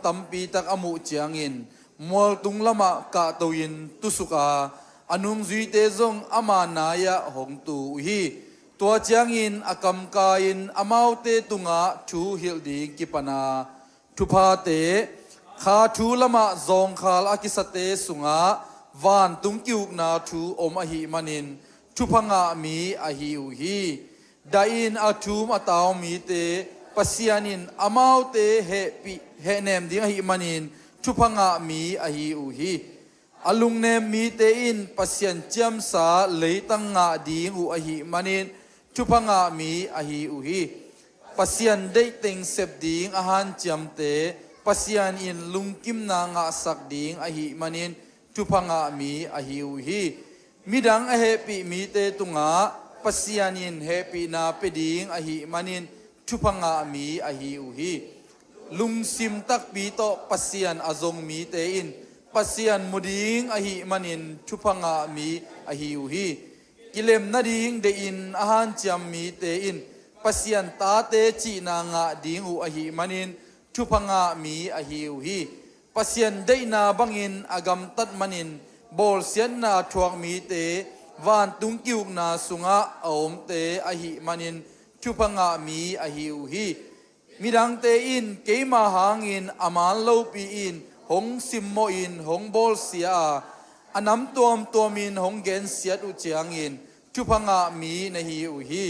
tampi tak amu chiangin mol tung lama ka toin tusuka anung zui te zong ama naya hong tu hi tua chiangin akam kain amau te tunga thu hil ding kipana thupa te kha thu lama zong khal akisate sunga van tung kiuk na thu om ahi manin thupanga mi ahi u hi dain athum ataw mi te pasianin amau te he nem ding ahi manin thupanga mi ahi u hi alung nem mi te in pasian chiam sa leitang nga ding u ahi manin thupanga mi ahi u hi pasian dei teng sep ding ahan chiam te pasian in lungkim na nga sak ding ahi manin thupanga mi ahi u hi midang a happy mi te tunga pasian in happy na peding ahi manin thupanga mi ahi u hi lungsim tak pi to pasian azong mi te in pasian muding ahi manin thupanga mi ahi u hi kilem na ding de in ahan chiam mi te in pasian ta te chi na nga ding u ahi manin thupanga mi ahi u hi pasian dei na bangin agam tat manin bol sian na thuak mi te van tung kiuk na sunga om te ahi manin thupanga mi ahi u hi midang te in keima hangin aman lo pi in hong simmo in hong bol sia anam tuamin hong gen siat u chiangin thupanga mi na hi u hi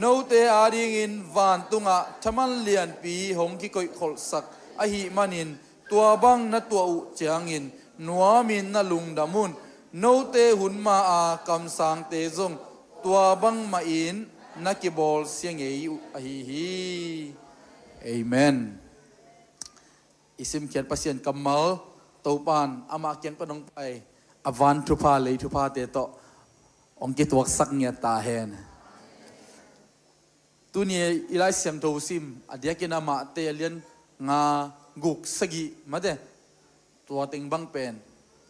no te ading in van tunga thaman lian pi hong ki koi khol sak ahi manin tua bang na tua u chiangin nuamin na lungdamun no te hun ma a kam sang te zong tua bang ma in na ki bol siang ei ahi hi amen isim kian pasien kamal topan ama kian panong pai avan thupa le thupa te to ong ki tuak sak nya ta hen tu ni ilai siam tho sim adia kina ma te lian nga guk sagi made tua ting bang pen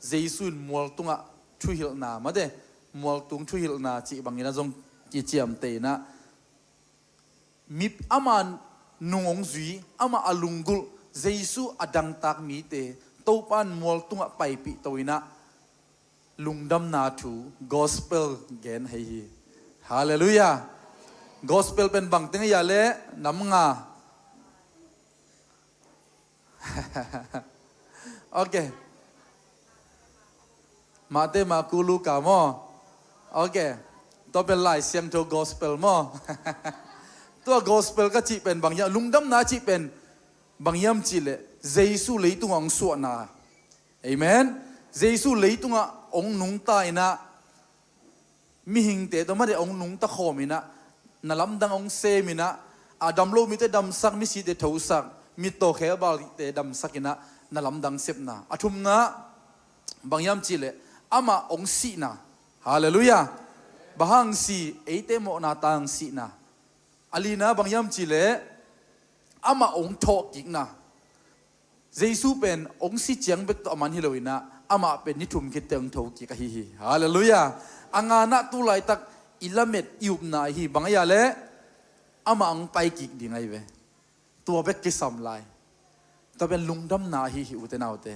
jaisun mol tunga thuhil na made mol tung thuhil na chi bangina jong ki chiam te na mip aman nungong zui ama alungul jaisu adang tak mi te topan mol tunga paipi toina lungdam na thu gospel gen hei hallelujah gospel pen bang teng ya le nam nga okay mate makulu ka mo okay to pen lai siam to gospel mo to gospel ka chi pen bang ya lungdam na chi pen bang yam chi le jesu leitung ang su na amen jesu leitung ong nung ta ina mi hing te to ma de ong nung ta khomina nalam dang ong se mina adam lo mi te dam sak mi si te thau sak mi to khe bal te dam sakina nalam dang sep na athum na bangyam chile ama ong si na hallelujah bahang si eite mo na tang si na alina bangyam chile ama ong tho kik na jesu pen ong si chiang bek to aman hiloina ama pen ni thum ki teng tho ki ka hi hi hallelujah anga na tu lai tak ilamet yup na hi bangaya le ama ang pai kik dingai ve tua bek ki sam lai to ben lungdam na hi hi ute naute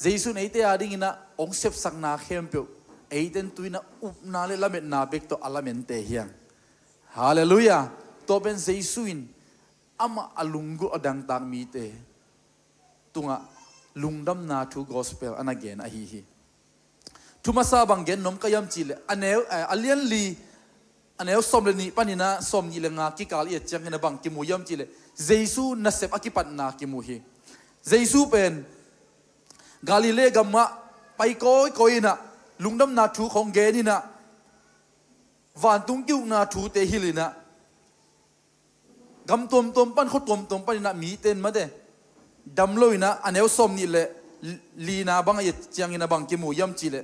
jesu nei te ading ina ong sep sak na khem pe eiten tuina up na le lamet na bek to alamen te hiang hallelujah to ben jesu in ama alungu adang tang mi te tunga lungdam na thu gospel an again a hi hi thumasa banggen nom kayam chile aneu alian li aneu somleni panina somni lenga ki kal ye chang na bang ki muyam chile jesu na sep akipat na ki mu hi jesu pen galile gamma pai koi na lungdam na thu khong ge ni na van tung kyu na thu te hilina gam tom pan kho tom pan na mi ten ma de dam loina aneu somni le li na bang ye chang na bang ki muyam chile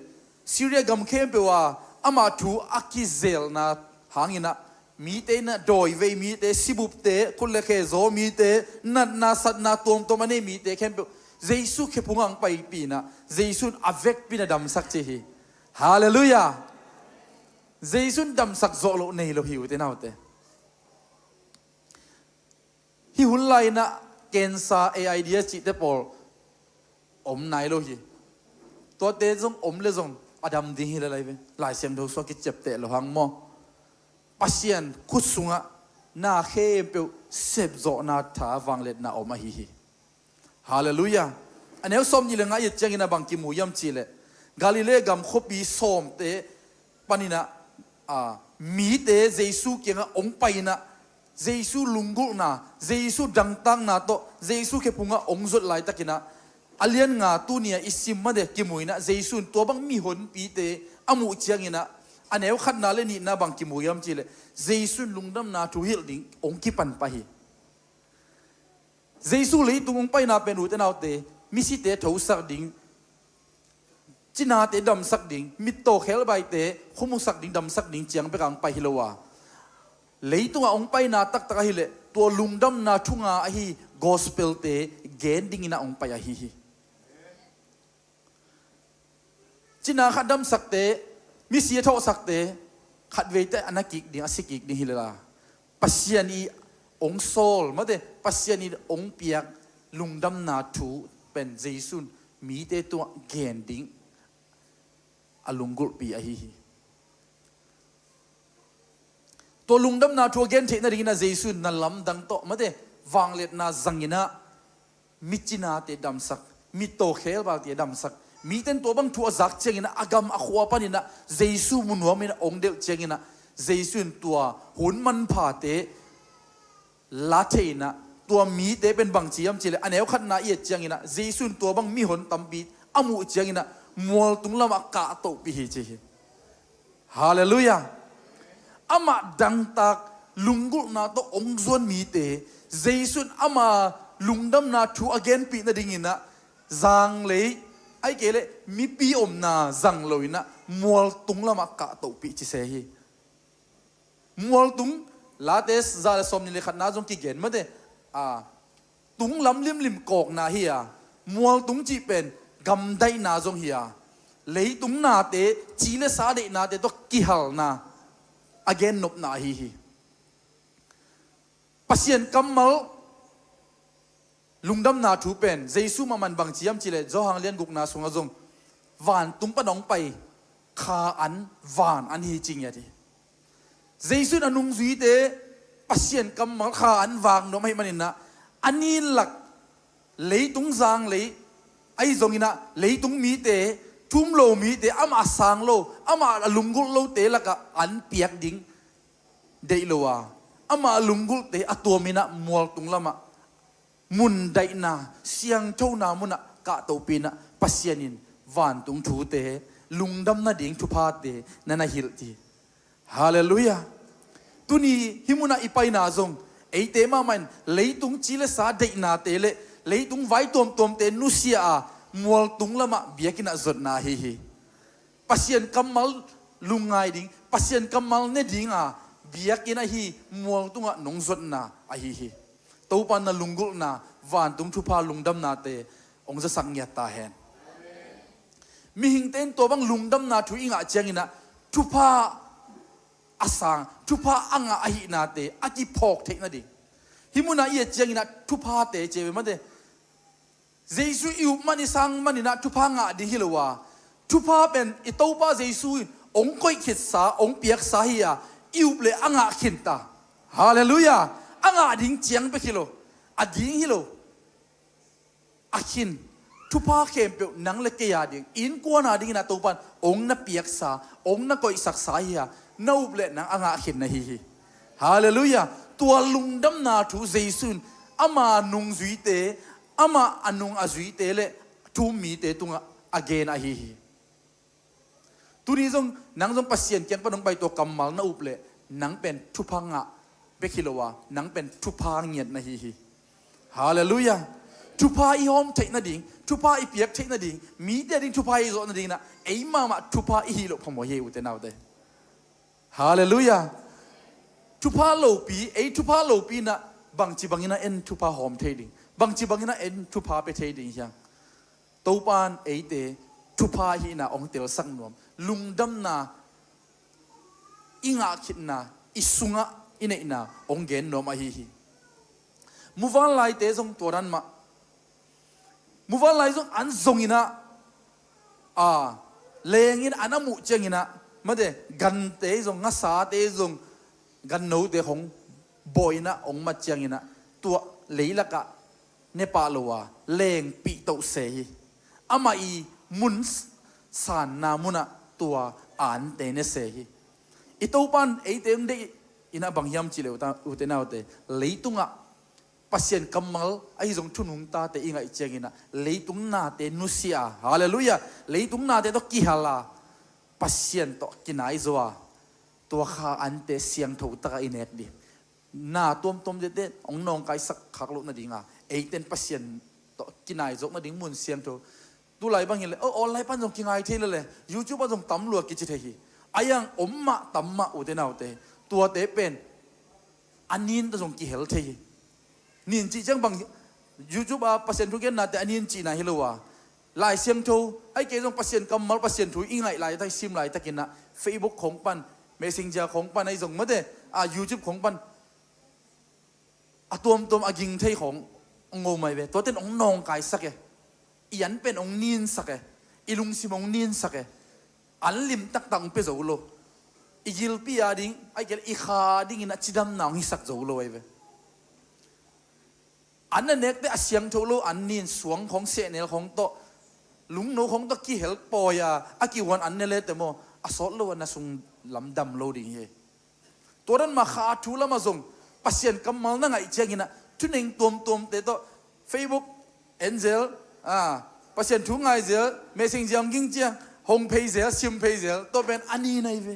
Syria gam khem pe wa ama thu akizel na hangina mi te na doi ve mi te sibup te kulle khe zo mi te na sat na tom ane mi te khem pe jesu khe pungang pai pi na jesu avek pi na dam sak che hi hallelujah jesu dam sak zo lo nei lo hi te na te hi hulai na เกณฑ์ซา AIDS จิตเตปอลอมนายโลหิตัวเตจงอมเลจงอดัมดิ้งฮิลอะไรเว้หลายเสียมดูสวกิจเจ็บเตะโลหังมอปัสยันคุสุงะนาเข้มเปียวเสพโจนาถาวังเล็ดนาอมาฮิฮาเลลูยาอันนี้สมยิเลงไงยัดจังอินาบังกิมูยมจีเลกาลิเลกัมขบีสมเตปานินะมีเตเจสุเกียงองไปนะเจสุลุงกุนะเจสุดังตังนะโตเจสุเคปุงะองจุดไหลตะกินะอเลียนงาตูเนียอิสิมมาเดกิมุยนะเจสุตัวบังมีหนปีเตอามุเจียงอินะอันนี้ขัดนาเลนี่นะบังกิมูยมจีเลเจสุลุงดำนาทูฮิลดิงองกิปันไปเจสุเลยตุงไปนาเป็นอุตนาเตมิสิเตทูสักดิงจีนาเตดำสักดิงมิโตเขลใบเตขมุสักดิงดำสักดิงเจียงไปกลางไปฮิโลวาเลยตัวองไปนาตักตะฮิเลตัวลุงดำนาทุ่งอาฮิกอสเปลเตเกนดิงนาองไปอาฮิจีนาขัดดำสักเตมิเสียทอสักเตขัดเวทอนากิกดิงอสิกิกดิงฮิเลลาปัสยานีองโซลมาเดปัสยานีองเปียกลุงดำนาทูเป็นเจสุนมีเตตัวเกนดิงอลุงกุลปีอาฮิตัวลุงดำนาทัวเกนเทนริงนาเจสุนนั่นลำดังโตมาเดวังเล็ดนาจังยินะมิจินาเตดำสักมิโตเขลบาเตดำสักมีเต็นตัวบังทัวจักเจงินะอากามอขวาปานินะเจสุมุนหัวมินะองเดลเจงินะเจสุนตัวหุ่นมันผาเตลาเทนะตัวมีเตเป็นบังจียมจีเลอันนี้ขันนาเอียดเจงินะเจสุนตัวบังมีหนตัมปีอามุเจงินะมัวตุงละมะกะโตปีฮิจิฮาเลลูยาอามาดังตักลุงกุนาโตองซวนมีเตเจสุนอามาลุงดำนาทูอเกนปีนาดิ่งนะจังเลยไอ้เกลมีปีอมนาจังเลยนะมัวตุงละมะกะโตปีจิเซฮีมัวตุงลาเตสซาลสมนิเลขันนาจงกิเกนมาเดตุงลำลิมลิมกอกนาเฮียมัวตุงจีเป็นกำได้นาจงเฮียเลยตุงนาเตจีเลสาเดนาเตตัวกิฮัลนาอเกนนบนาฮีปัสยันกัมมัลลุงดำนาทูเป็นเจสุมามันบังจียมจีเลจอหังเลียนกุกนาสุงอจงวานตุงปะนองไปคาอันวานอันฮีจริงอย่างที่เจสุอนุงจุยเตปัสยันกัมมัลคาอันวางนมให้มันนะอันนี้หลักเลยตุงจางเลยไอ้จงอินะเลยตุงมีเตทุ่มโลมีเตอามาสางโลอามาลุงกุลโลเตละกะอันเปียกดิ้งเดโลวาอามาลุงกุลเตอตัวมีนะมัวตุงละมะมุนไดนาเสียงเท่านามุนะกะโตปีนะปัสยานินวันตุงทูเตลุงดำนาดิ่งทุพาเตนันฮิลตีฮาเลลูยาตุนีฮิมุนะอีไปนาจงไอเตมามันเลยตุงจีเลสาเดนาเตเลเลยตุงไว้ตัวมเตนุเซียมัวตุงละมะเบียกินะจดนาฮีปัสยันกัมมัลลุงไงดิ่งปัสยันกัมมัลเนดิ่งเบียกินะฮีมัวตุงนงจดนาฮีตัวปันนาลุงกุลนาวันตุงทุพาลุงดำนาเตองจะสังเกตตาเห็นมีหิงเต้นตัวบังลุงดำนาทุอิงะเจงินะทุพาอาสังทุพาอังะอหินาเตอากิพอกเทนะดิฮิมุนาเอียเจงินะทุพาเตเจเวมันเดเจสุอิวมันนิสังมันนินะทุพางะดิฮิลวาทุพาเป็นอิโตปาเจสุองก้อยขิดสาองเปียกสาฮียอิวเปลอังะขินตาฮาเลลูยาอังอาดิ่งเจียงไปกิโลอดิ่งฮิโลอาคินทุพาเข้มเปียวนังเล็กยาดิ่งอินกวนอาดิ่งนะตัวปันองนับเปียกสาองนักก้อยสักสาฮียน่าอุบเล่นังอังอาขินนะฮีฮาเลลูยาตัวลุงดำนาทูเจสุนอามานุงจุยเตอามาอนุงอาจุยเตเลทูมีเตตุงอาเกนอาฮีตุนี้จงนังจงปัสยันเกียงปนงไปตัวกำมัลน่าอุบเล่นังเป็นทุพังะเบคิโลวานังเป็นทุพาเงียดนะฮีฮาเลลูยาทุพาอีหอมเทคนาดิ่งทุพาอีเปียกเทคนาดิ่งมีแต่ดิ่งทุพาอีโซนาดิ่งนะไอ้มาทุพาอีฮิโลพมเฮอุเตนาวเตฮาเลลูยาทุพาโลปีไอ้ทุพาโลปีนะบางจีบางนะเอ็นทุพาหอมเทดิ่งบางจีบางนะเอ็นทุพาไปเทดิ่งยังตัวปานไอ้เตทุพาฮีนะองเตลสังนวมลุงดำนาอิงาคิดนาอิสุงะอินเอนาองเกนโนมาฮี มูวันไลเตจงตัวนั้นมามูวันไลจงอันทรงอินะเลงอินอันมุเจงอินะมาเดกันเตจงงัสาเตจงกันโนเตของบอยนะองมาเจงอินะตัวเลยละกะเนปาลวาเลงปีโตเซยอามาอีมุนสานนามุนะตัวอันเตเนเซยอิตูปันไอเตมเดอินะบางยามจิเลวตาอุเตนาอุเตเลยตุงะปัสยันกัมมัลไอจงทุนุงตาเตอิงไอเจงินะเลยตุงนาเตนุเซียฮาเลลูยาเลยตุงนาเตตกิฮาลาปัสยันตกินไอซัวตัวข้าอันเตเสียงถูกตะอินเอกดินาต้มเด็ดองนองไกสักขักลุนาดิงาไอเตนปัสยันตกินไอจกนาดิงมุนเสียงถูกดูไหลบางเห็นเลยออนไลน์ปันจงกินไอเทเลยยูทูบปันจงตำรวจกิจเทหีอายังอมมะตำมะอุเตนาอุเตตัวเตเป็นอันนี้ต้องกิเฮลเทหีนินจีจังบางยูทูบปัสยันทุกอย่างนาแต่อันนี้จีน่าฮิโลวาลายเสียงถูไอเกจงปัสยันกัมมัลปัสยันถูอิงไหลได้ซิมไหลตะกินนะเฟซบุ๊กของปันเมสเซนเจอร์ของปันไอจงมาเดยูทูบของปันตัวอากิงเทของงงไม่เวตัวเต้นองนองกายสักเออีอันเป็นองนินสักเออีลุงซิมองนินสักเออันลิมตักตังเปโซโลอีกิลปีอาดิงไอเกลอีขาดิงอินะจิดำนางฮิสักโซโลไอเวอันนั้นเน็กแต่เสียงโทโลอันนินสวงของเสเนลของโตลุงโนของโตกี่เฮลปอยาอากิวันอันเนเลแต่โมอสอลโลวันน่ะส่งลำดำโลดิ่งเฮตัวนั้นมาขาทูละมาส่งปัสยันกัมมัลนั่งไอเจงินะทุนเองตัวเตโตเฟซบุ๊กเอ็นเซลปัสยันทุงไอเซลเมสเซนเจอร์กิ้งเจียฮงเพย์เซลซิมเพย์เซลตัวเป็นอันนี้ไงเว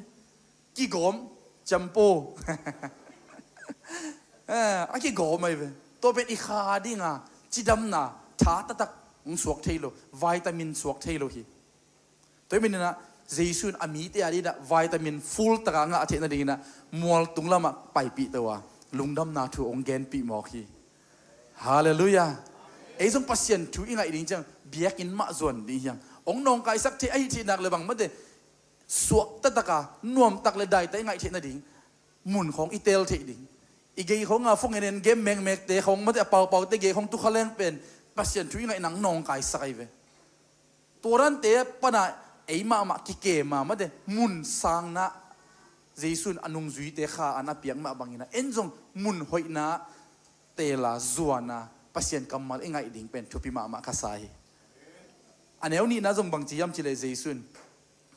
กี่กอมจัมโปอากี่กอมไอเวตัวเป็นอีขาดิ่งจิดำนาชาตักสวกเทโลวิตามินสวกเทโลฮีตัวเป็นนะเจสุนอามีเตียดีนะวิตามินฟูลตระงะเทนดีนะมัวตุงละมาไปปีตัวลุงดำนาถูองเกนปีหมอกฮีฮาเลลูยาไอ้ส่งปัสยันถูอิงไงดิ่งจังเบียกินมาส่วนดิ่งยังองนองไกสักเทไอที่นักเลยบางมันเดสวกตะกานวมตักเลยได้แต่ไงเทนดิ่งมุนของอีเตลเทดิ่งอีเกย์ของฟงเงินเกมแมงเตะของมันจะเป่าเตะเกย์ของตุกขแรงเป็นปัสยันถูอิงไงหนังนองไกสักไอเวตัวนั้นเตะปนะไอ้มากิเกมามันเดมุนสางนะเจสุนอนุงจุยเตะขาอันนับเปียงมาบางนะเอ็นจงมุนหอยนะเตลาจวนนะปัสยันกำมัลเองไงดิ่งเป็นทุพิมาคาสายอันนี้นี่นะจงบางจียมจิเลเจสุน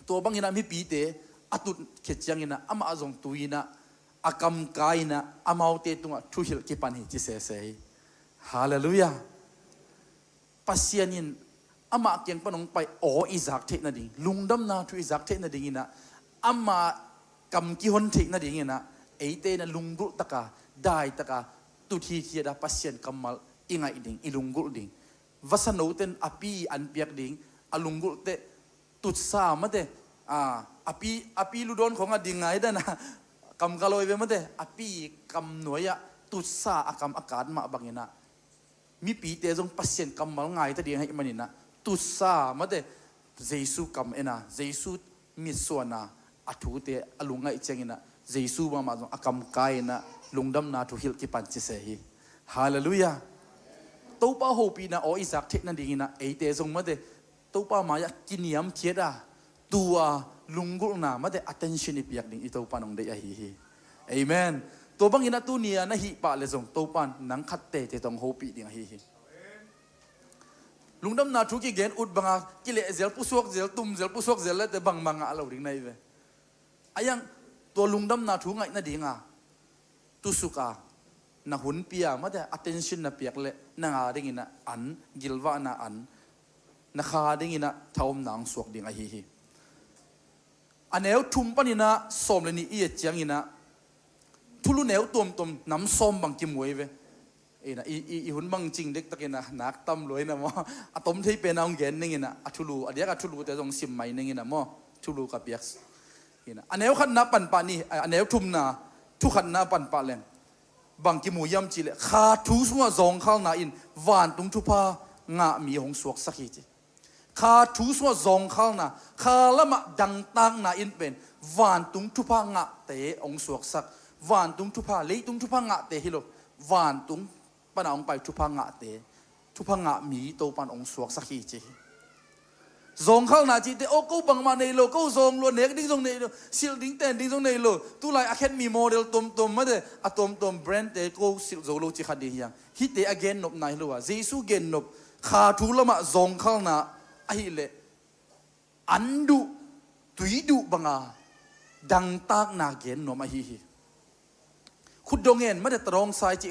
ตัวบางนะมีปีเตะอตุเขจยังนะอามาจงตุยนะอากำกายนะอามาเตตุงะทุหิลกิปันหิจิเสเซฮาเลลูยาปัสยันินอามาเกียงปนงไปโออิซักเทนดิ่งลุงดำนาทุอิซักเทนดิ่งนะอามากำกิฮอนเทนดิ่งนะไอเตนะลุงกุตะกาได้ตะกาตุทีเทียดาปัสยันกำมัลอิงไงดิ่งอิลุงกุดิ่งวัสนุเตนอปีอันเปียกดิ่งอลุงกุเตตุดสามะเตอปีลุดอนของอดิ่งไงด้นะกำกะลอยเวมะเตอปีกำหน่วยตุดสาอากำอากาศมาบังเงินะมีปีเตจงปัสยันกำมัลไงตะเดียงให้มันนี่นะตุสามะเดเจสุกำเอนะเจสุมิสวนาอัฐุเตอลุงไงเจงินะเจสุมาจงอากำกายนะลุงดำนาทุหิลกิปันจิเซฮีฮาเลลูยาตัวป้าโฮปีนะโออิซักเทนันดีนะเอเตจงมะเดตัวป้ามายกินยามเทียดาตัวลุงกุนามะเด attention เปียกดิ่งอีตัวป้านงเดียฮีเอเมนตัวบางอินะตัวเนียนะฮิปะเลจงตัวป้านนังขัดเตเตตงโฮปีดิ่งฮีลุงดำนาทุกิเกนอุดบังกิเลเซลผู้สวกเซลตุมเซลผู้สวกเซลแล้วแต่บังมังเราดิ่งในเวอายังตัวลุงดำนาทุไงน่าดิ่งตุสุกานาหุ่นเปียมาแต่ attention น่ะเปียกเลยนางดิ่งนะอันกิลวานะอันนาคาดิ่งนะทาวมนางสวกดิ่งไอฮีอันเอวทุ่มปนินะสมเลยนี่อีเจียงอินะทุลุเนวตุ่มน้ำส้มบังกิมวยเวอีหุ่นบังจริงเด็กตะเกนะนักตั้มรวยนะมออะตอมที่เป็นเอาเงินนี่นะอะทุลูอะเดียกอะทุลูแต่ต้องซิมไม่นี่นะมอทุลูกับเปียกนะอันเอวขันนับปันปานี่อันเอวทุ่มนะทุกขันนับปันปาเลงบังกิมูยำจิเลขาทูสัวจงข้าวนาอินวานตุงทุพางะมีหงสวกสักทีขาทูสัวจงข้าวนาขาละมะดังตังนาอินเป็นวานตุงทุพางะเตะหงสวกสักวานตุงทุพาเลยตุงทุพางะเตะฮิโลวานตุง ปนองไปทุพังงะเตทุพังงะมีโตปันองสวกสักขีจีซองข้างหน้าจีเตโอ้กูบังมาในโลกูซองล้วนเน็กดิ้งซองในโลสิลดิ้งเต้นดิ้งซองในโลตุไลอาแค่มีโมเดลตุ่มมาเดอะตุ่มแบรนด์เตกูสิลโซโลจีขัดดีอย่างฮิตเตอเกนนบนายโลว่าเจสุเกนนบขาทุละมาซองข้างหน้าไอ้เล่อันดูตุยดูบังอาดังตากนาเกนนบมาฮีขุดดงเงินไม่ได้ตรองสายจี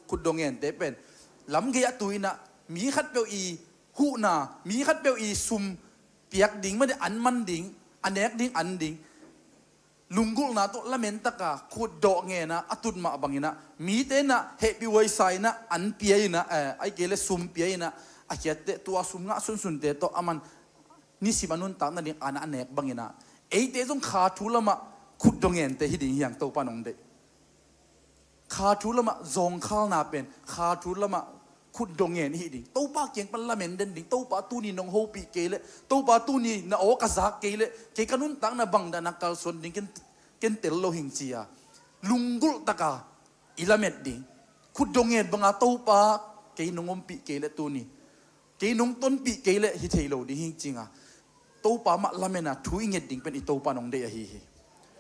ขุดดงเงินเตเป็นลำเกียตุยนะมีขัดเปียวอีหูนามีขัดเปียวอีซุมเปียกดิ่งไม่ได้อันมันดิ่งอันเนกดิ่งอันดิ่งลุงกุลนะตัวละเมนตะกาขุดดอกเงินนะอตุนมาบังนะมีเตนะเฮปิไวไซนะอันเปียนะไอเกลซุมเปียนะไอเกตตัวซุมงะสุนเตตัวอามันนิสิบันุนตามนั่นดิ่งอันเนกบังนะไอเตจงขาทุละมาขุดดอกเงินเตฮิดิ่งอย่างตัวปานองเดขาทุละมาซองข้าวนาเป็นขาทุละมาขุดดงเงินฮิดิตู้ป้าเกียงปัลละเมนเดนดิตู้ป้าตู้นี่น้องโฮปีเกลตู้ป้าตู้นี่น่าโอกาซักเกลเกกันุนตังน่าบังดานักการส่วนดิ่งกันเตลโลหิงเจียลุงกุลตะกาอิละเม็ดดิ่งขุดดงเงินบังอาตู้ป้าเกน้องอมปีเกลตู้นี่เกน้องต้นปีเกลฮิเทโลดิ่งหิงจริงอ่ะตู้ป้ามาละเมน่ะทุยเงินดิ่งเป็นอีตู้ป้าน้องเดียฮี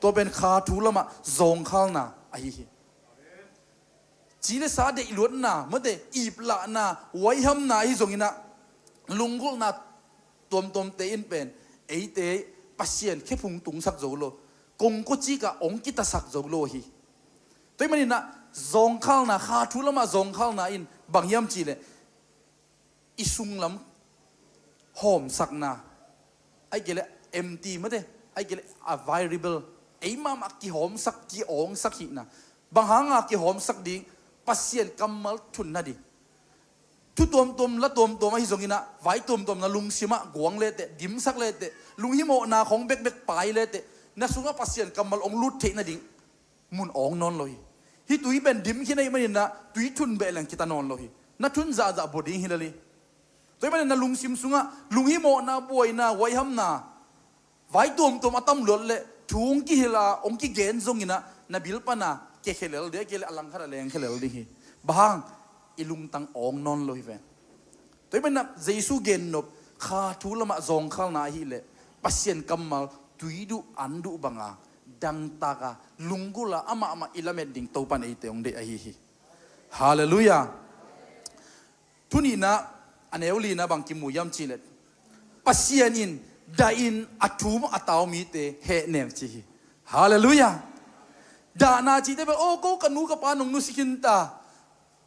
ตัวเป็นขาทุละมาซองข้าวนาไอฮีจีเลสาเดอิลุนนาเมื่อเดอีปลานาไว้ห้ำนาฮิจงอินะลุงกุลนาตัวเตอินเป็นไอเตปัสเซียนแค่พุงตุงสักโจโลกงกุจิกะองกิตาสักโจโลฮีตัวมันนี่นะซองข้าวนาขาทุละมาซองข้าวนาอินบางยามจีเลอิสุงลำหอมสักนาไอเกลเอ็มตีเมื่อเดไอเกลavailableไอมามักกี่หอมสักกี่องสักหินะบางหางกี่หอมสักดิ่งปัสเซียนกำมัลทุนนะดิทุตัวละตัวมาฮิจงอินะไว้ตัวนะลุงซิมะกวงเลเตดิมสักเลเตลุงฮิโมนาของเบกไปเลเตนักสุงปัสเซียนกำมัลองลุดเทนะดิมุนองนอนเลยฮิตุยเป็นดิมขี้ในมันนี่นะตุยทุนเบลังกิตานอนเลยนัทุนซาบดิ้งฮิลลีตัวมันนะลุงซิมสุงะลุงฮิโมนาป่วยนะไว้ห้ำนาไว้ตัวมาตั้มหลุดเลยทุงกิฮิลาองกิเกนซงอินะนบิลปานาเกลเลเดียเกลอลังคาร์เลงเกลเลดิบางอิลุงตังองนอนลอยเวนตัวเป็นนับเจสุเกนนบขาทุลมาซองข้าวนาฮิเลปัสเซียนกัมมัลตุยดูอันดูบังอาดังตากาลุงกุลาอามาอิลาเมดดิงตัวปันเอเตองเดอฮิฮาเลลูยาทุนีนะอันเอวลีนะบางกิมูยามจีเลปัสเซียนินได้อินอัตุมอัตาวมีเตเฮเนมจีฮาเลลูยาดานาจีเตเปโอ้ก็กันนูกับปานงนุสกินตา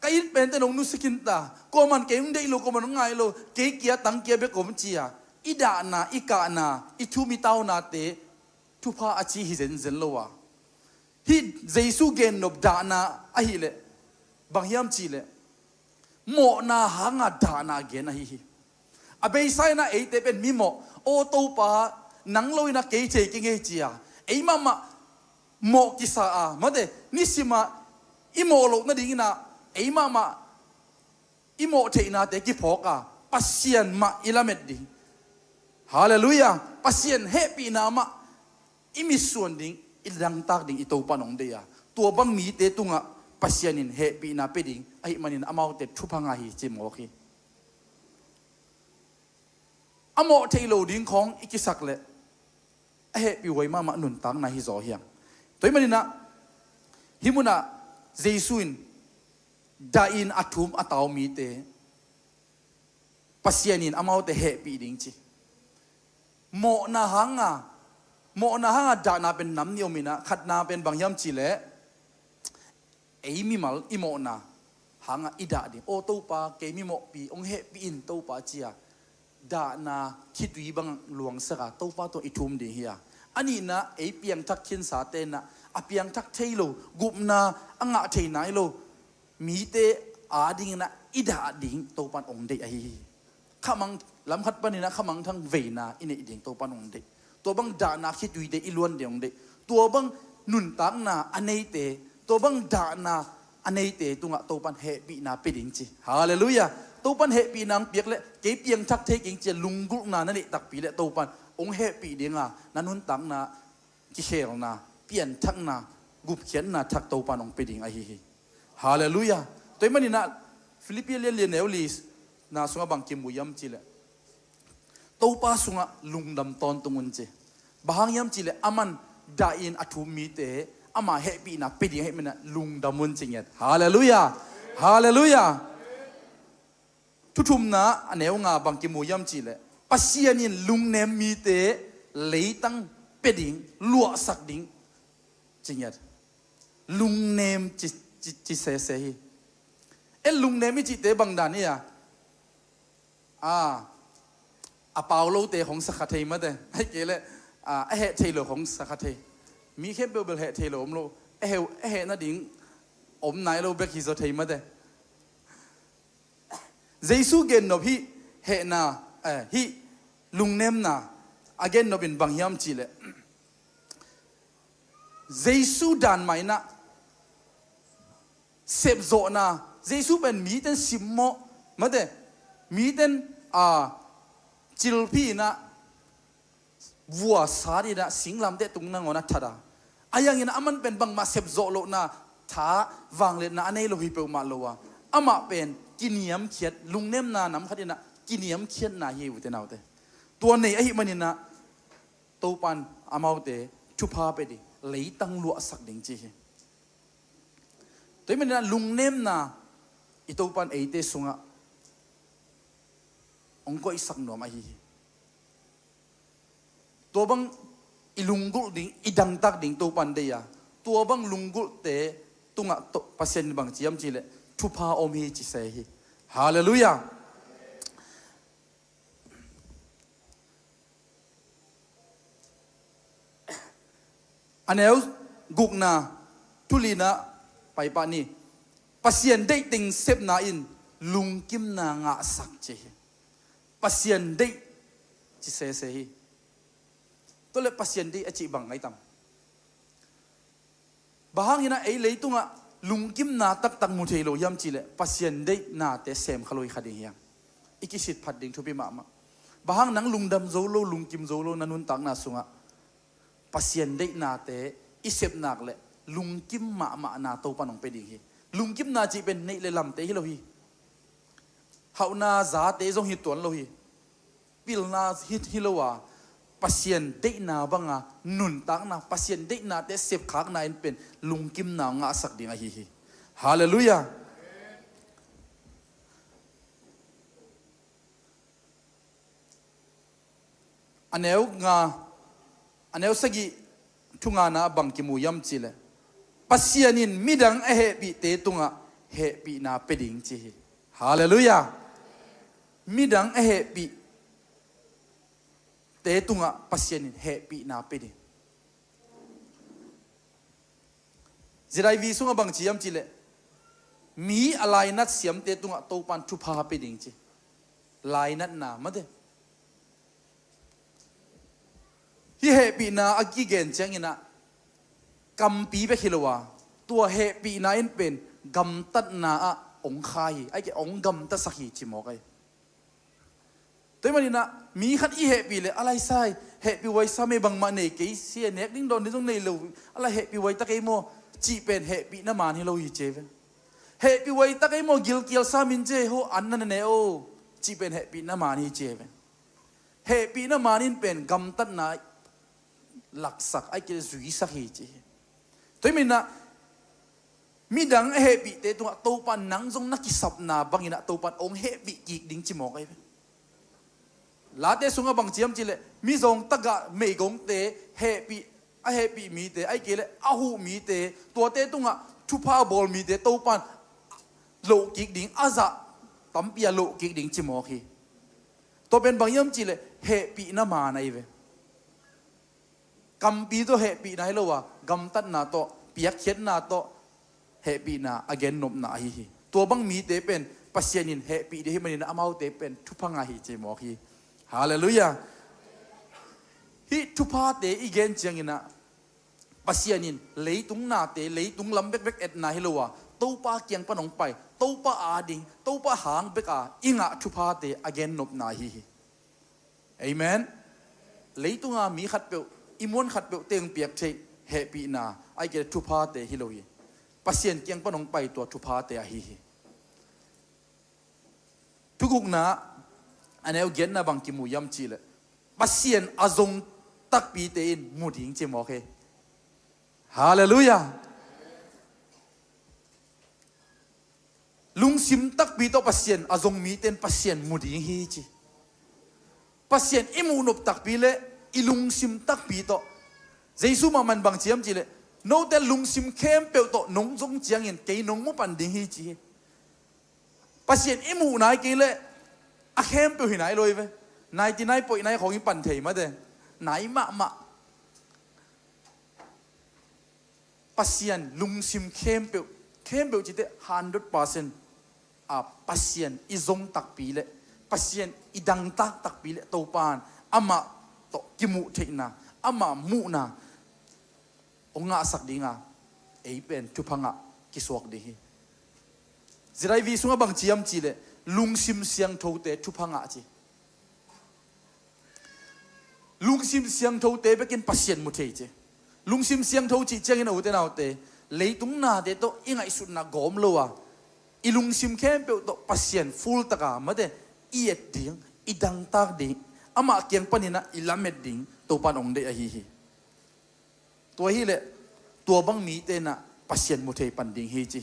ไก่เป็นแต่นงนุสกินตาก็มันเก่งได้โลก็มันง่ายโลเกเกียตังเกียเบกอมจียอิดานาอิกานาอิทูมิตาวนาเตทุพาอาชีฮิเซนเซนโลวะฮิเจสุเกนนบดานาอะฮิเลบางยามจีเลโมนาหางาดานาเกนอะฮิอเบย์ไซนาเอเตเป็นมิโมโอโตปานังโลยนาเกเจกิงเอจียเอมามาโมกิสามาเดนิสิมาอิโมโลกนั่นดิ่งนะไอ้มาอิโมเทนาเตกิพอกาปัสเซียนมาอิลาเมดดิ่งฮาเลลูยาปัสเซียนเฮปีนามาอิมิส่วนดิ่งอิลังตากดิ่งอิโตปานองเดียตัวบังมีเตตุงะปัสเซียนินเฮปีนาเปดิ่งไอ้มันนินอามาวเตทุพังอาฮีจิมโอเคอโมเทโลดิ่งของอิกิสักเลเฮปีไว้มาหนุนตังนาฮิโซเฮียงตัวมันนะฮิมุนะเจสุอินดาอินอัตุมอัตาวมีเตปัสยานินอามาวเตเฮปีดิ้งจีโมนาฮังาดานาเป็นน้ำเนียวมินะขัดนาเป็นบางยามจีเล่ไอมิมัลอิโมนาฮังาอิดาดิโอโตปาเกมิโมปีองเฮปีอินโตปาจียดานาคิดวีบังหลวงสระโตปาตัวอิทุมดีเฮียอันนี้นะไอเปียงทักขินสาเตนะอเปียงทักเทโลกุมนาอ่างเทนายโลมีเตอาดิงนะอิดาดิงโตปันองเดไอข้ามังลำคัดปนินะข้ามังทั้งเวนาอินเอดิงโตปันองเดตัวบังดานาคิดวีเดอิล้วนเดียงเดตัวบังนุนตังนาอันเนเตตัวบังดานาอันเนเตตุงะโตปันเฮปีนาเปดิงจีฮาเลลูยาโตปันเฮปีนางเปียกเละเก็บเปียงทักเทกิงเจลุงกุลนานั่นเองตักปีเละโตปันองเฮปีเดียงอ่ะนันนุนตังนากิเชลนาเปลี่ยนทักนากุบเขียนนาทักโตปันองเปดิงไอฮีฮาเลลูยาตัวมันนี่นะ ฟิลิปปินส์เลียนเอลลิสนาสุงบังกิมุยมจิเลตัวป้าสุงลุงดำตอนตุงุนเจบางยมจิเลอามันได้อินอัตุมีเตอามาเฮปีนะปีดีให้มันลุงดำมุนจริงๆฮาเลลูยาฮาเลลูยาทุกๆนะอันเอวงาบังกิมุยมจิเลปัสยานินลุงเนมมีเตเลยตั้งเป็ดิงลัวสักดิ่งจริงๆลุงเนมจิเสยลุงเนมมีจิเตบังดานี่อาเปาโลเตของสักเทมาเตให้เกลเฮเทโลของสักเทมีแค่เบลเฮเทโลอมโลเฮน่าดิ่งอมไหนโลเบกิโซเทมาเตเจสุเกนโนพี่เฮนาฮิลุงเนมนาอาเกนโนเป็นบางยามจิเลเจสุดานไม่นะเสพโซนาเจสุเป็นมีเต็นสิมโมมาเตมีเต็นจิลพีนะวัวสารีนะสิงลำเตตุงนังอนัทธาอายังงี้นะมันเป็นบางมาเสพโซโลนะท้าวางเลนะอันนี้เราฮิเปอมาโลวะอามาเป็นกินยำเขียดลุงเนมนาน้ำขัดนะกินยำเขียดนาฮิวเตนเอาเตตัวนี้ไอ้มันนี่นะตัวปันอามาเตชุพาไปดิเลยตั้งลัวสักดิ่งจีตัวมันนี่นะลุงเนมนาอีตัวปันไอ้เตสุงะองก็อีสักหน่อมาฮีตัวบังอีลุงกุดิ่งอีดังตักดิ่งตัวปันเดียตัวบังลุงกุเตตุงะตัวปัสยันบังจียมจีเลทุพาอมฮีจิเซฮีฮาเลลูยาอันเอลกุกนาทุลีนาไปปานี่ปัสยันได้ติงเซฟนาอินลุงกิมนางะสักเจปัสยันได้จิเซเซฮีตัวเล็กปัสยันได้อจิบังไงตั้มบางอย่างนะไอ้เลยตุงะลุงกิมนาตักมุเทโลยามจิเลปัสยันได้นาเตเซมขลุยขัดยังอีกิสิทพัดดิ่งทุบิมาบางนังลุงดำโซโลลุงกิมโซโลนันุนตักนาสุงะปัสยันได้นาเตอิเซบนักเลลุงกิมมานาโตปนองไปดิ่งฮีลุงกิมนาจีเป็นในเลลำเตฮิโลฮีเฮานาซาเตจงฮิตวนโลฮีปิลนาฮิตฮิโลวาปัสยันได้นาบังนุนตักนาปัสยันได้นาเตเซบขากนาอินเป็นลุงกิมนางาสักดิ่งฮีฮาเลลูยาอันเอวงาอันเอวสกิทุงานาบังกิมูยำจิเลปัสยันินมิดังเฮปีเตตุงะเฮปีนาเปดิงจิฮาเลลูยามิดังเฮปีเตตุงะปัสยันินเฮปีนาเปดิงจิไรวิสุงะบังจิยำจิเลมีอะไรนัดเสียมเตตุงะโตปันทุพาเปดิงจิลายนัดนามาเดที่เฮปีนาอักกิเกนเจงินะกัมปีเบคิโลวาตัวเฮปีนาอินเป็นกัมตัดนาองคายไอ้แกองกัมตัดสักหิจิมอกไอตัวมันนี่นะมีขัดอีเฮปีเลยอะไรใช่เฮปีไว้ซาเมบังมาเนกเสียเนกดิ้งโดนดิ้งในลูอะไรเฮปีไว้ตะเกโมจีเป็นเฮปีน้ำมันฮิโลฮิเจเวเฮปีไว้ตะเกโมกิลเกียวซามินเจโฮอันนั้นเนโอจีเป็นเฮปีน้ำมันฮิเจเวเฮปีน้ำมันอินเป็นกัมตัดนาหลักสักไอ้เกจุยสักเหตุตัวมินะมีดังเฮบิเตตัวตัวปันนังจงนักกิสับนาบางอินะตัวปันองเฮบิกิกดิ้งจิมอกไอ้ลาเตสุงะบางเจียมจิเลมีจงตะกะเมกงเตเฮบิไอเฮบิมีเตไอ้เกลอาหูมีเตตัวเตตุงะทุพาบอลมีเตตัวปันโลกิกดิ้งอาซาตั้มปียโลกิกดิ้งจิมอกฮีตัวเป็นบางยามจิเลเฮบินามาในเวกัมปีโตเฮปีนาฮิโลวะกัมตัดนาโตเปียกเขียนนาโตเฮปีนาอเกนนบนาฮีตัวบังมีเตเป็นปัสยานินเฮปีเดฮิมันนินอามาเตเป็นทุพังอาฮีเจมอฮีฮาเลลูยาฮิทุพาเตอีเกนเจียงินะปัสยานินเลยตุงนาเตเลยตุงลำเบกเบกเอ็ดนาฮิโลวะตู้ปาเกียงปนองไปตู้ปาอาดิงตู้ปาหางเบกาอิงะทุพาเตอเกนนบนาฮีเอเมนเลยตุงอามีขัดเปลอิมวนขัดเปลเตียงเปียกเทเฮปีนาไอเกลทุพาเตฮิโลฮีปัสยันเกียงปนองไปตัวทุพาเตฮี ทุกข์นะอันนี้เอาเกณฑ์นะบางกิมูยำจีเลยปัสเซียนอาจงตักปีเตนมุดหิงเจมโอเคฮาเลลูยาลุงซิมตักปีโตปัสเซียนอาจงมีเตนปัสเซียนมุดหิงฮีจีปัสเซียนอิมูนบตักปีเลยอีลุงซิมตักปีโตเจสุมามันบางเจียมจีเลยโน้ตแต่ลุงซิมเข้มเปียวโตนงจงเจียงเงินเกยนงมุปันดิงฮีจีปัสเซียนอิมูนายเกยเลยอาเข้มเปียวหินไหนเลยเว้ยนายที่นายป่วยนายของอิปันเทมาเด้ไหนมะปัสเซียนลุงซิมเข้มเปียวจีเต 100% ปัสเซียนอีจงตักปีเลยปัสเซียนอีดังตักปีเลยตัวปานอามาโตกิมุเทนะอามามุนะองงาสักดีงาเอเป็นทุพังะกิสวกดีจะได้วิสุงบังเจียมจีเลยลุงซิมเสียงโทเตทุพังะจีลุงซิมเสียงโทเตไปกินปัสเซียนมุเทจีลุงซิมเสียงโทจีเจงินเอาเตนาเตเลยตุงนาเดโตอิงไอสุดนากอมโลวะอีลุงซิมเข้มเปียวโตปัสเซียนฟูลตะกามาเดอีเอ็ดดิ้งอีดังตากดิ้งอามาเกียงปนินะอีลาเม็ดดิ้งตัวปานองเดอฮีตัวฮีเลยตัวบังมีเตนะปัสเซียนมุเทปันดิ้งฮีจี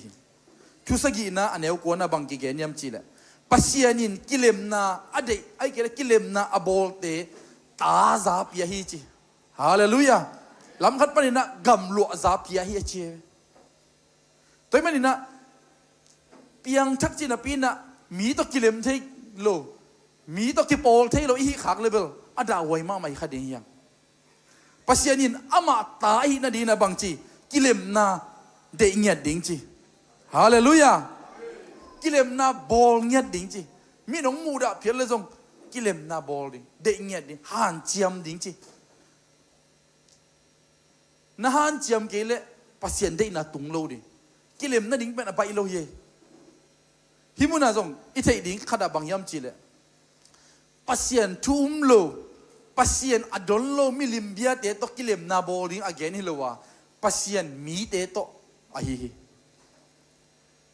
ทุสกีนะอันเอวกวนนะบังกิเกนยมจีเลยปัสเซียนินกิเลมนาอเดไอเกลกิเลมนาอบอลเตตาซาปียฮีจีฮาเลลูยาลำคัดปนินะกำลัวซาปียฮีจีตัวมันนี่นะเปียงชักจีนะปีนะมีตอกิเลมเทโลมีตอกิโปลเทโลอีขักเลยเบลอดาไวมาไม่ขัดยังปัสยานินอามาตาอีนาดีนะบางจีกิเลมนาเดงเงียดดิ้งจีฮาเลลูยากิเลมนาบอลเงียดดิ้งจีมีน้องมูดาเพียรเลยจงกิเลมนาบอลดิ้งเดงเงียดดิ้งฮันเจียมดิ้งจีนะฮันเจียมเกลเลปัสยานเดน่าตุงโลดิ้งกิเลมนาดิ้งเป็นอะไรโลเยฮิมุนาจงอิเทดิ้งขดาบางยามจีเลปัสยานทุ่มโลปัสยานอดอนโลมิลิมเบียเตโตกิเลมนาบอลดิ้งอเกนฮิโลวะปัสยานมีเตโตอะฮี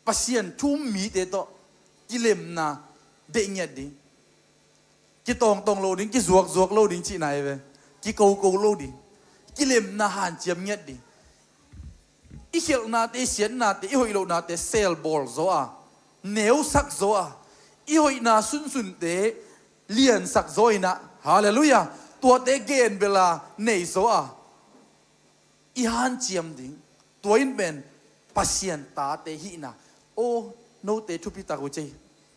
ปัสยานทุ่มมีเตโตกิเลมนาเดงเงียดดิ้งกิตองโลดิ้งกิจวกโลดิ้งจีไหนเว้กิโกโลดิ้งกิเลมนาหันเจียมเงียดดิ้งอีเขียวนาเตเสียนนาเตอีหอยโลนาเตเซลบอลโซอาเนวสักโซอาอีหอยนาสุนเตเลียนสักโซอินะฮาเลลูยาตัวเตเกนเวลาเนยโซอาอีหันเจียมดิ้งตัวอินเป็นปัสยานตาเตหินะโอโนเตทุพิตากุเจ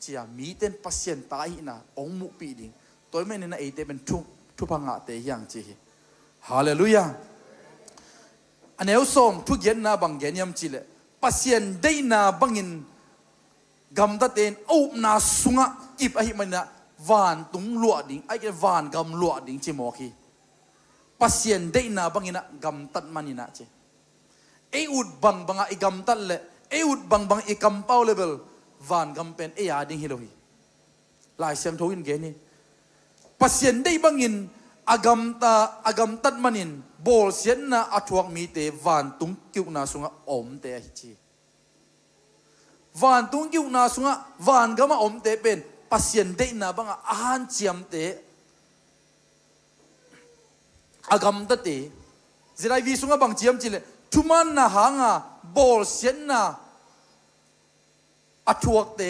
จียมีเตนปัสยานตาหินะองมุปีดิ้งตัวไม่เนี่ยนะเอเตเป็นทุพังะเตยังจีฮาเลลูยาอันเอวส่งทุกเย็นนาบังเย็นยามจีเลปัสยันได้นาบังอินกำตัดเองอุบนาสุงะกิบอหิมันนะวานตุงลวดดิ่งไอ้แกวานกำลวดดิ่งจีโมกีปัสยันได้นาบังอินะกำตัดมันอินะจีไออุดบังไอกำตัดเลยไออุดบังไอกำเป้าเลเวลวานกำเป็นไอยาดิ่งฮิโลฮีลายเสียงทูอินเกนี่ปัสยันได้บังอินอากำตัดมันินบอลเสียนนะอัทวกมีเตวานตุงกิวนาสุงะอมเตฮิจีวานตุงกิวนาสุงะวานก็มาอมเตเป็นปัสยันเดนะบังอาหารเจียมเตอากำตัดเตจะได้วิสุงะบังเจียมจีเลทุมันนะหางะบอลเสียนนะอัทวกเต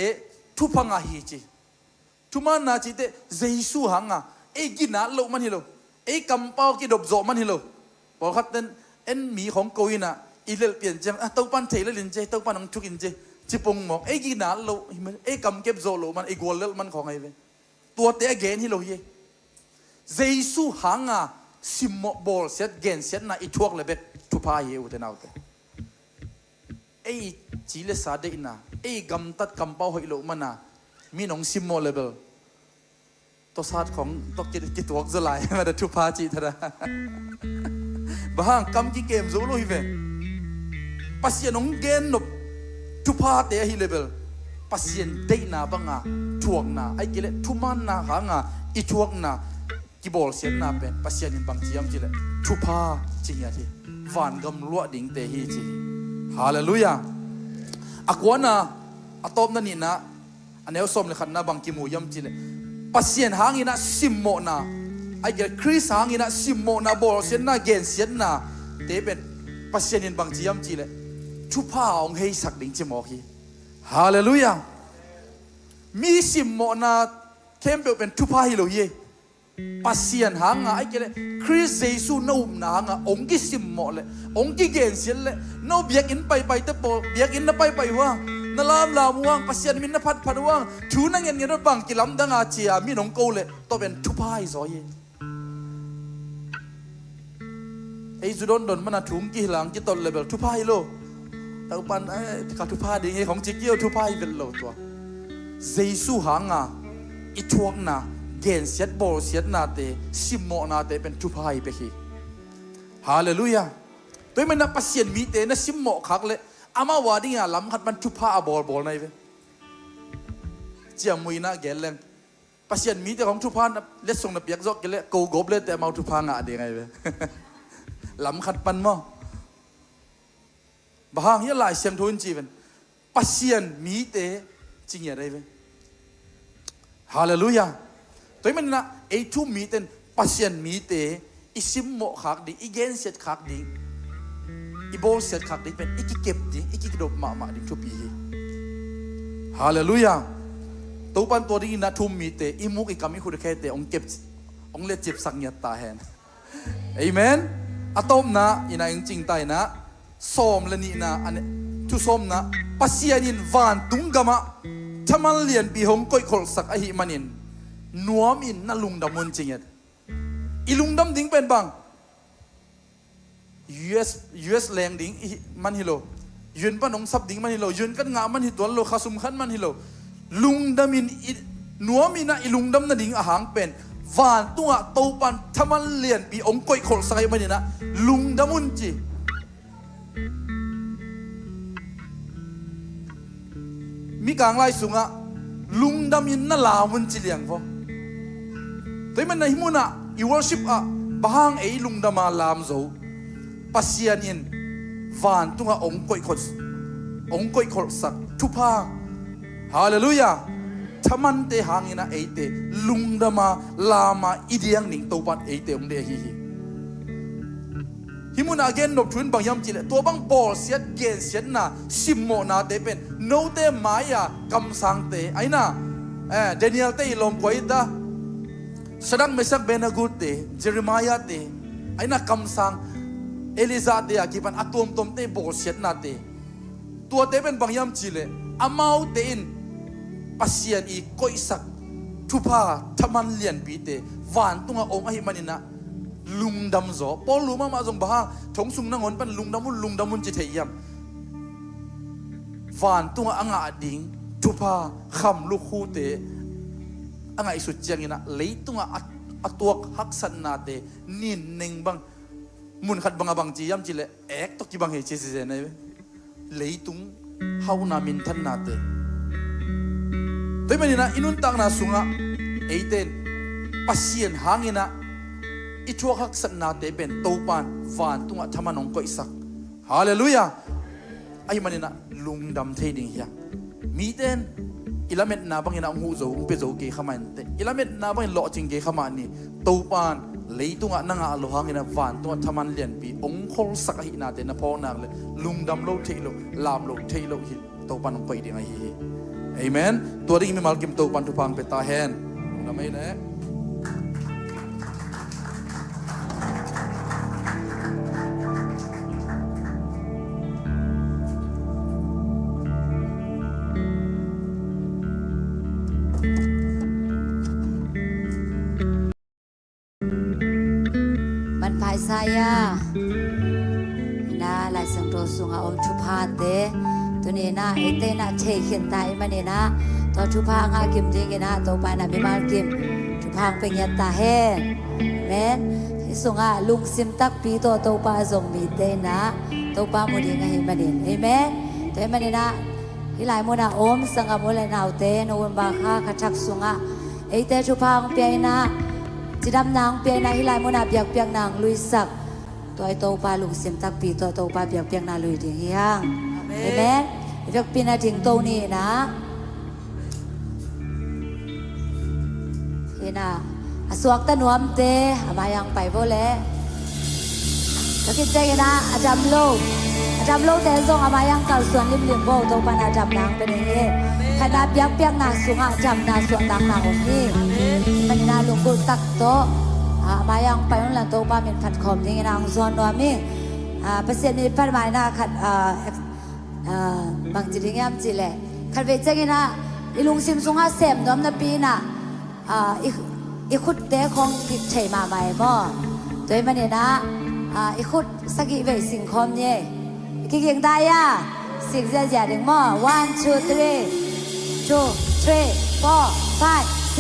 ทุพังะฮิจีทุมันนะจีเตเจสุหางะไอ้กินน่ะโลมันฮิโลไอ้กำเป้ากิดบโจมันฮิโลบอกครับนั่นเอ็นมีของโกยน่ะอีเลเปลี่ยนจังเต้าปันเทเลลินเจเต้าปันน้องทุกินเจจิปงหมอกไอ้กินน่ะโลไอ้กำเก็บโจโลมันไอ้กวลเลมันของไอ้เว้ตัวเตะเกนฮิโลเยเจสุหางะซิมบอลเซตเกนเซตน่ะอีทวกเลยเบ็ดทุพายเยอุเทนเอาเตไอ้จีเลสาเดน่ะไอ้กำตัดกำเป้าฮิโลมันน่ะมีน้องซิมโมเลเบลตัวศาสตร์ของตัวกิตัวจะไหลมาแต่ทุพาจีทระบางคำกี่เกมจะรู้ฮิเวปัสยานงเกนนบทุพาเตะฮิเลเบลปัสยานได้นาบังอ่ะทวงนาไอ้กิเลทุมันนาหางอ่ะอีทวงนากิบอลเสียนนาเป็นปัสยานินบางจียมจีเลทุพาจริงอ่ะทีวานกำลัวดิ่งเตะฮิจีฮาเลลูยาอากวนาอตอมนั่นนี่นะ อันนี้ส้มเลยขันนาบังกิมูยำจีเลยปัสเซียนหางอินะซิมโมนาไอ้เกลคริสหางอินะซิมโมนาบอลเซียนนาเกนเซียนนาเตเป็นปัสเซียนินบังจียำจีเลยทุพาองเฮสักดิ่งจิมอกีฮาเลลูยามีซิมโมนาเข้มเป็นทุพาฮิโลเยปัสเซียนหางไอ้เกลคริสเยซูนุ่มนาหางองกิซิมโมเลยองกิเกนเซียนเลยโนเบียกินไปเตปเบียกินไปว่างนลามลาม่วงปัสยานมินนพัดพัดว่างชูนังเงินรถบังกิลำดังอาเจียมีน้องโกเลตัวเป็นทุพายซอยไอ้จุดดนมันถุงกี่หลังกี่ตนเลยแบบทุพายโลแต่ปันไอ้การทุพายดีไงของจิกเกียวทุพายเป็นโลตัวเจสูหางอ่ะอีทวงน่ะเกณฑ์เสียดบอลเสียดนาเตซิมโมนาเตเป็นทุพายไปขี้ฮาเลลูยาตัวมันน่ะปัสยานมีเตน่ะซิมโมคักเลยอามาว่าดิ้งอ่ะล้ำขัดมันทุพาบอลไหนเว้ยเจียมุยนะแกเลงปัสยันมีแต่ของทุพาเล็ดส่งนับยักษ์จอกแกเลกูกบเลยแต่มาทุพางะดีไงเว้ยล้ำขัดปันมั้งบางอย่างหลายเสียงทุนจีเป็นปัสยันมีแต่จริงอย่างไรเว้ยฮาเลลูยาตัวมันนะไอ้ทุ่มมีแต่ปัสยันมีแต่อิซิมโมขักดีอิเกนเซตขักดีอีโบเสร็จขัดดิเป็นอีกเก็บดิอีกกระดบมาดิทุบอีฮาเลลูยาตัวปันตัวนี้นะทุ่มมีเตอีมุกอีกคำมีคุณแค่เตองเก็บองเล็ดเจ็บสังยตาแหนเอเมนอะตอมนะอีน่าจริงใจนะส้มและนี่นะอันนี้ทุส้มนะปัสยานินวานตุงกามะถ้ามันเลียนปีหงก้อยขลสักอหิมันินนัวมินน่าลุงดำมันจริงอีลุงดำดิ้งเป็นบังUS แรงดิ้งมันฮิโลยืนป้านงซับดิ้งมันฮิโลยืนกันงามันฮิตัวโลคาสุมขันมันฮิโลลุงดามินหนัวมินะอีลุงดำนั่นดิ้งอาหางเป็นวานตัวโตปันถ้ามันเลียนปีองก้อยขลสายมันนี่นะลุงดามุนจีมีกลางไล่สุงะลุงดามินน่าลามุนจีเลียงฟอแต่มันในหิมุนะอีวอร์ชิปอะบางไอ้ลุงดามาลามโซปัสยานินวานตุงะองก้อยขดสักทุพาฮาเลลูยาถ้ามันเตหางอินะเอเตลุงดามาลามาอีเดียงหนิงตัวปันเอเตองเดฮิมุนาเกนนบทุนบางยามจิเลตัวบางบอลเสียเกนเสียน่ะซิมโมนาเตเป็นโนเตมายากำสังเตไอ้น่ะเดนิเอลเตลมกวยตาสดังเมสักเบนากูเตเจเรมายาเตไอ้น่ะกำสังเอลิซาเตียกิบันอัตวมตมเตโบเสียนาเตตัวเตเป็นบางยามจิเลอามาเตอินปัสยันอีก้อยสักทุพาทมันเลียนปีเตวานตุงองอหิมันินะลุงดำโซปอลูมาจงบ้าทงสุงนังหนเป็นลุงดำมุนจิเทียมวานตุงอ่างอาดิงทุพาคำลูกคู่เตอ่างไอสุดจังอินะเลยตุงอัตัวฮักสันนาเตนินหนึ่งบังมุนขัดบางจียามจิเลเอกตกิบังเฮจิเซนเลยเลยตุงเฮานามินทันนาเตแต่มันนี่นะอินุนตังนาสุงะเอเตนปัสยันหางอินะอิชัวฮักสันนาเตเป็นโตปันวานตุงะธรรมนองก็อิสักฮาเลลูยาไอ้มันนี่นะลุงดำเทดิงเฮียมีเตนอิลาเมตนาบังอินะหูโจเปโจเกขมันเตอิลาเมตนาบังหล่อจริงเกขมันนี่โตปันเลยตุงะนังอาโลหังอินะวานตุงะธรรมันเลียนปีองคอลสักหินาเตนะพอนักเลยลุงดำโลเทโลลามโลเทโลหิโตปันองก็อิดิงไอฮีเอเมนตัวนี้มีมาลกิมโตปันทุพังเปตาแฮนทำไมนะมันภายsaya na lai sang to sunga om chupa te tu ni na ete na che khin tai ma ni na to chupa nga kim ding na to pa na bi mal kim chupa pe nya ta he men sunga lung sim tak pi to pa zong mi te na to pa mu ding nga hi ma ni amen te ma ni na hi lai mo na om sanga mo lai nau te no ba kha khachak sunga ete chupa pe naจิดำนางเปียนาฮิลายมุนาเปียกเปียกนางลุยสักตัวไอโตปลาลุงเสียมตักปีตัวโตปลาเปียกเปียกนาลุยถึงเฮียงเห็นไหมเปียกปีนาถึงโตนี่นะ พี่น่ะสวกตะนวมเตอามายังไปโบเลตะกินใจกันนะอาจำโลแต่ทรงอามายังเก่าส่วนริมโบตรงปานอาจำนางเป็นเอขณะเปียกนาสุงอาจำนาส่วนดังนาองนี้มันนาลุงกุตักโตอามายังไปนั่นแหละโตปาเป็นผัดขมยังไงนางส่วนนวมีเปอร์เซ็นต์มีพันหมายนาขัดบางจีเงี้ยมจีแหละขัดเวจกันนะอีลุงซิมซุงอาเสมน้อมนาปีน่ะอีขุดเตะของกิจชัยมาใหม่บ่โดยมันเนี่ยนะอีขุดสกิเวสิงคอมเนี่ยกี่เก่งได้ยะสิ่งเสียดึงบ่ 1 2 3 2 3 4 5 6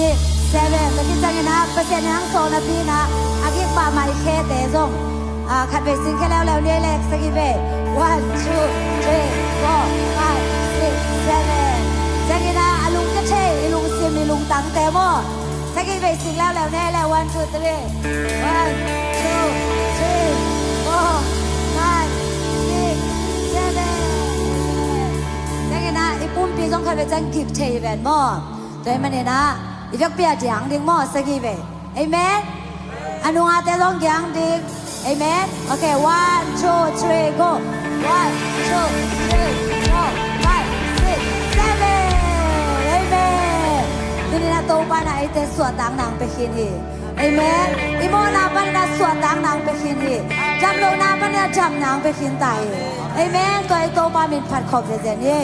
7ตะกี้จังนะเปอร์เซ็นต์ทั้งโซนปีนะอากิป่าไม้เคเตะส่งขัดเวสิงแค่แล้วเนี่ยแหละสกิเว 1 2 3 4 5 6 7จังนะอลุงก็เช่อลุงซิมอลุงตังเตะบ่ถ้ากินไปสิ่งแล้วแน่แล้ว1 2 3 1 2 3 4 5 6 7จังนะอีปุ่มปีต้องเคยไปจังกิบเทย์แวนบ่โดยมันเนี่ยนะอีฟักเปียจียงดิ้งบ่สักกี่เวเอเมนอนุอาเตต้องยังดิ้งเอเมนโอเค1 2 3 go 1 2 3 4 5 6 7เอเมนทีนี้นะโตปานะไอเตสวดดังนางไปคินอีเอเมนอีโมนาปานะสวดดังนางไปคินอีจำโลนาปานะจำนางไปคินตายเอเมนตัวไอโตปามินผัดขอบเจนี่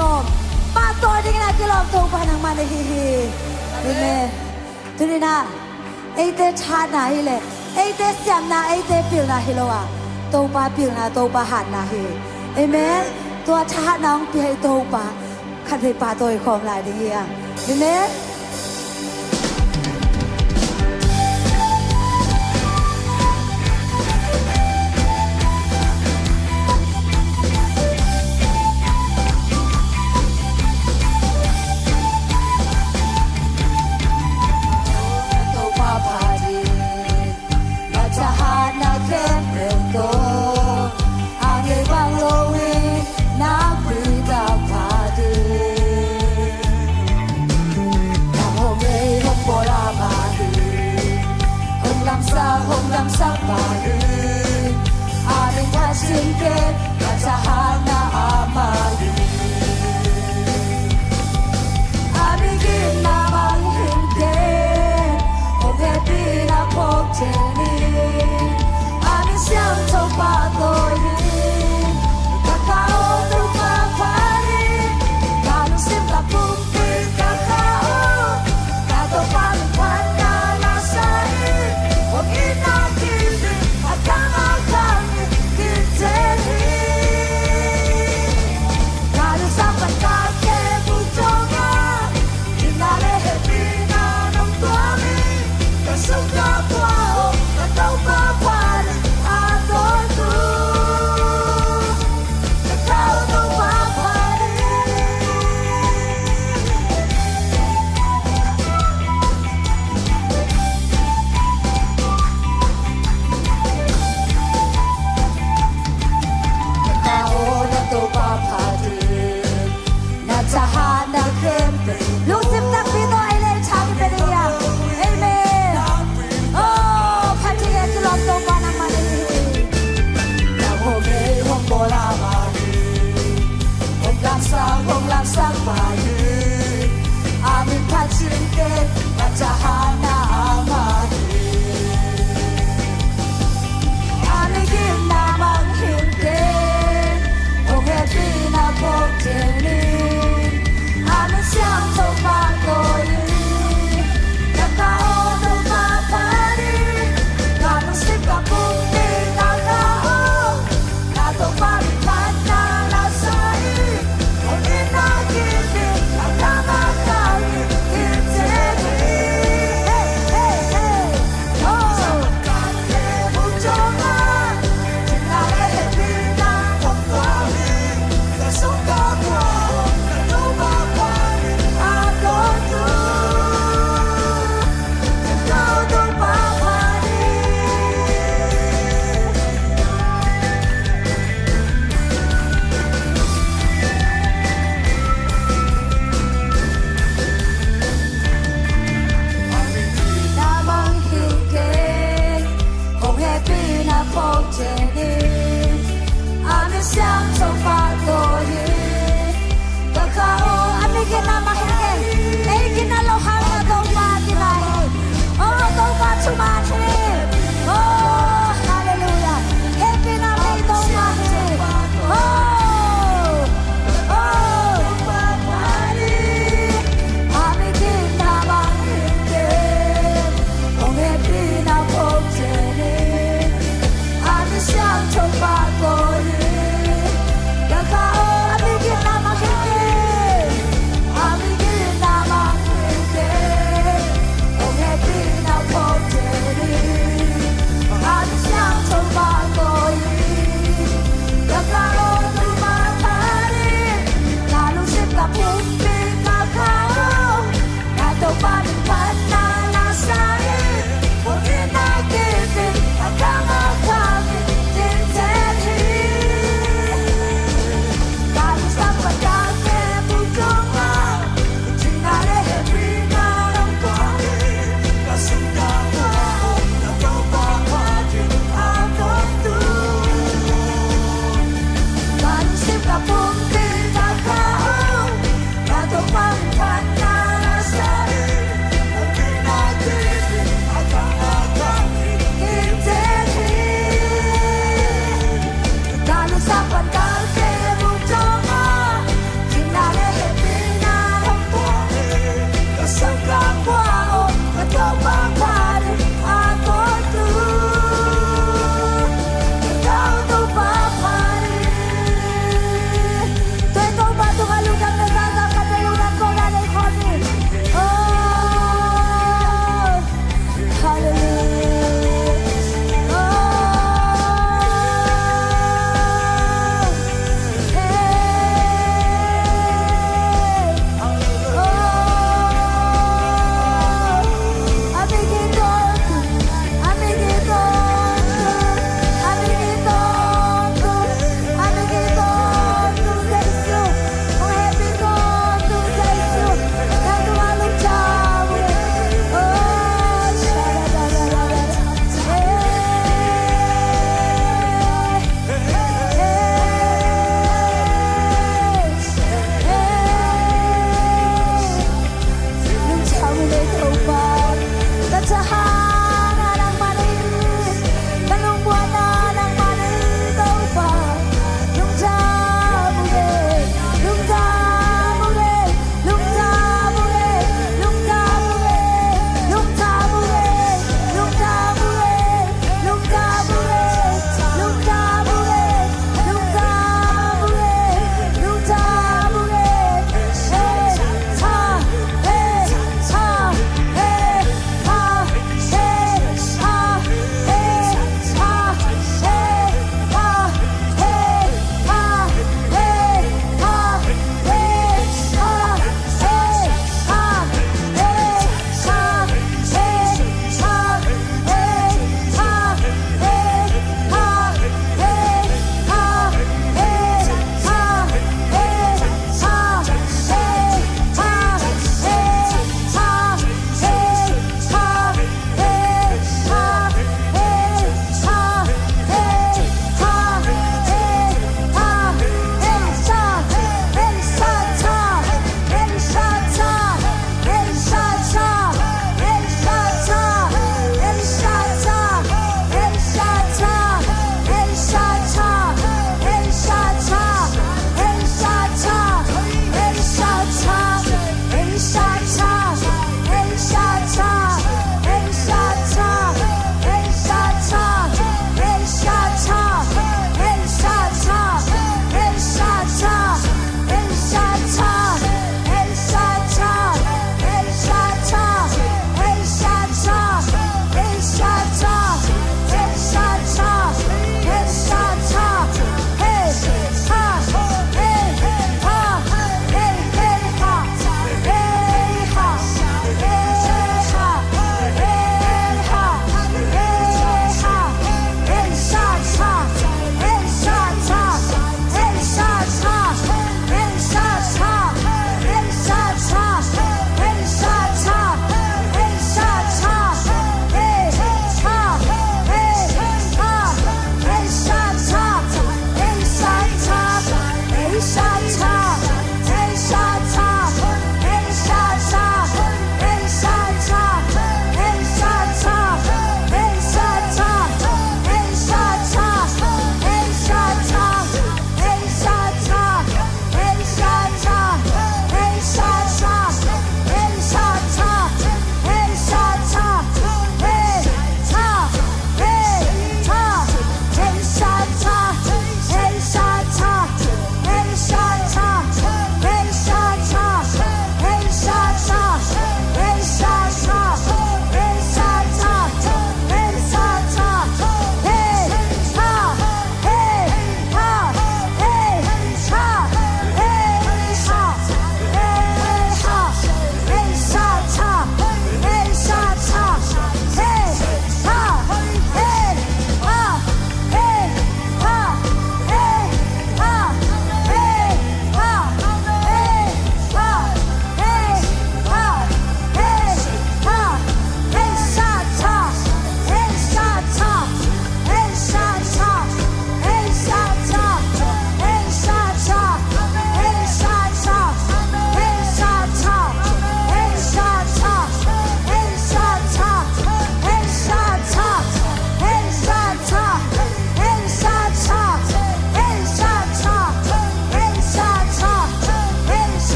kilom pa to ding na kilom to pa nang man hi hi amen tunina ai te cha na hi le ai te siam na ai te pil na hi lo a to pa pil na to pa han na hi amen ตัวชาน้องเปียโตปาคันไปปาตัวคอมหลายดีอ่ะเห็นไหมตัวปาพาดีมาจะหาหน้าเข้มเร็วโตอาเกบังโลวีนาปีตาพาดีนาโฮเมย์ฮงโบราพาดีฮงลำซักพาดีอาเมย์ทัชชิงเกตมาจะหาหน้าอามาดีอาเมย์กินนาบังหินเกตฮงเฮปีนาพกเจนีอาเมย์เสียงโชปาโตยี Kakao tupa pari, kalu simla pumpi kakao, kato palipan na lasai, wag inakili at ang akami kiteri. Kalu sa pagkake butonga, inalehe pina ng tuami, kasuka kwao, kataw pa pari, aton tu. Lusip tak pito ay lay chagi pediya. Amen. Oh, patiya kilom to pa ng mali. Nahoge hong bola mali. Hong lamsak mali. Amin pachinte matahana amali. Amin ginamang hinte. Hong happy na pogteni. 相从发过雨，那高都发发的，那都是个不的那高，那都发的看那拉塞，我的那给的那他妈高的一切的，嘿嘿嘿，哦，干的不中啊，听那的比那不多的，那手高过，那都把。相从发多雨，个靠阿米给那马黑给，哎给那老汉那都发进来，哦都发出马去，哦哈利路亚，黑给那没都马去，哦哦阿米给那马黑给，红黑比那红姐你，阿米相从发多雨。Happy now,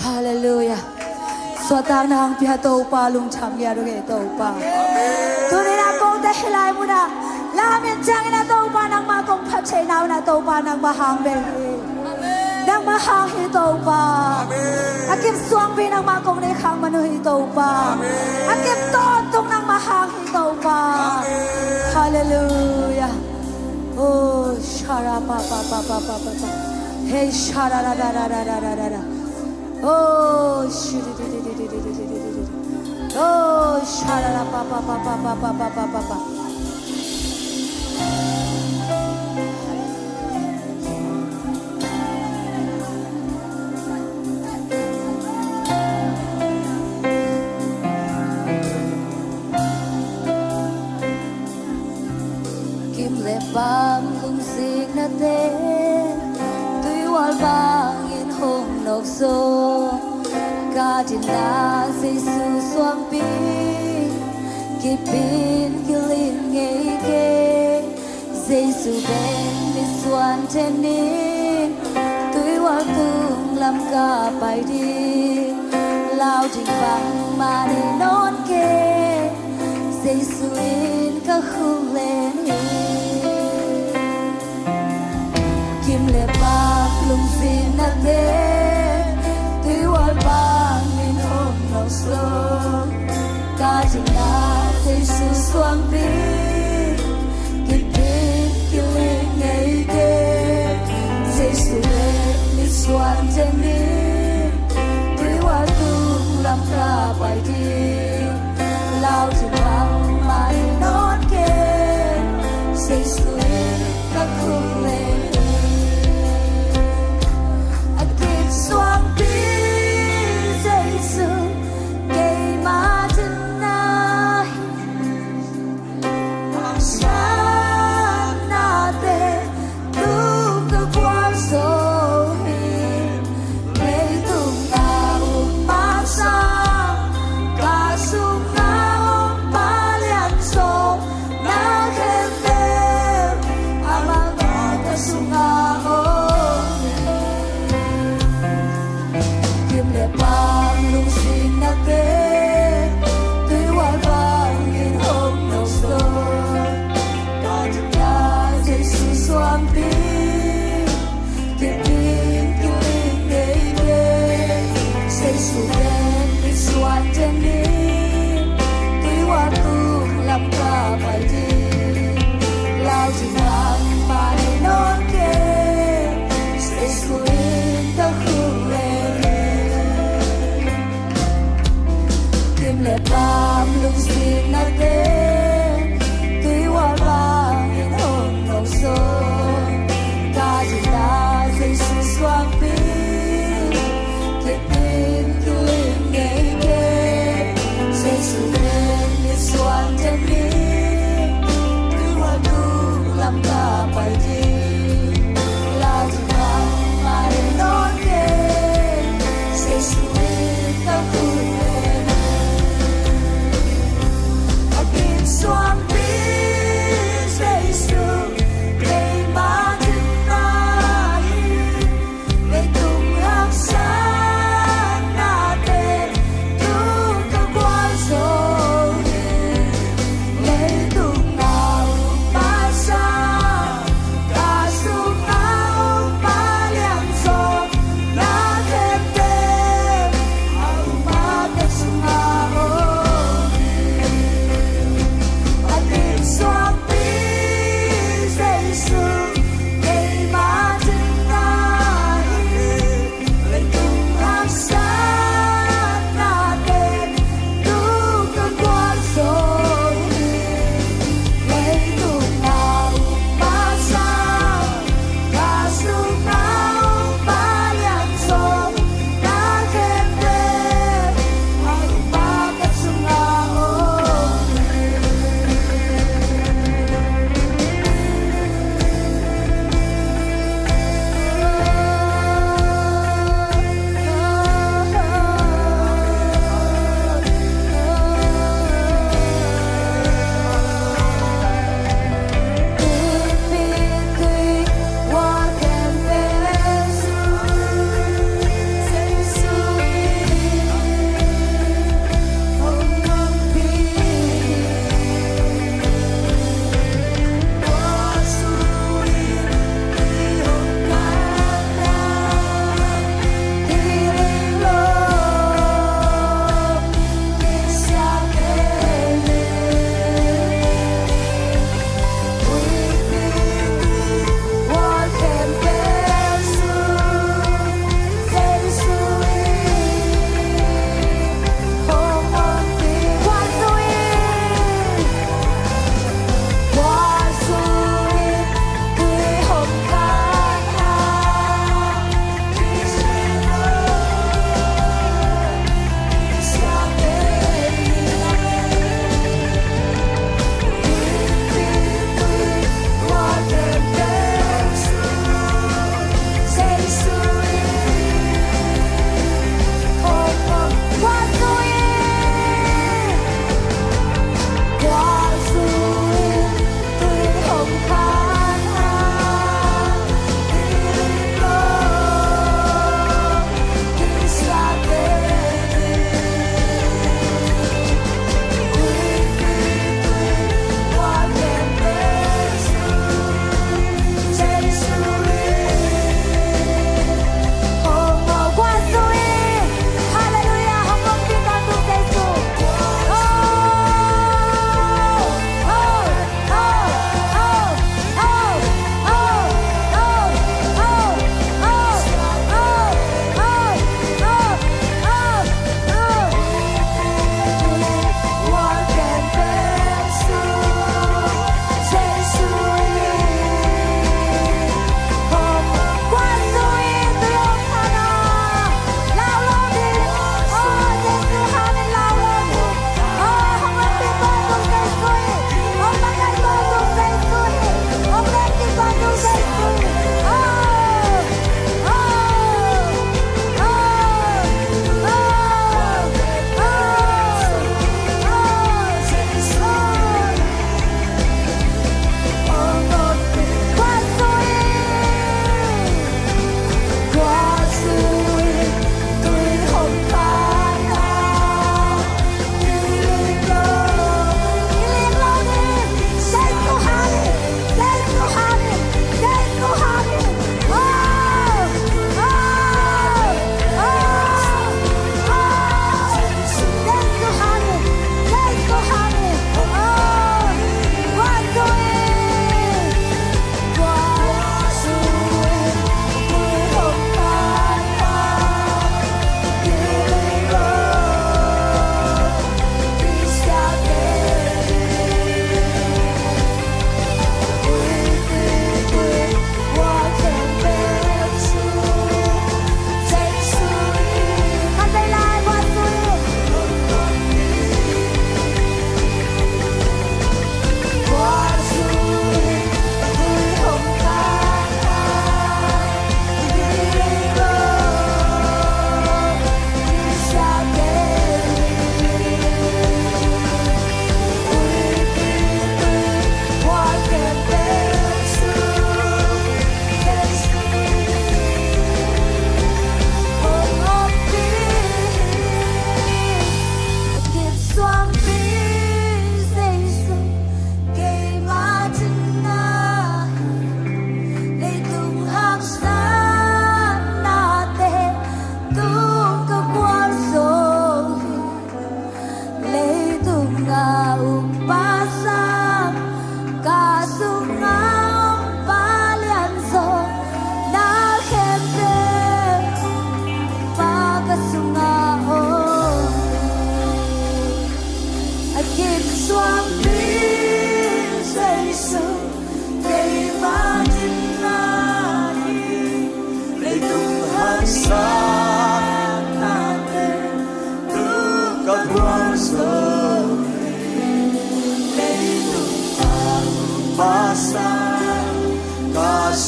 Hallelujah. Suatang nang pihato pa lung cham ya ro ge to pa. Tu ni na kong te hilai mu na. La mian chang na to pa nang ma kong phat chei nau na to pa nang ma hang be. Nang ma hang hi to pa. Akim suang bi nang ma kong ni khang manu hi to pa. Akim to tung nang ma hang hi to pa. Hallelujah. Oh, shara pa pa pa pa pa pa pa. Hey, shara da da da da da da da. Oh, shiri di di di di di di di di di. Oh, shara la pa pa pa pa pa pa pa pa pa pa. Kim le bang lung sig na te, tuy wal bang in hong nọc so, ca tin na say su xoang pi, ki pin ki lin ngây ke, say su ben mi xuan ten nin, tuy wal tung lam ca pai đi, lao trình bang mà đi non ke, say su in ca khung lên hi. Kim le bak lung sin na te, tuy wal bang min hom no so, ca trình na say su xoang pi, ki pin ki linh ngây ke, say su le mi xuan ten mi, tuy wal tung lam ca pai di, lao trình bang ma đi non ke, say su in ca khung lên. Xoang pi dây sương cây má chân na sáng na tê tu cơ quan sâu hi cây tung ta ôm ba sang ca sung na ôm ba lian sông na khen tê amang ba ca sung na ôm Kim le bang lung sin na te, tuy wal bang in hom no so, ca tin na say su xoang pi, ki pin ki linh ngây ke, say su ben mi xuan ten ni, tuy wal tung lam ca pai di, lao trình bang ma đi non ke, say su in ca khung lên. Kim le bang lung sin na te, tuy wal bang in hom no so,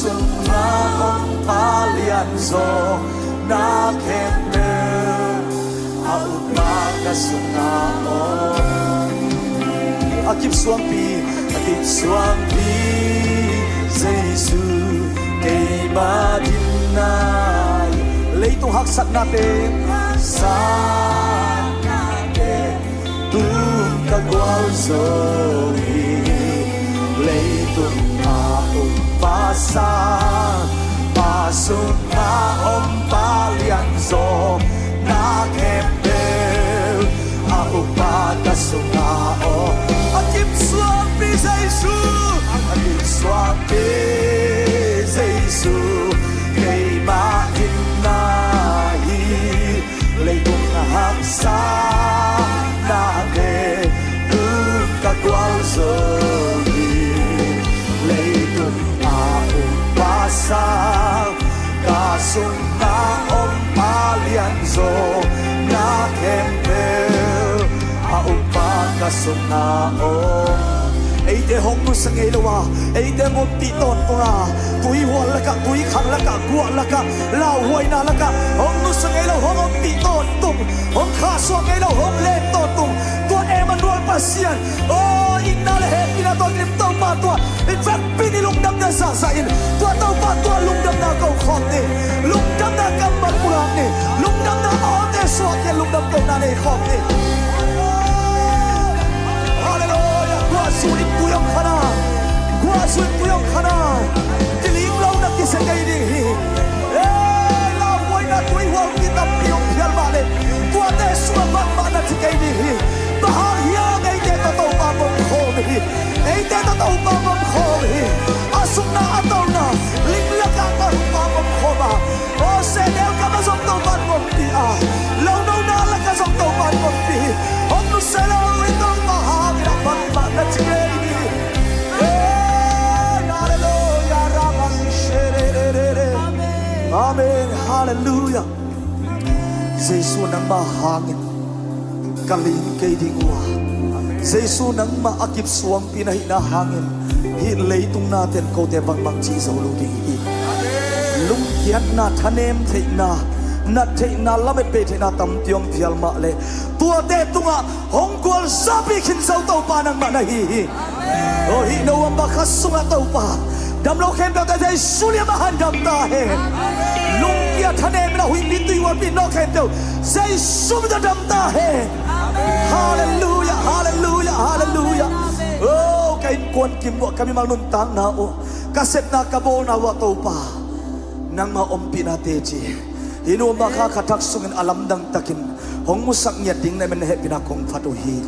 sunga ong palian zo na kembe au paga sunga o akip suang pi Giêsu kay madinay leitung haksak natin sa natin tung kagwal zoe leitung aong pasang pasong naong palian zo na kembel aong pagkasungao akip suang pi Giêsu akip suang pi Giêsu kay mainahi leitung haksa natin tung kagwal zoe leitung aong pasang kasong naong palian zo na kembel aong pagkasong naong ấy để hong nu sang ấy đâu à ấy để ngom ti ton ko à tui hual la ka tui khang la ka gua la ka la huai na la ka hong nu sang ấy đâu hong om ti ton tung hong kha so ấy đâu hong le ton tung tua Emmanuel pasian oh inna le he ina to nim to ma tua in fact pin lung dam na sa sa in tua tau pa tua lung dam na ko khom ni lung dam na kam ma pulang ni lung dam na on te so ke lung dam ko na ne khom ni sulit kuyang khana gua sulit kuyang khana tiling lau na kisa kay di la boy na tui wang kita piyong piyal bale tua te suabat ba na tikay di bahaya ngay te tataw pa mong khomi ngay te tataw pa mong khomi asok na ataw na linglaka ka pa mong khoma o senel ka masok taw pa mong pia lau nau na la ka sok taw pa mong pi om nu selaw ito mahagi na pagba na tikay di Amen, hallelujah. Giêsu nang mahangin kaling kay dingwa. Giêsu nang maakip suang pinahinahangin hi leitung natin ko te bang mang jiso luging hi. Lungkiat na tanem te na lamet pe te na tam tiong pial ma le. Tua te tunga hongkwal sabi kin sau tau pa nang manahi. Oh hi no ang bakasunga tau pa. Dam lo khem te te sulia mahandam ta he. Lungkia tanem na hui mitui wa pi no khem te. Say sum da dam ta he. Hallelujah, hallelujah, hallelujah. Oh kain kuan kim wa kami malun tang na o. Kaset na kabol na wa tau pa. Nang maompi na teji. Ino makakatak sungin alam dang takin. Hong musak niya ding na menhe pinakong patuhi.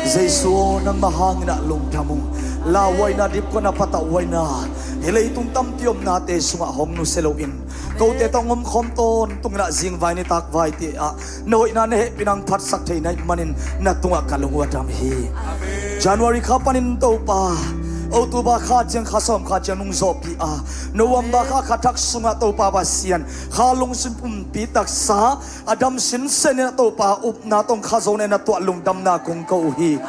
Giêsu nang mahangin na lungtamong. Laway na dip ko na pataway na. Hilay itong tamtiyom nate sunga hong nu selawin. Kau te tongom komton tung na zing vai ni tak vai ti a. Noy na nehe pinang patsak tay na manin na tunga kalungwa damhi. January kapanin to pa. O tu ba kha jeng khasom kha janung zopi a. November kha khatak sunga to pa basian. Khalung simpum pi tak sa. Adam sin sen na to pa up na tong khazone na to lungdam na kung ko hi.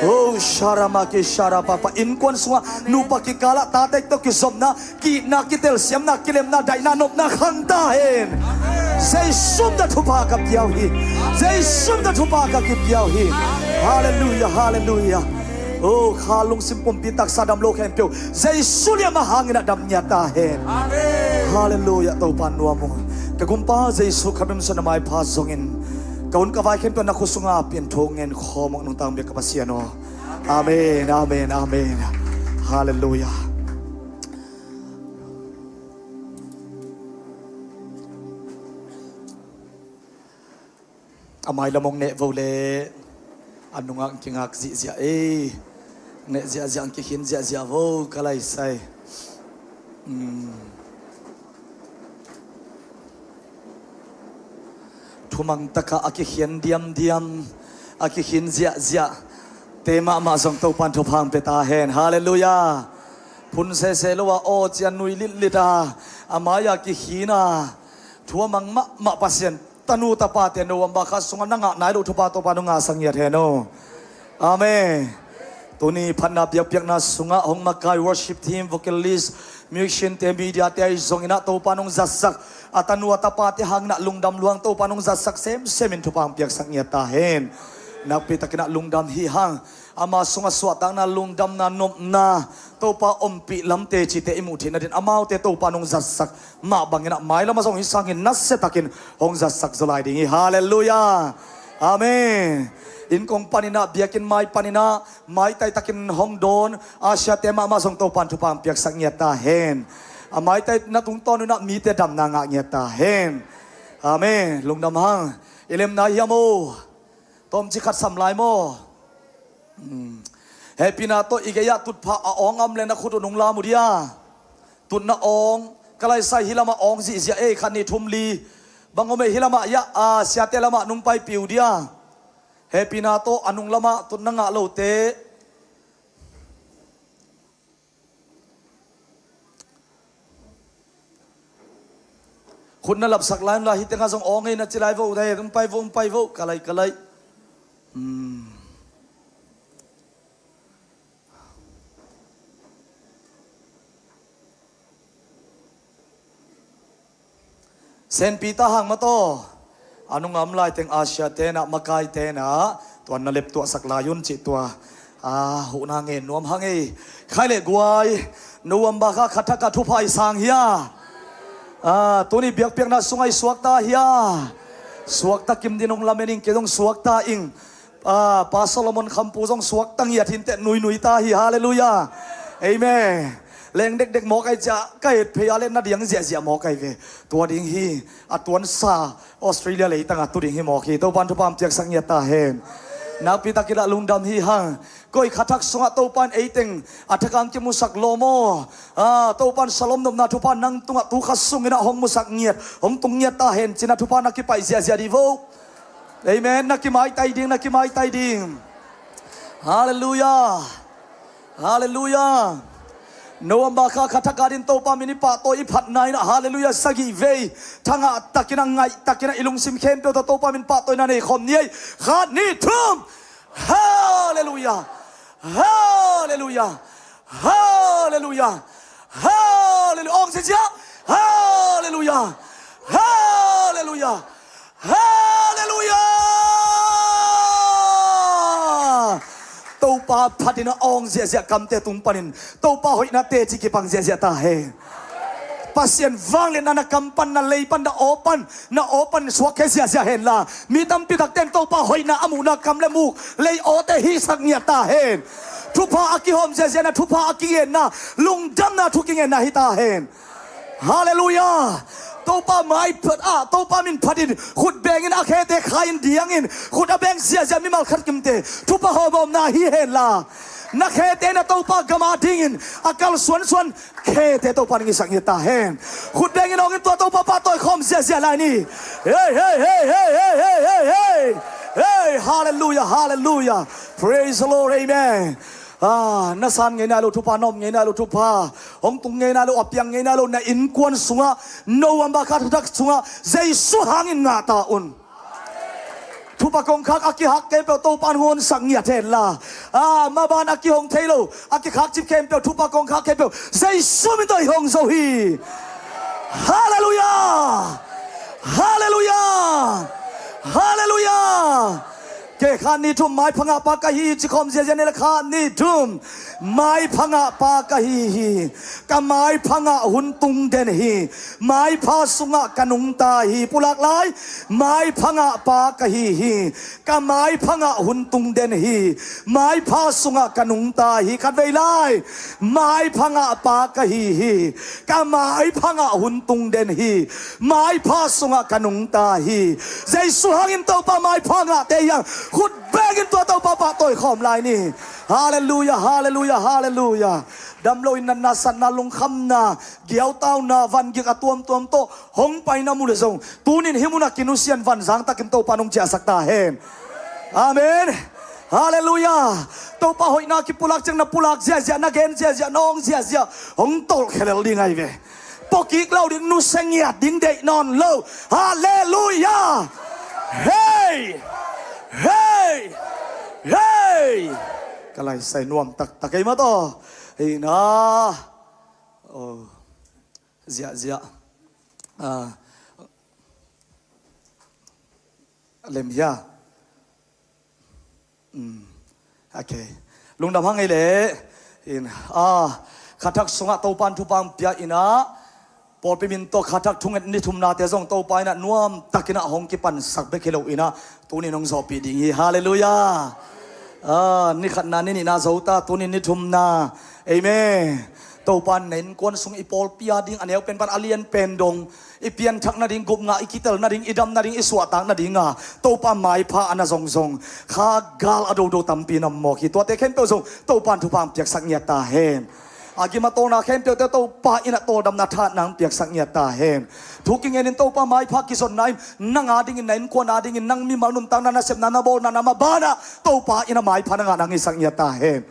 Oh sharama ke sharapa pa inkwan sunga nupa ki kala tatek to ki somna ki na kitel siam na kilem na dai na nop na khanta hen. Say sum da thupa ka piao hi. Say sum da thupa ka ki piao hi. Hallelujah, hallelujah. Oh khalung simpum pitak sadam lo khem pyo. Say sulia mahangin na dam nya ta hen. Hallelujah to panwa mo. Kagumpa Giêsu khabim sa namay pasongin. Kaun kawai khem to nakusunga pin thongen khomong nung tang be kapasiano. Amen, amen, amen. Hallelujah. Amay lamong ne vole anu nga kingak zia ne zia ang kihin zia vo kalay sai. Tumang taka akihin diam akihin zia tema ma zong to pan to phang petahen. Hallelujah. Pun se lowa o chian nui lita amaya kihina thuamang ma pasien tanu tapa te no amba kha sunga nanga nai do thupa to pa no nga sangyat he no. Amen. Tuni phanna piak na sunga hong makai worship team vocalist musician te media te ai zong ina to panong zasak atanua tapati hang na lungdam luang to panong zasak sem in tupang piak sak nya ta hen napita kina lungdam hi hang ama sunga swatang na lungdam na nom na to pa ompi lamte chi te imu thina din amau te to panong zasak ma bangina mai lama song hi sangin nasse takin hong zasak zolai ding hallelujah amen in kong panina biakin mai panina mai tai takin hong don asya tema ma song to pan tu pam piak sak nya ta hen amai tai na tung ton na mi te dam na nga nya ta hen amen lungdam hang ilem na yamo tom chi khat sam lai mo happy na to igaya tut pha ong am le na khut nong la mudia tut na ong kalai sai hilama ong ji ja e khani thumli bangome hilama ya a sia te lama nung pai piu dia happy na to anung lama tut na nga lo te khut na lap sak lai la hi te nga song ong e na chilai vo dai nung pai vo kalai sen pita hang mato anung amlai teng Asia te na makai te na tuan na lep tua saklayun chi tua hu na nge nuam hangi khai le guai nuam ba kha khatha ka thu phai sang hia tuni biak piak na sungai suakta hia suakta kim dinong lamening kedong suakta ing pa Solomon khampu jong suakta ngia thin te nui ta hi hallelujah amen leng dek dek mo kai cha kai phia le na diang zia mo kai ve tua ding hi atuan sa Australia le tanga tu ding hi mo khi to pan thu pam tiak sang ya ta hen na pita kila lungdam hi hang koi khathak sunga to pan eiteng athakam ki musak lomo to pan salom nom na thu pan nang tunga tu khasung ina hong musak ngiat hong tung ngiat ta hen china thu pan na ki pai zia di vo amen na ki mai tai ding hallelujah hallelujah Noam baka katakarin to pa mini pa to iphat nai na hallelujah sagi ve thanga takina ilung sim khem pe to pa min pa to na nei khom niai khat ni thum hallelujah hallelujah hallelujah hallelujah ong se ja hallelujah hallelujah hallelujah to pa phatina ong zia kamte tung panin to pa hoina te chi ki pang zia ta he pasien wang le na kampan na leipan na open swake zia hen la mi tam pi dak ten to pa hoina amuna kam le mu lei o te hi sak nya ta hen thu pa aki hom zia na thu pa aki na lung jam na thu ki na hi ta hen hallelujah to pa mai phat to pa min phatin khut beng in akhe te khain diang in khut a beng sia mi mal khat kim te thu pa hom na hi hen la na khe te na to pa gama ding in akal suan khe te to pa ngi sak ni ta hen khut beng in ong to pa pa toy khom sia lai ni hey hallelujah praise the Lord amen na san ngai na lo thupa nom ngai na lo thupa hong tung ngai na lo apyang ngai na lo na in kwan sunga no amba kha thak sunga Jesu hangin nga ta un thupa kong khak aki hak ke pe to pan hon sang nya the la ma ban aki hong thailo aki khak chip kem pe thupa kong khak ke pe Jesu min toi hong zo hi hallelujah hallelujah hallelujah ke khan ni thum mai phanga pa ka hi chi khom zia ne la khan ni thum mai phanga pa ka hi ka mai phanga hun tung den hi mai pha sunga kanung ta hi pulak lai mai phanga pa ka hi ka mai phanga hun tung den hi mai pha sunga kanung ta hi khat vei lai mai phanga pa ka hi ka mai phanga hun tung den hi mai pha sunga kanung ta hi Jesu hangin to pa mai phanga te yang khut begin to pa toy khom lai ni hallelujah hallelujah hallelujah dam loi nan na san na lung kham na giau tau na van gi ka tuam to hong pai na mu le zong tunin himuna kinusian van jang takin to panong cha sakta hen amen hallelujah to pa hoi na ki pulak chang na pulak zia na gen zia nong zia hong tol khelel ding ai ve pokik lau ding nu sengia ding de non lo hallelujah hey kalai sai nuam tak takai ma to hey na zia lem ya okay lung dam hang ai le in khathak sunga to pan thu pang pia ina por pe min to khathak thunget ni thum na te jong to pai na nuam takina hong ki pan sak be khelo ina tu ni nong zo pi ding hi hallelujah ni khat na ni na zo ta tu ni thum na amen to pan nen kon sung ipol pia ding aneu pen pan alien pen dong ipian thak na ding gup nga ikitel na ding idam na ding iswa tak na ding nga to pa mai pha ana zong zong kha gal ado do tampi nam mo ki to te khen pe zong to pan thu pam piak sak nya ta hen agima to na khen pe te to pa ina to dam na tha nang piak sak nya ta hen thuking enin to pa mai pha ki son nai nanga ding in nen ko na ding in nang mi manun tang na sep na na bol na na ma bana to pa ina mai pha nga nang sak nya ta hen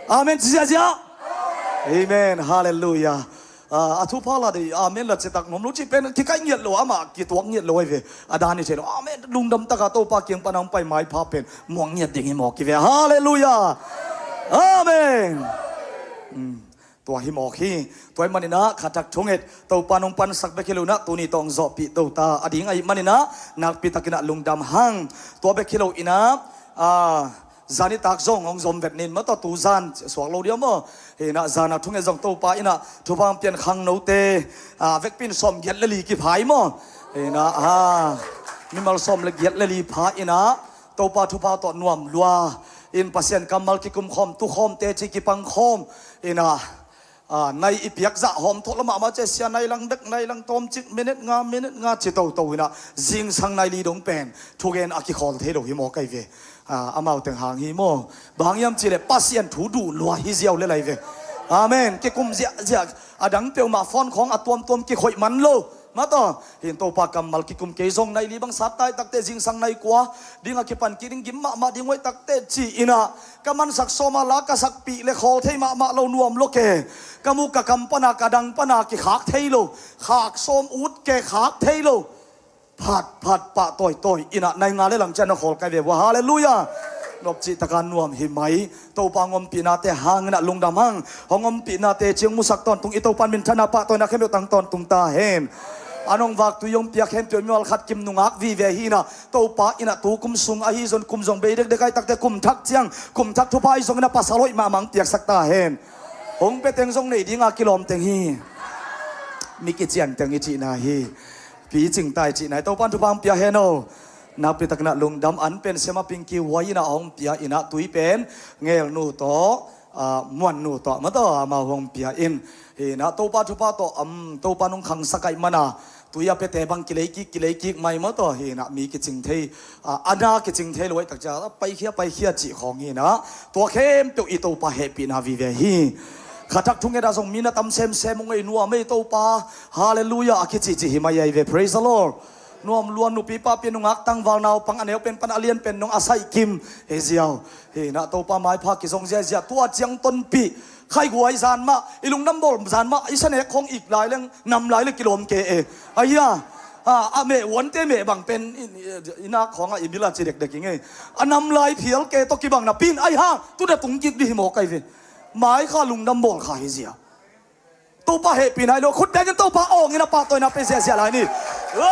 amen zia amen hallelujah thu pala di amen la chetak nom lu chi pen ki kai ngiat lo ama ki tuak ngiat lo ve adani che amen lungdam taka to pa kyang panang pai mai pha pen mong ngiat ding mo ki ve hallelujah amenตัวหิมอขี้ตัวมันนี่นะขัดจักชงเอ็ดตัวปานองปันสักเบคิลูนะตัวนี้ต้องจอบปีตัวตาอดีงไอ้มันนี่นะนักปีตะกินะลุงดำหังตัวเบคิลูอินะจานิตักจงองจอมเวทนินมาต่อตูจานสวกโลเดียวมั้งเห็นนะจานักชงเอ็ดจงตัวปาอินะทุบางเปลี่ยนขังโนเตเวกปินสมเย็ดเลลีกี่พายมั้งเห็นนะมีมาสมเล็กเย็ดเลลีพายอินะตัวปาทุบาต่อนวมลัวอินปัสยันกำมัลกิกุมคอมตุคอมเตจิกิปังคอมอินะในอีเปียกจะหอมทรมานมาเจเสียในลังดึกในลังตอมจิตเมนิดงาจิตโตนะจิงสังในลีดงเป็นทุกเอ็นอากิคอลเทโลหิโมไกเวอามาตึงหางหิโมบางยามจิเลปัสยันถูดูลัวฮิเซียวเลไลเวอาเมนเกกุมเจียดังเปียวมาฟอนของอตัวมกิข่อยมันโลมาต่อเห็นตัวปากกำมัลกิกุมเกยงในลีบังสัตไตตักเตจิงสังในกว่าดิ้งอากิปันกิดิ้งกิมมาดิ้งไว้ตักเตจีอินะกำมันสักโซมาลากสักปีเลคอเทมาเรานวมโลเกกมุกกำปนากระดังปนากิขากเทโลขากโซมอุดเกขากเทโลผัดปะต่อยอินะในงานเลหลังจันทร์ขอลไกเววะฮาเลลูยานบจิตการนวมหิไหมตัวปางอมปีนาเตหางนะลุงดำหังหองอมปีนาเตเชียงมุสักตอนตุงอิโตปันมินธนาปะตัวนักเข้มตังตอนตุงตาเฮนอันองวักตุยงเปียกเข้มตัวมีวลขัดกิมนุงักวีเวฮีนะตัวปะอินะตัวกุมสุงอาฮิจนกุมจงเบเด็กเด็กไอตักเตกุมทักเจียงกุมทักทุพายจงนะปัสสาวะมามังเปียกสักตาเฮนหงเปเตงจงในดิ้งอากิลอมเตงฮีมิกิเจียนเตงอิจินาฮีปีจิงตายจีไหนตัวปันทุพังเปียเฮโนนับปีตักนะลุงดำอันเป็นเสมาปิงกิวายนะองเปียอินะตุยเป็นเงลนูโตมวนนูโตมาต่อมาหงเปียอินเฮนะตัวปันทุพังโตตัวปันองขังสกายมานะตุยเป็นแต่บังกิเลกิไม่มาต่อเฮนะมีกิจิงเทอันนากิจิงเทลอยตักจะไปเขียจีของเฮนะตัวเข้มตัวอีตัวปะเฮปีนาวิเวฮีขัดทักทุ่งเอดาส่งมีนาตำเซมงไอนัวไม่โตปาฮาเลลูยาอาคิจิหิมายเว praise the Lord นวมล้วนนุปีป้าเป็นนงักตั้งวาวนาวปังอันเอวเป็นปันอาเลียนเป็นนงอาศัยกิมเฮเซียวเฮนะโตปาไม้พากิส่งเจียตัวเจียงต้นปีใครหวยจานมาอีลุงน้ำบอลจานมาอีเสน่ห์ของอีกหลายเรื่องนำหลายเรื่องกิโลมเกเอไอ้ยาเมวันเตเมบังเป็นอินาของอิบิลาจีเด็กยังไงนำลายเพียลเกตกิบังนะปีนไอ้ห่าตุเดตุงกิกดิหิโมไกเวหมายข้าลุงดำบอลข้าเฮเซียตัวป้าเฮปีนไฮโลคุณแดงกันตัวป้าออกเงินป้าตัวนับเป็นเสียอะไรนี่โอ้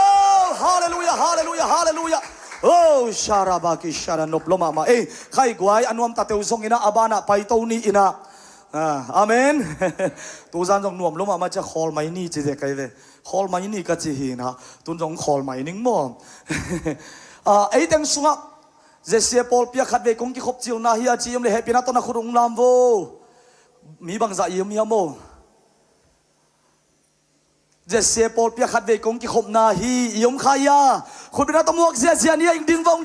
ฮาเลลูยาฮาเลลูยาฮาเลลูยาโอ้ชาราบากิชารานุบลมาใครกวยอันวมตาเตวซงอินะอาบานะไปตัวนี้อินะอาเมนตัวจานจงนวมลมาจะคอลไม่นี่จีเด็กไกเวคอลไม่นี่ก็จีฮีนะตุนจงคอลไม่นิ่งมั่วไอ้เต็งสุงเจสเซียปอลเปียขัดเวกงกิขบจิวนาฮิอาจีมเลยเฮปีนาตนะคุรุงลามโวมีบางใจยมีอโมเจสเซียปอลเปียขัดเวกงกิขบนาฮิยมขายาคุณเป็นนักตะมวกเสียเนี่ยดิ้งวง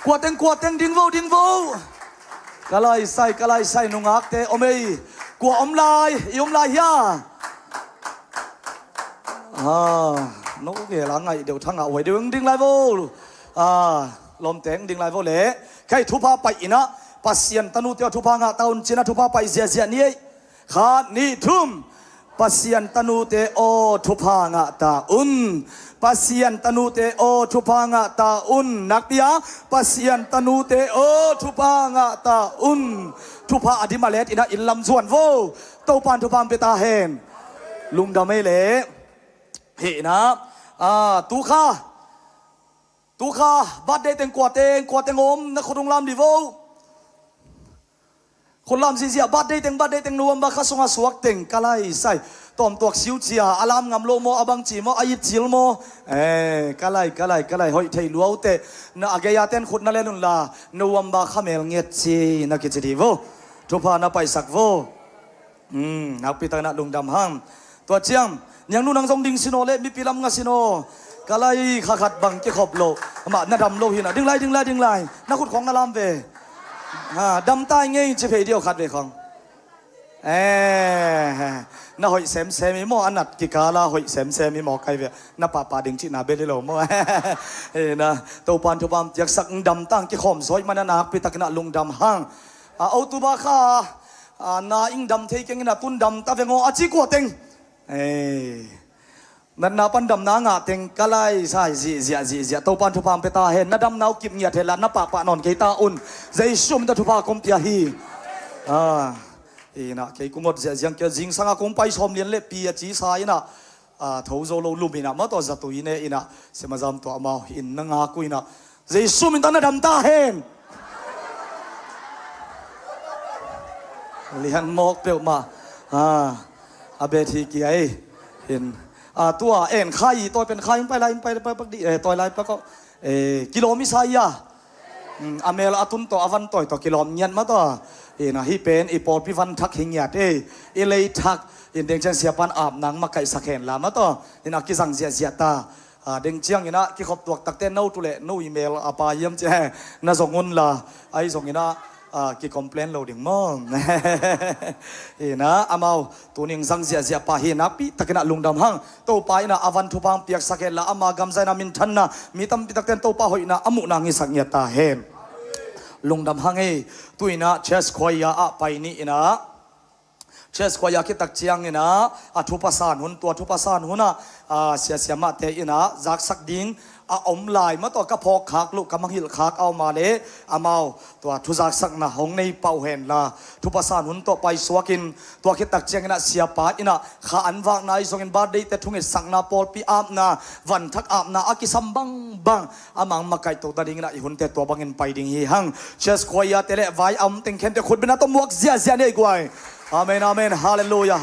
กวาดเต็งดิ้งวงกะไลใส่นุงักเตอเมย์กวาอมลายยมลายยานกเกล้างไงเดี๋ยวทั้งเอาไว้ดิ้งไลโวลมเต็งดิ้งไลโวเล่ใครทุพาไปอินะปัสยันตนุเตียวทุพางะตาอุนจินะทุพาไปเสียนี่ขาดนี่ทุ่มปัสยันตนุเตโอทุพางะตาอุนปัสยันตนุเตโอทุพางะตาอุนนักเปียปัสยันตนุเตโอทุพางะตาอุนทุพาอดิมาเลตอินะอินลำส่วนโวโตปานทุพามเปตาเฮน ลุงดำไม่เละเห็นะตูข้าบัดได้เต็งกวาดเต็งอมนักคนลำดิโวคนลำเสียบัดได้เต็งนวมบักข้าสงสวกเต็งกะไลใส่ตอมตัวสิวเจียอารามงามโลโมอบังจีโมอายิจิลโมกะไลหอยไทยลัวเตนะอากยาเต็นขุดนั่นแหละนุ่นละนวมบักข้าเมลเงียจีนักกิจดีโวทุพานาไปสักโวนักพิธานาลุงดำห้างตัวเชียงยังนู่นนังทรงดิ่งสิโนเล่มีปีลำงาสิโนกะไลขาขัดบังเจ้าขอบโลมาหน้าดำโลหินะดึงไล่นักขุดของนาลามเวดำใต้เงี้ยจะเพยเดียวขัดเวของน่าหอยเซมมีหม้ออันนัดกิกาลาหอยเซมมีหม้อไก่เวน่าป่าดิ่งจีน่าเบลโลหม้อนะตัวปานทุบามอยากสักดำตั้งเจ้าขอมซอยมันนักพิธานาลุงดำห้างเอาตัวบ้าข้านาอิงดำเทกิงนาตุนดำตาเวงออาจิกัวเต็งนั่นนาปันดำนางาเต็งกะไลใช่เสียตัวปันทุพามเปตาเห็นนาดำนาวกิบเงียดเห็นละนาปะนอนเกตาอุ่นใจชุ่มตาทุพาคมเปียฮีนะเกยกุมดเสียยังเกยจิงสังอาคมไปชมเลียนเล็บปีจีสายนะทาวโซโลลุมินะมาตัวจัตุยเนอินะเสมาจำตัวมาอินนางากุยนะใจชุ่มตานาดำตาเห็นเลียนมอกเปลวมาอาเบทีเกียเห็นตัวเอ็นไข่ตัวเป็นไข่ไปปักดีตัวไรปักก็กิโลมิไซยาอเมลอาตุนตัวอวันตัวกิโลเงียนมาตัวนะฮิเป็นอีปอลพิวันทักหิงหยาดเอเลยทักเห็นเด็กจังเสียปันอาบนังมาไก่สักแขนลามาตัวเห็นอากิสังเสียตาเด็กเชียงนะกิขบตัวตักเต้นนู่ตุเล่นู่อีเมลอาปาเยี่ยมเจ้น่าส่งเงินละไอ้ส่งนะกิคอมเพลนเราดิ่งมองนะอามาตัวนึงสังเสียปะเฮนับปีตะกินะลุงดำหังตัวไปนะอวันทุพังเปียกสักเฮละอามากำไซนามินทันนะมีตั้มปีตะเต้นตัวปะหอยนะอามุนางอิสักเงียตาเฮลุงดำหังตัวนะเชสควายาไปนี่นะเชสควายาคิตักเชียงนะทุปสานหุนตัวทุปสานหุนเสียมาเตยนะจากสักดิ้งอมลายมาตัวกระพอกขากลูกกำมังหิลขากเอามาเลยอามาตัวทุจากสักนะหงในเป่าเห็นละทุภาษาหุนตัวไปสวกินตัวคิดตักเจียงนะเสียปาอินะขาอันวางนายส่งบาดได้แต่ทุ่งสักนาปอลปีอาบนาวันทักอาบนาอากิสัมบังอามังมาไก่ตัวตาดิ่งนะหุ่นแต่ตัวบังเงินไปดิ่งฮีหังเชสควายาเตเล่ไว้อมติงเข็นแต่ขุดเป็นนักต้มวกเสียเนี่ยกว่าอาเมนฮาเลลูยา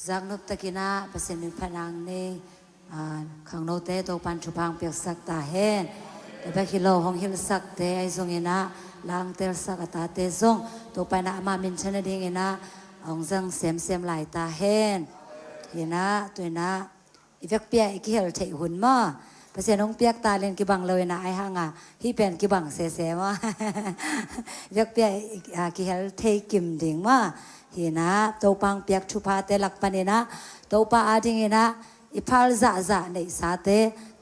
จากนบตะกินะเปเสนิพนังนี่ขังโนเตโตปันชุพังเปียกสักตาเฮนแต่ไปคิโลหงฮิลสักเตไอซงเงนะลางเตลสักตาเตซงตัวไปนะมามินชนะดิงเงนะองจังเสียมไหลตาเฮนเฮนะตัวนะอีเวกเปียอีกเฮลเทหุ่นมาเปเสนองเปียกตาเล่นกิบังเลยนะไอห่างอ่ะที่เป็นกิบังเสมาเวกเปียกิเฮลเทกิมดิงมาเฮนะตัวปังเปียกชุพาเตลักปนินะตัวปาอาดิงเงนะอีพาลจะในสาเต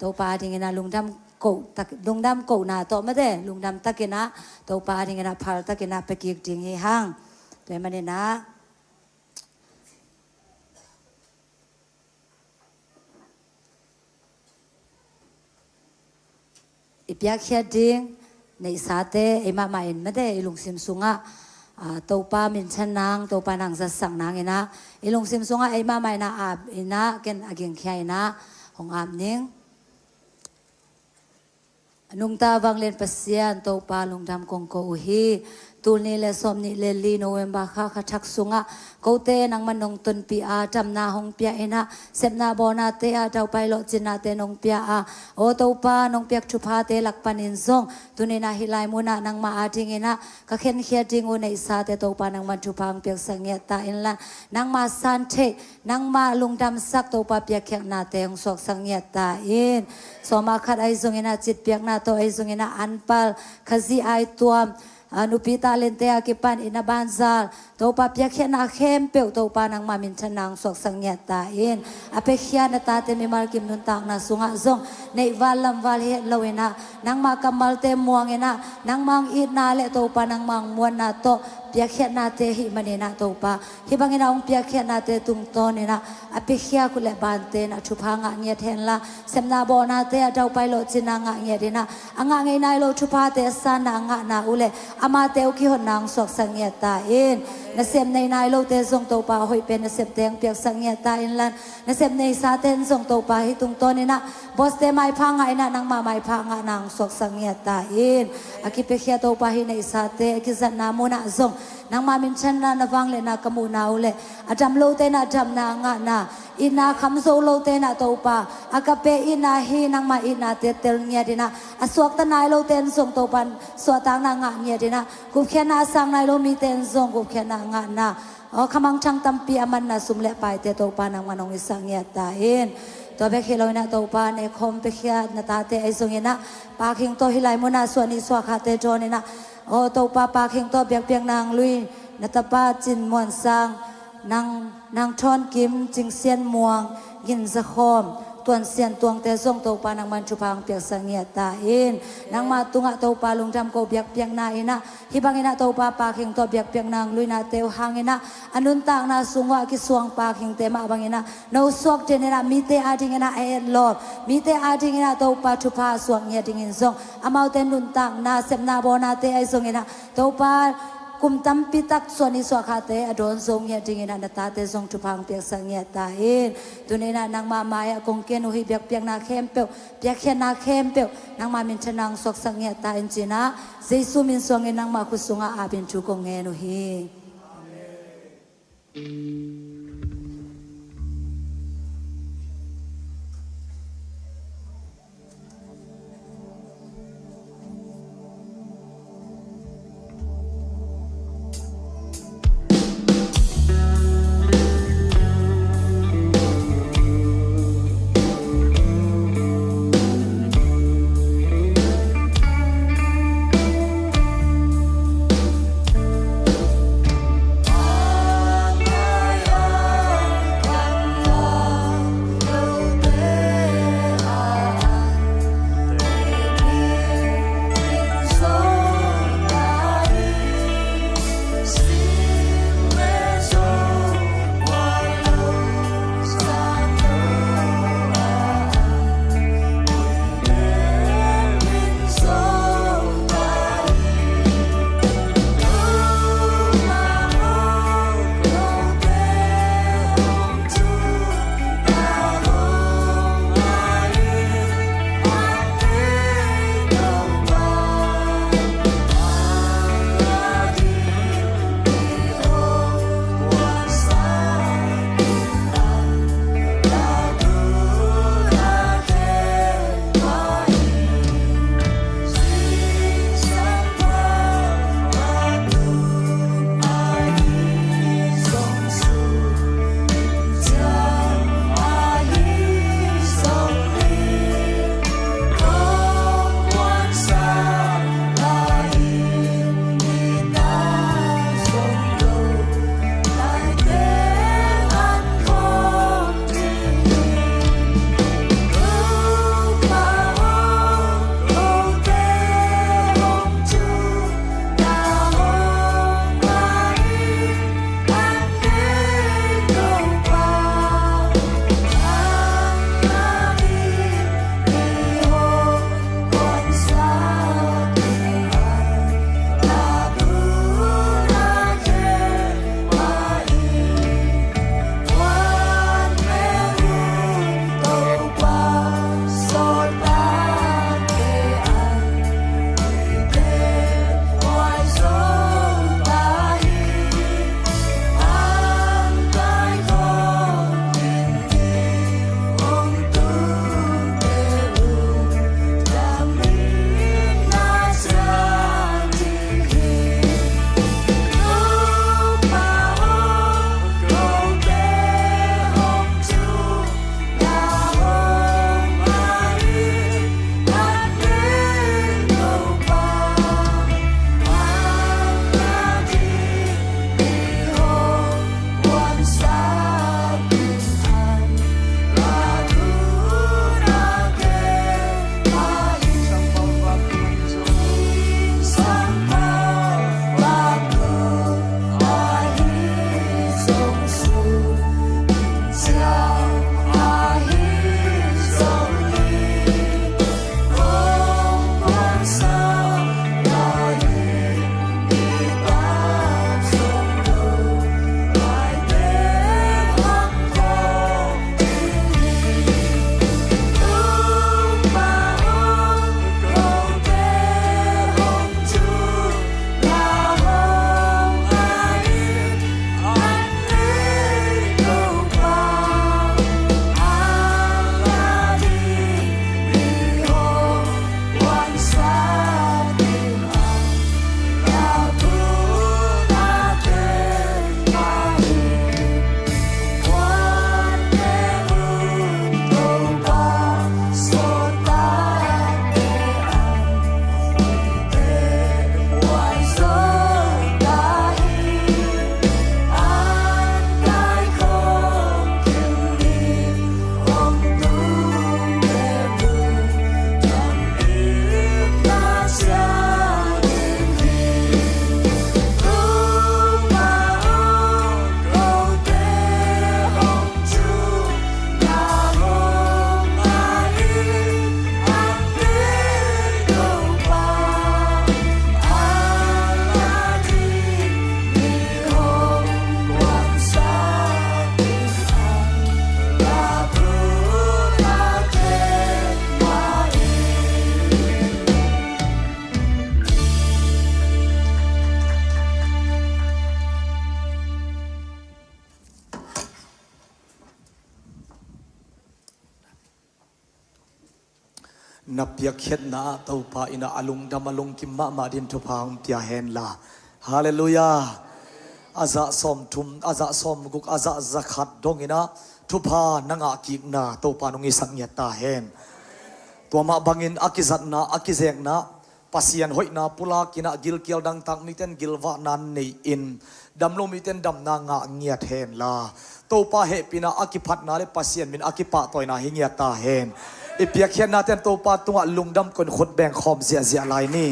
ตัวปาดิงเงนะลุงดำกูตักลุงดำกูนาตัวไม่ได้ลุงดำตักินะตัวปาดิงเงนะพาลตักินะไปกิกดิงเฮห่างตัวมันเนี่ยนะอีพยาเขียดิงในสาเตไอมาใหม่ไม่ได้ลุงซิมซุงะตัวปามินชันนางตัวปานางจะสั่งนางนะไอลุงซิมซุงะไอมาใหม่นะอาบอินะเกนอากิงเขียนะของอาบนิ่งนุงตาวังเล่นปัสยานตัวปาลุงดำกงโกอุฮีตูนี่เลสอมนี่เลลีโนเวมบาค่ะขัดสุงะกูเตนังมันนงตุนปีอาจำนาหงเปียเอนะเสพนาบอนาเตอาเจ้าไปโลจินาเตนงเปียอาโอตัวปานงเปียกชุพาเตลักปันินซงตูนี่นาฮิไลมุนานังมาอาจิงเอนะก็เข็นเขียดิงอุในสาเตตัวปานังมันชุพังเปียกสังเกตตาอินลันนังมาสันเทนังมาลุงดำสักตัวปาเปียกแขกนาเตงสวกสังเกตตาอินสมาขัดไอซงเอนะจิตเปียกนาตัวไอซงเอนะอันปัลขจีไอตัวนุปิตาเลนเตอากิปันอินาบันซาลตัวปาเปียกเขนาเข้มเปียวตัวปานังมามินชนางสวกสังเกตตาอินอเปขียนตาเตมิมาลกิมนุนตากนาสุงะซงในวัลลัมวัลเฮลเวนะนังมากำมัลเตมวงเอนะนังมังอีนาเลตัวปานังมังมวนนาโตเปียกเขนาเตหิมันเอนะตัวปาฮิบังเอนะองเปียกเขนาเตตุงโตเนนะอเปขียคุเลบานเตนะชุพังะเงียเทนละเซมนาบอนาเตอาเจ้าไปโลจินางะเงียเดนะอ่างะเงยนายโลชุพาเตสานางะนาอุเลอามาเตอุกิหนนางสวกสังเกตตาอินนเสมในนายโลเตซงตัวปาหอยเป็นนเสมเตงเปียกสังเกตตาอินลันนเสมในซาเตนซงตัวปาให้ตุงโตนี่นะบอสเตไม่พังไงนะนางมาไม่พังนางสวกสังเกตตาอินอากิเปเขียตัวปาให้ในซาเตกิจันนามุนะซงนางมามินชันนานวังเลนะกมูนาอุเลอาจำโลเตนะจำนางะนาอินาคำโซโลเตนะตัวปาอากาเปอินาฮีนางมาอินาเตเตลเงียดินะอสวกตนายโลเตนซงตัวปันสวตังนางะเงียดินะกุบเขียนาสังนายโลมีเตนซงกุบเขียนางะนาขมังช่างตัมปีอามันนะสุมเลไปเตตัวปานางมานงอิสังเงียตาอินตัวเบคิโลนะตัวปาในคอมเปขียนาตาเตไอซงเงนะปาคิงตัวฮิไลมุนาส่วนนิสวาคาเตโจนี่นะโอตัวปาคิงตัวเบียกเบียงนางลุยนัตปาจินมวนสังนางทอนกิมจิงเซียนมวงยินสะคอมตวนเซียนตวงเตซงตัวปานางมันชุพังเปียกสังเงียตาอินนางมาตุงะตัวปาลุงจำโกเบียกเปียงนาอินะฮิบังอินะตัวปาคิงตัวเบียกเปียงนางลุยนาเตวหางอินะอนุนตางนาสุงวะกิสวงปาคิงเตมาบังอินะโนสวกเจเนนะมีเตอาดิงอินะเอลอบมีเตอาดิงอินะตัวปาชุพาสวงเงียดิงอินซงอามาวเตนุนตางนาเซมนาโบนาเตไอซงอินะตัวปากุมตัมปิตักส่วนนิสวาคาเตอดอนทรงเงียดิงินันตาเตทรงชุพังเปียกสังเงียตาอินตุนีนางมามายกงเกนุฮิเบียกเปียกนาเข้มเปียวเปียกเขนาเข้มเปียวนางมามินชนางสวกสังเงียตาอินจีนะเจสุมินสวงเงนางมาคุสุงอาบินชุกงเงนุฮี นับเพียกเข็ดนาเต้าปาอินาอลุงดำอลุงกิมมามาดินทุพาองเปียเฮนลาฮาเลลูยาอาซาสอมทุมอาซาสอมกุกอาซาซักขัดดงอินะทุพานังอากิกนาเต้าปานงอิสังเยตาเฮนตัวมาบังินอากิซัตนาอากิเซกนาปัสยันหอยนาปุลากินากิลเกียวดังตักมิเตนกิลวานันในอินดำลงมิเตนดำนางะเงียเทนลาโตปาเฮปินาอากิพัดนาเลปัสยันมินอากิปะตอยนาหิเงียตาเฮนอีเปียเขียนนาเตนโตปาตุงะลุงดำคนขดแบ่งคอมเสียเสียลายนี่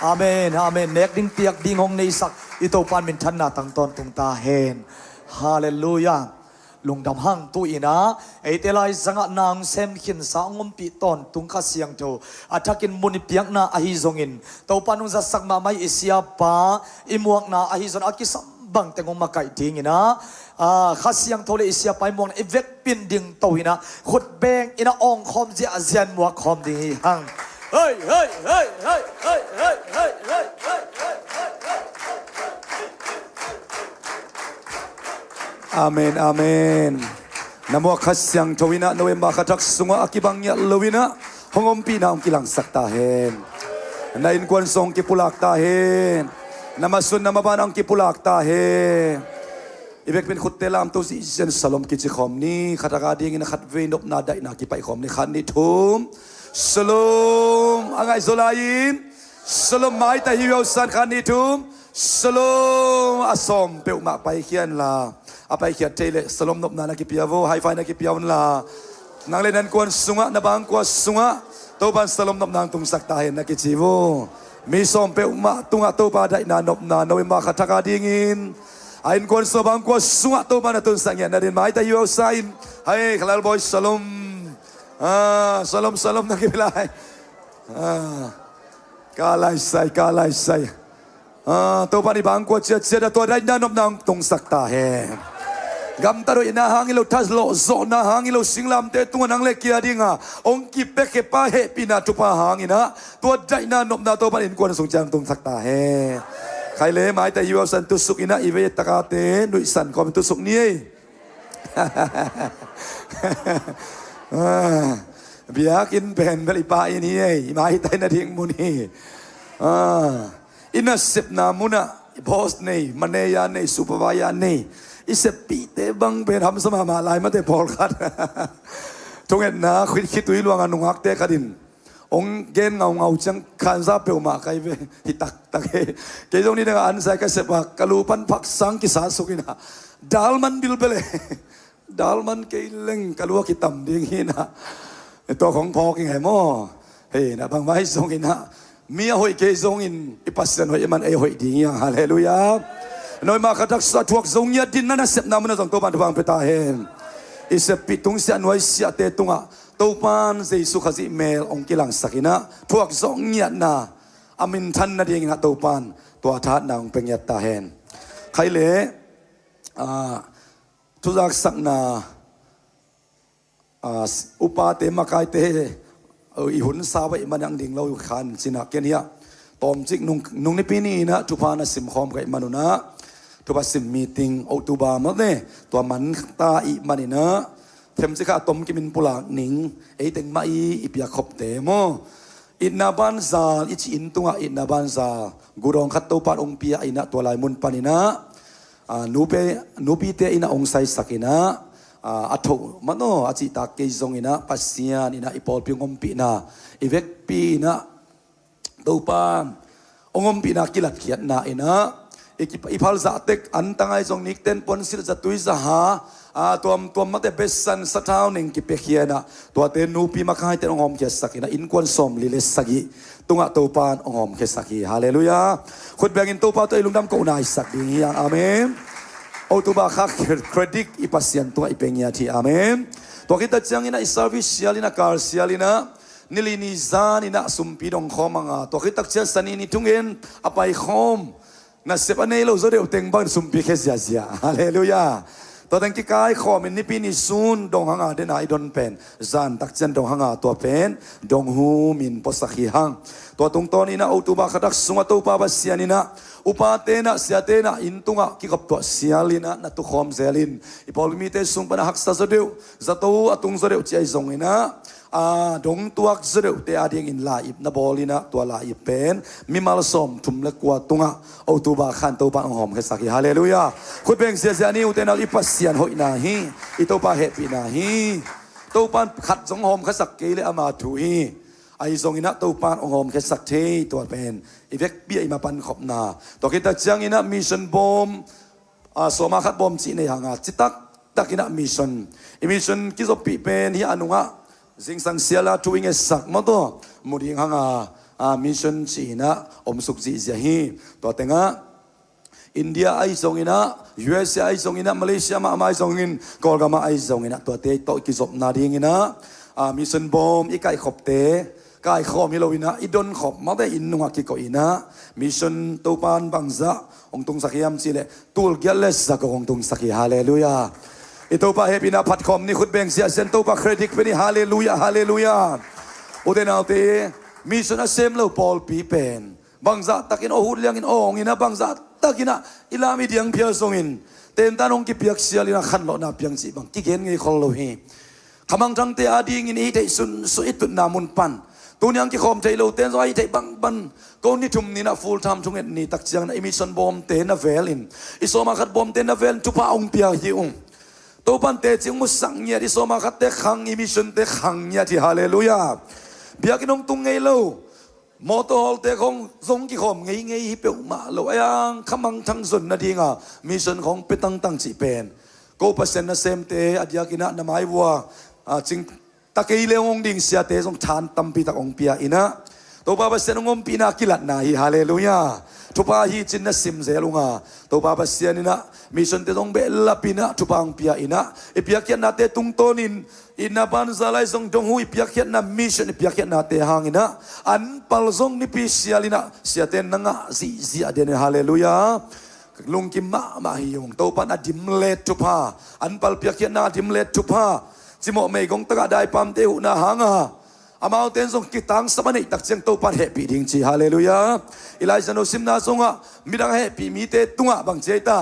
อาเมนอาเมนเนกดิ้งเตียกดิ้งหงในสักอีโตปานมินทันนาตังตอนตุงตาเฮนฮาเลลูยาลุงดำหังตุอีนะไอเตลัยสังะนางเซมขินสางมปีตอนตุงคาเสียงโตอาทักินมุนิเปียกนาอหิซงอินโตปานุจะสักมาไม่อิสยาปาอิมวกนาอหิซอนอากิสัมบังแต่งมาไก่ทิ้งนะข้าเสียงโทเลอิสยาไปมองเอเวกปินดิงโตอีนะขุดแบงอินะองคอมเจียเซียนมัวคอมดิงหังเฮ้ยเฮ้ยเฮ้ยเฮ้ยเฮ้ยเฮ้ยเฮ้ยเฮ้ยเฮ้ยอาเมนอาเมนนโมขัสยังทวินะโนเวมาขัดสุงะอากิบังยะลวินะหงอมปีนาองกิลังสักตาเฮนนายอินกวนทรงกิปุลักตาเฮนนามาสุนนามาบานองกิปุลักตาเฮอีเบกเป็นขุดเตลามตัวสิเซนสลอมกิจขอมนี้ขัดกาดีงินขัดเวนบนาได้นากิไปขอมนี้ขันนิทุมสลมอ่างไอโซลายินสลมไม้แต่ฮิวสันขันนิทุมสลมอาสมเปลมาไปเขียนลาอาไปเขียนเทเลสลมนบนานากิปิยาโวไฮไฟนากิปิยาวันลานางเล่นนันกวนสุงะนาบางกวนสุงะตัวบันสลมนบนางตุงสักตาเห็นนากิจิโวมีสมเปลมาตุงะตัวบาได้นานบนาโนเวมาขัดกาดีงินไอ้คนสบางกว่าสุงะตัวมันตุนสังเกตนาดินไม้แต่ยูเอาไซน์ให้ขลังบอยสลมสลมสลมนักกีฬากาไลไซกาไลไซตัวมันบางกว่าเจ็ดตัวได้นานบนางตุงสักตาเฮกำตาโดยนาหางิโลทัสโลโซนาหางิโลสิงลามเตตัวนังเล็กยาดิงะองกิเปกป้าเฮปินาทุปาหางินะตัวได้นานบนาตัวมันอินกวนสงจางตุงสักตาเฮใครเลยหมายแต่ยูสันตุสุกินะอีเวตกาเตนุยสันคอมตุสุกนี้เบียกินเป็นบริปาอินี่หมายแต่นาทิ้งมุนีอินัสเซปนามุนะบอสนี่มันเนียนี่สุปวายานี่อิเซปีเตบังเป็นทำสมามาลายมาเตพอลคัดทุกเอ็นนะคิดตุยลวงอนุหักเตคดินองเกณฑ์เงาจังขันซาเปียวมาใครเวหิตักตะเกเกยตรงนี้เนี่ยอันใส่กระเสบกะลูปันพักสังกิสาสุกินะดัลมันบิลเบลดัลมันเกยเล่งกะลูกิตัมดิ้งหินะตัวของพอกิงไงมั่วเฮ้นะบางไม้ทรงกินะมีหอยเกยทรงอินอิปัสสันหอยมันหอยดิ้งฮาเลลูยาหน่อยมาขัดสัตว์ทวกทรงยาดินนั่นเสพน้ำมันส่งตัวบันทบังเปตาเฮนอิเสปิตุงเสียหน่วยเสียเตตุงะตัวปานเจสุขจิเมลองกิลังสักนะพวกสองเงียนาอามินทันนาดีนะตัวปานตัวทัดนางเป็นยัตตาเฮนใครเล่ทุจักสักนาอุปาเตมาไกเตอีหุ่นสาวมันยังดิ่งเราขันสินะเกนี้ตอมจิกนุ่งในปีนี้นะทุพานะสิมคอมไก่มานุนะทุพาสิมมีติงอตุบามาเนี่ยตัวมันตาอีมันนี่นะเทมสิกาตอมกิมินปุลาหนิงไอเต็งมาอีปียขบเตโมอินนาบันซาอิจินตุงะอินนาบันซากุรองขัดตัวปานองปียอินะตัวลายมุนปานินะนูปีเตอินะองไซสักินะอัฐมันโนอาจิตาเกยซงอินะปัสเซียนอินะอิปอลพิงอมปีนะอีเวกปีนะตัวปานองอมปีนะกิลัดเขียนนะอินะอีพัลซาเต็กอันตั้งไอซงนิกเต็นปนสิรจัตุยซาหาตัวมัดเบสซันสะท้าวหนึ่งกิเปเขียนะตัวเตนูปีมาคายเตนองหอมเขสักินะอินควนสมลิเลสกิตุงะตัวปานองหอมเขสักิฮาเลลูยาขุดแบงอินตัวปานตัวลุงดำกูนายสักดีอย่างอาเมนโอตัวบาคักเครดิตอีปัสยันตัวอีเปงยาทีอาเมนตัวคิดจังอินะอิสาวิเซียลินะคาร์เซียลินะนิลินิซานินะสุมปีดงคอมังอาตัวคิดตักเชียสันนิทุงเงินอภัยคอมน่าเสพอันนี้เราจะเรียกเต็งบ้านสุมปีเคสยาเซียฮาเลลูยาตัวตั้งที่กายขอมินนิปินิซูนดงหังอาเดนายดอนเป็นจานตักเจนดงหังอาตัวเป็นดงหูมินปสักหังตัวตรงตอนนี้นะอุตุบาขัดสุงตัวปาบัสเซียนี่นะอุปาเตนะเสียเตนะอินตุงะกิกับตัวเสียลินะนัตุคอมเซลินอีพอลมีเตสุงปนะหักซาโซเดียวจะตัวตุงโซเดียวใจทรงนี่นะ ดงตัวกเสด็จเตอดียงอินลาอิบนาบอลินะตัวลาอิบเป็นมิมาลสมทุมเล็กกว่าตุงะเอาตัวบาขันตัวบาองหอมแค่สักฮาเลลูยาคุณเป็นเสียเสียนี่อุเทนัลอิปัสเซียนหอยนาฮีอิตัวบาเฮปีนาฮีตัวปานขัดสงหอมแค่สักกีเลอามาถูฮีไอทรงอินะตัวปานองหอมแค่สักเทตัวเป็นอีเวกเบียมาปันขอบนาตัวคิดแต่จังอินะมิชชันบอมสมาคัดบอมจีในหางาจิตักตักอินะมิชชันมิชชันกิจปีเป็นฮีอนุงะสิ่งสังเสียละทุยเงสักมาตัวมุดิงหางมิชชันจีนะอมสุขจีเสียฮีตัวเต็งะอินเดียไอซงอินะ US ไอซงอินะมาเลเซียมาไอซงอินกอลกามาไอซงอินะตัวเตยโตกิจบนาดีงินะมิชชันบอมอีกไก่ขบเตกายขอมิโลวินะอีดอนขบมาได้อินนุงกิโกอินะมิชชันตัวปานบังซะองตุงสักยามจีเลตูลเกลเลสสักองตุงสักฮาเลลูยาอิตัวปาเฮปินาพัดคอมนี่ขุดเบงเสียเซนตัวปาเครดิตเป็นฮาเลลูยาฮาเลลูยาอุเดนาเตมิชชันอาเซมเลวปอลปีเป็นบังซะตักินโอหุดเลียงอินโองอินะบังซะตักินะอิลามิเดียงเพียสงอินเต็มตานองกิเปียกเสียลินะขันโลนาเปียงสีบังกิเกนไงคอลโลฮีขมังจังเตอาดีงินอีเตสุนสุอิตุนามุนปันตัวนี้ที่ขอมใจเราเต้นไว้ใจบังบันก็นี่ทุ่มนี่นะฟูลไทม์ทุ่งเอ็ดนี่ตักเจียงนะอิมิชันบอมเต้นนะเวลินอิสมาคัดบอมเต้นนะเวลทุพาองเปียฮิองตัวปันเตจิงมุสังเนียอิสมาคัดเตขังอิมิชันเตขังเนียที่ฮาเลลูยาเบียกินองตุงไงเล่ามอเตอร์ฮอลเตคงทรงกี่ขอมไงฮิเปียวมาโลยังขมังทั้งส่วนนาดีงามิชันของเปตังตังจีเป็นก็เปอร์เซ็นต์นะเซมเตอดียกินะนะไม่วัวจิงตะกี้เลงองดิ่งเสียเตสงทานตัมปีตะองเปียอินะตัวป้าเสียงงปีนักิลัดนาฮิฮาเลลูยาทุป้าฮีจินนะซิมเซลุงาตัวป้าเสียนี่นะมิชันเตสงเบลลาปีนะทุป้าองเปียอินะอีเปียเขียนนาเตตุงโตนินอินะปันซาไลซงจงหุยเปียเขียนนามิชันอีเปียเขียนนาเตหางอินะอันปัลซงนิปิเสียลินะเสียเตนังะซีอเดนฮาเลลูยาลุงกิมมาฮิยงตัวป้านาดิมเลตุป้าอันปัลเปียเขียนนาดิมเลตุป้าจิโมเมกงตะกะได้ปั๊มเตหุนาหางาอามาเตนส่งกิตังสมัยตักเสียงโตปันเฮปีดิงจีฮาเลลูยาอิไลซันโอซิมนาส่งะมิดังเฮปีมีเตตุงะบังเจตา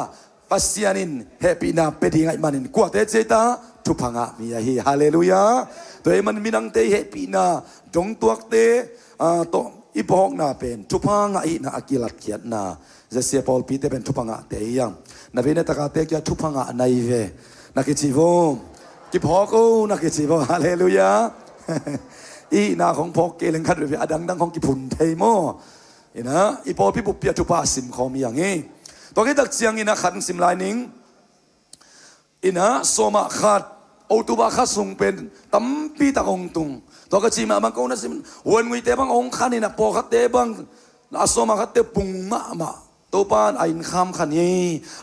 ปัสยานินเฮปีนาเปดิงไอมันินกัวเตเจตาทุพังะมีฮีฮาเลลูยาตัวมันมิดังเตเฮปีนาจงตัวเตโตอีพอกนาเป็นทุพังะอีนาอากิลัดเขียนนาจะเสียพอลปีเตเป็นทุพังะเตยังนาเวเนตะกาเตกยาทุพังะในเวนักจิโวกิพอกูนักจิบฮาเลลูยาอีนาของพอกเกลังคัดเรียอดังดังของกิพุนเทโมอีนะอีพอพิบุปเปียทุปาสิมขอมีอย่างงี้ตัวนี้ตักเสียงอีนะขันสิมลายนิงอีนะโซมาขัดโอตุบาขัดส่งเป็นตั้มปีตะองตุงตัวกจิมาบังกูนะสิมวันวิเตบังองขันอีนะพอขัดเตบังอาโซมาขัดเตปุงมาตัวปานไอินคำขันยี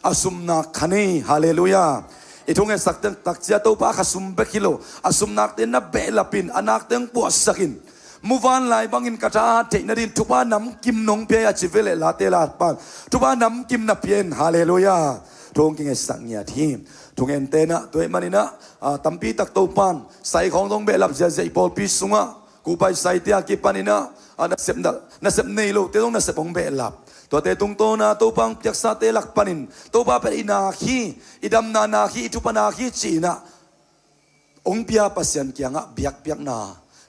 อาสุมนักขันยีฮาเลลูยาอีทุ่งเงินสักเต็งตักเจียตัวป้าขสุมเบกิโลอาสุมนักเต็นนับเบลปินอนักเต็งปวดสักินมูฟานไลบังอินกระจาเทนดินทุบาน้ำกิมนงเปียจิเวเลลาเตลาปานทุบาน้ำกิมนับเพียนฮาเลลูยาทุ่งเงินสักเนียทีมทุ่งเงินเตนะตัวมันนี่นะตั้มปีตักตัวปานใส่ของตรงเบลับเจเจปอลปีสุงะกูไปใส่เตียกิปานินะนักเสพเนโลเตต้องนักเสพของเบลับตัวเตตุงโตนาตัวปังจักษาเตลักปันินตัวป้าเป็นอินาคีอิดัมนาคีอิทุปนาคีจีนะองเปียปัสยันเกียงะเบียกเบียกนา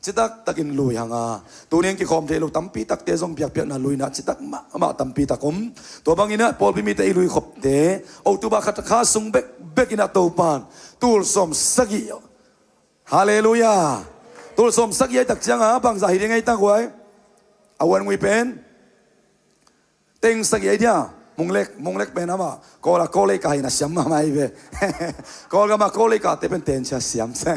จิตักตักินลุยหางาตัวนี้กิคอมเทลุตั้มปีตักเตซงเบียกเบียกนาลุยนะจิตักมาตั้มปีตักอมตัวบางอินะพอลพิมิเตลุยขบเตโอตุบาขัดข้าสุงเบกอินะตัวปานตูลสมสกิฮาเลลูยาตูลสมสกิตักจังหาบางสาเหตุยังไงตั้งไว้เอาวันวิเป็นเต็งสักอย่างเดียวมุงเล็กเป็นนะมาโกเล็กกันนะเสียมมาไม่เว้โกลก็มาโกเล็กกันแต่เป็นเต็นเสียมเซ่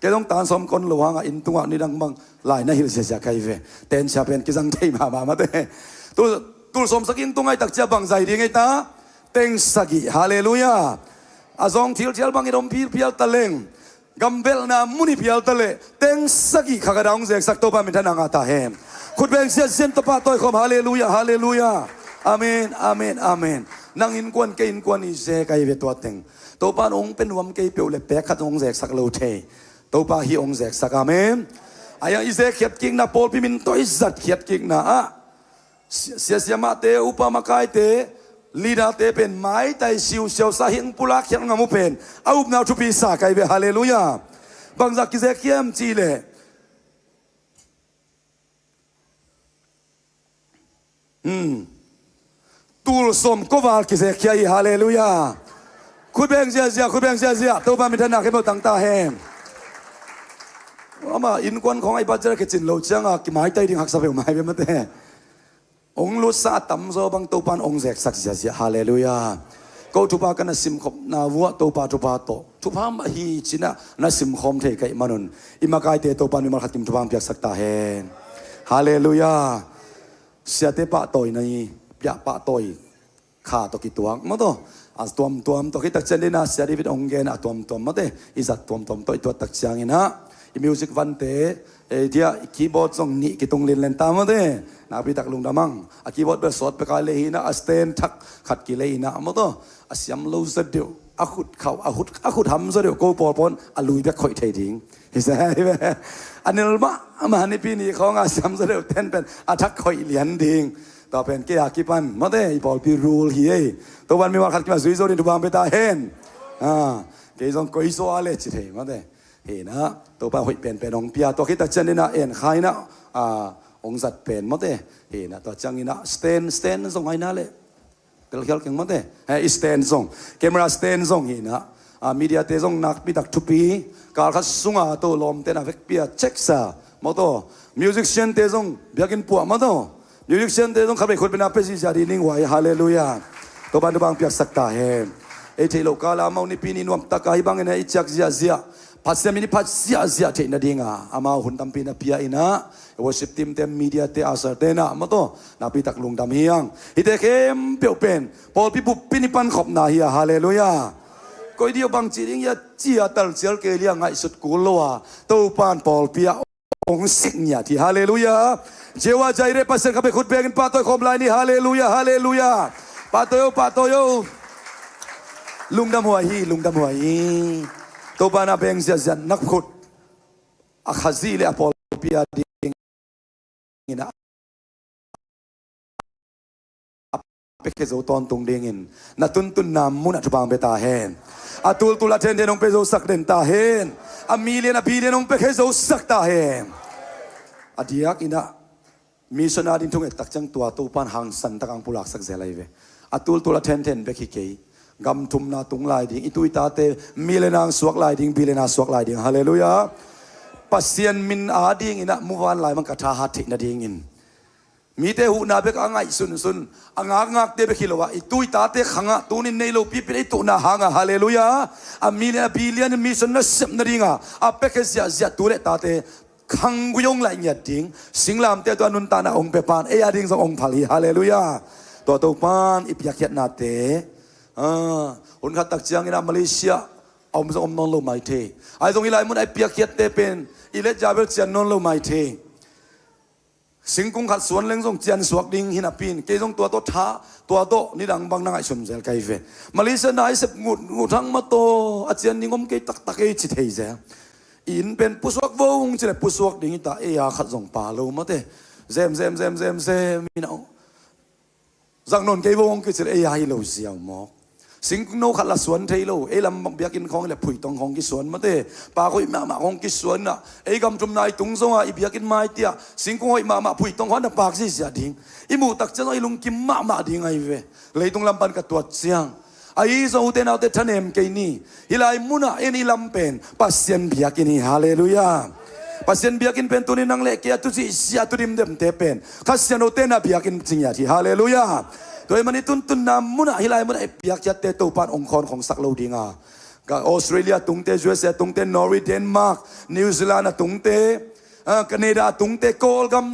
แกต้องตามสมคนหลวงอินตัวนี่ดังบังหลายนะฮิลเสียใครเว้เต็นเสียเป็นกิจังใจมาเต้ตัวสมสักอินตัวไงตักเจ้าบังใจดีไงตาเต็งสักฮาเลลูยาอาซองทิลบังอิดมพิลตะเลงกัมเบลนามุนิพิลตะเลเต็งสักขากระดังเสกสักตัวเป็นท่านางาตาเฮมคุณเป็นเสียเส้นตะปาต้อยคมฮาเลลูยาฮาเลลูยาอาเมนอาเมนอาเมนนั่งอินกวนเกอินกวนอิเซกายเวตัวเต็งตัวป้าองเป็นวมเกยเปียวเล็บแปะขัดองเสกสักโลเทตัวป้าฮีองเสกสักอาเมนอายังอิเซเขียดกิ่งนะโพลพิมินตัวอิสัตเขียดกิ่งนะเสียมาเตอุปมาคายเตลีดาเตเป็นไม้ไตชิวเชียวสาหิงปุลักเขียนงามุเป็นเอาอุปนาทุปีสากายเวฮาเลลูยาบางจากกิเซเขียมจีเล ตูลสมก็วาลกิเซคียฮาเลลูยาคุณเบงเสียคุณเบงเสียตัวบ้านมีธนาเข้มตั้งตาแหมว่ามาอินควันของไอ้บัจเจอร์กิจินโลจังอ่ะกิมายไตดิ้งหักสะเปลไม่เป็นมาเต้องลุสาตั้มโซบังตัวบ้านองเซกสักเสียฮาเลลูยาก็ทุบากันนัสิมขบนาวัวตัวปาทุบาโตทุบามาฮีจินะนัสิมขมเทไกมานุนอิมากายเตตัวบ้านมีมาขัดกิมทุบามเปียกสักตาแหมฮาเลลูยาเสียเตปะต่อยในยะปะต่อยข้าตกิตัวมาโตอันตัวตกิตักเจนนะเสียดีวิตองเกนตัวมาเตอิสัตตัวตัวตักเชียงนะมิวสิกวันเตเดียคีย์บอร์ดส่งนี่กิตงเล่นตามมาเตนาพิตักลุงดามังคีย์บอร์ดเบสสดไปกายเลยนะสเตนทักขัดกิเลยนะมาโตอาเซียมลูซเดียวอาขุดเขาอาขุดทำซะเดียวโกปอปอนอาลุยแบบคอยเททิ้งเห็นไหมอันนี้มาในปีนี้เขาอาเซียมซะเดียวเต้นเป็นอาทักคอยเหรียญทิ้งต่อเป็นเกียร์กิปันมาเต้บอลพิรูลเฮียตัววันมีวันขัดกิมาซุยโซดินทุบามไปตาเห็นเกยส่งกุยโซอาเลจิเทมาเต้เห็นนะตัวป้าหุ่ยเป็นองเปียตัวคิดตักเจนนี่นะเอ็นใครนะองสัตว์เป็นมาเต้เห็นนะตัวจังนี่นะสเตนส่งไงนะเลยเกลียวเก่งมาเต้สเตนส่งแคมราสเตนส่งเห็นนะมีเดียเตส่งนักพิตักทุปีการขัดสุงาตัวลมเตนะเวกเปียเช็คซามาโตมิวสิกเชนเตส่งเบียกินปัวมาโตยูริกเซนเตต้องขับไปคนเป็นอาเปซิจารีนิ่งไว้ฮาเลลูยาตัวบ้านตัวบางเปียกสักตาเฮเอเทโลกาลามาอุนิปีนินวมตะกายบางเนอิจักเซียพัสมินิพัสเซียเทนดิงาอามาหุ่นตัมปีนาเปียอินะวอสิบทีมเต็มมีเดียเตอาศัยเตนะมาโตนาปีตักลุงดำเฮียงฮิเตเข้มเปียวเป็นพอปีบุปินิปันขบนาเฮียฮาเลลูยาก็เดียวบางจีริงยาจีอาตัลเซียลเกลียงไงสุดกุลวาตัวปานพอลเปียองสิงญาที่ฮาเลลูยาเจว่าใจเรปัสเซนขับไปขุดเบกินปาโตยคมลายนี่ฮาเลลูยาฮาเลลูยาปาโตโยลุงดำหัวฮีตัวบ้านเบงเสียนักขุดอาคาซีเลอพอลเปียดิงนะเปกเจโอตอนตรงเดงินนัตุนนามมุนัทบางเบตาเฮนอาตุลเทนเดนองเปโซสักเดนตาเฮนอามีเลียนบีเดนองเปกเจโอสักตาเฮนอาเดียกอินะมิชนาดินทงเอตักจังตัวปานหังสันตะกังปุลักสักเซลัยเวอาตุลเทนเบกิเกยกำทุมนาตุงลายดิ่งอิตุยตาเตมีเลนางสวกลายดิ่งบีเลนาสวกลายดิ่งฮาเลลูยาปัสเซียนมินอาดิ่งอินะมุวันลายมันกระทาหัดทินาดิ่งอินมีเตหูนาเบกอ่างไอซุนอ่างเตเบกิโลวะอิตุยตาเตขังอ่ะตูนินเนโลปีเป็นไอตุนาหางอ่ะฮาเลลูยาอามีเลนบีเลนมิชนนัสเซมนาดิ่งอ่ะอาเปกเซียตูเลตาเตขังกุยงไหลเงียดดิ่งสิงลามเตตัวนุนตานาองเปปานเอียดิ่งสององผาลีฮาเลลูยาตัวปานอิปยักยัดนาเตคนขัดตักเจียงอินามาเลเซียเอามาส่งนนโลไม่เทไอ้ตรงนี้ไรมันไอ้เปียกเขียดเตเป็นอิเลจาเบลเจียนนนโลไม่เทสิงกุงขัดสวนเล้งส่งเจียนสวกดิ่งหินาปีนเกยส่งตัวโตท้าตัวโตนี่ดังบางนางไอ้ชมเซลไกเฟมาเลเซียนายเสพงูทั้งมาโตอาเจียนนิงมเกยตักเกยจิตเฮเซอินเป็นผู้สวกวงจะได้ผู้สวกดิ่งตาเอียขัดส่งป่าโลมาเตเซมมีน้องจังนนเกยวงก็จะเอียให้โลเสียวหมอกสิงโนขัดละสวนเทโลลำเบียกินของเลยผุยตองของกิสวนมาเตปาคุยมาของกิสวนน่ะกำจุมนายตุงซงอ่ะอีเบียกินไม้เตียสิงคุยมาผุยตองของน่ะปากสิเสียดิ่งอีมูตักจะน้อยลุงกิมมาดิ่งไงเวเลยตรงลำปันกับตัวเสียงไอ้โซเตนเอาเตทันเอ็มเกนี่ฮิลายมุนะเอ็นี่ลำเป็นปัสเซียนเบียกินฮาเลลูยาปัสเซียนเบียกินเป็นตัวนี้นังเล็กเกียตุจิเสียตุดิมเดมเตเป็นคัสเซียนโอเตน่ะเบียกินจริงอย่างที่ฮาเลลูยาโดยมันนี่ตุนนำมุนะฮิลายมุนะเปียกจัดเตตัวปานองค์กรของสักโลดิงาก็ออสเตรเลียตุงเตยูเอสเอตุงเตนอร์วีเดนมาร์กนิวซีแลนด์ตุงเตแคนาดาตุงเตโกลกัม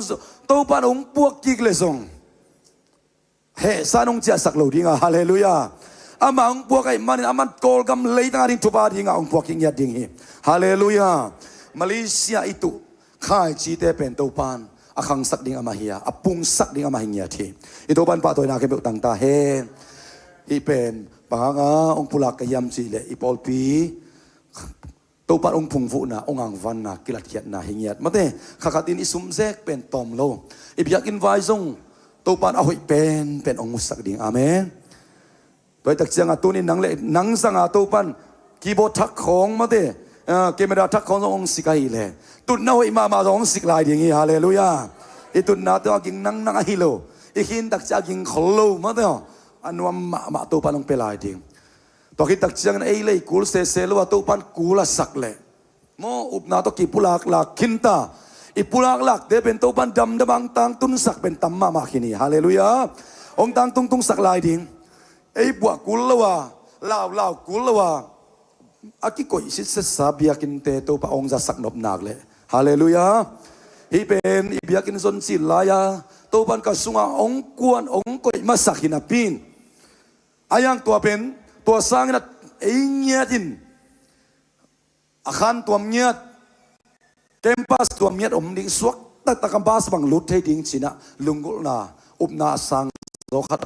ตัวปานองค์พวกกิกเลซงเฮซานองเจียสักโลดิงาฮาเลลูยาอามาองค์พวกไอ้มันอามันโกลกัมเลยตั้งดิ่งทุบาดิงาองค์พวกกิงยัดดิ่งฮาเลลูยามาเลเซียitu khai chi te pen to pan akhang sak ding amahia apung sak ding amahingia thi itu pan pa toy na ke tang ta he I pen panga ong pulak kayam chi le ipol pi to pan ong phung fu na ong ang van na kilat khiat na hingiat mate khakatin isum zek pen tom lo ibyak in vai zong to pan ahoi pen ong sak ding amen toy tak chiang atunin nang le nang sanga to pan keyboard thak khong mateเกมราทักขององค์สิกายเลยตุนน่าหิมาองค์สิกลายอย่างงี้ฮาเลลูยาไอตุนน่าตัวกินนั่งฮิโล ikin tak chaging kholo ma to anwam ma to panong pelai ding to ki tak chang ei lei kul se lo to pan kula sakle mo upna to ki pulak lak kinta ipulak lak de ben to pan dam damang tang tun sak ben tamma ma khini hallelujah ong tang tung tung sak lai ding ei bua kul lawa lao kul lawa aki koi sit se sabiakin te to pa ong za sak nop nak le hallelujah hi pen ibiakin zon si laya to pan ka sunga ong kuan ong koi masakin apin ayang tua pen tua sang na einyatin akhan tuam nyat kempas tuam nyat om ding suak tak takambas bang lut thei ding china lungul na upna sang zo khat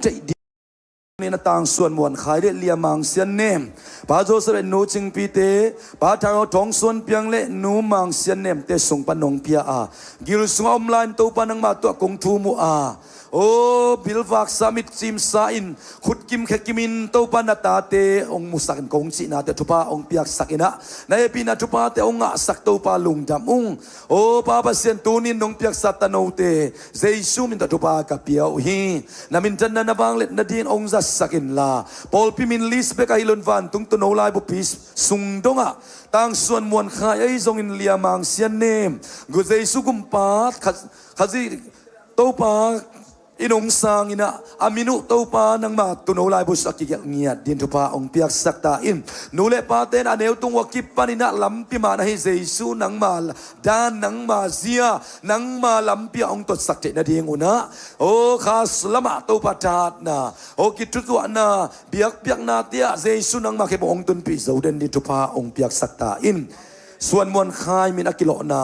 ใจดีนี่นะต่างส่วนมวลขายได้เลียมังเสียนเนมป้าโจสเรนนูจิงปีเตป้าทางเอาทองส่วนเปียงเละนูมังเสียนเนมเตส่งปนงเปียอากิลสุงอมลานตัวปนังมาตัวกงทูมูอาโอ้บิลวักสามิดจิมซาอินขุดกิมแขกิมินตัวปนัตตาเตองมุสักกงจีนาเตทุปาองเปียกสักอินะในปีนาทุปาเตองะสักตัวปาลุงดำโอ้ป้าบาเซียนตูนินนงเปียกสัตโนเตเจซูมินตทุปากับเปียวฮีนามินจันนาบางเล็ดนาดีนองจัสสักอินลาปอลพิมินลิสเบกไอลอนวันตุงตโนไลบุปิสสุงดงะต่างส่วนมวลขายไอซงอินเลียมังเซียนเนมกุเจซูกุมปาขจิตัวปาอินองสังอินะอามินุตัวปานังมาตุโนไลบุสกิเงียดินทุปาองเปียกสักตาอินนูเลปาเตนอเนวตุงวกิปานินะลัมปิมานะฮิเจซูนังมาดานนังมาเซียนังมาลัมปิองตดสักเจนะดีงอุนะโอ้ข้าสละมาตัวปาจาดนะโอ้กิจุตัวนะเปียกนาเตียเจซูนังมาเคบองตุนปีโซเดนดินทุปาองเปียกสักตาอินส่วนมวลคายมินักกิโลนา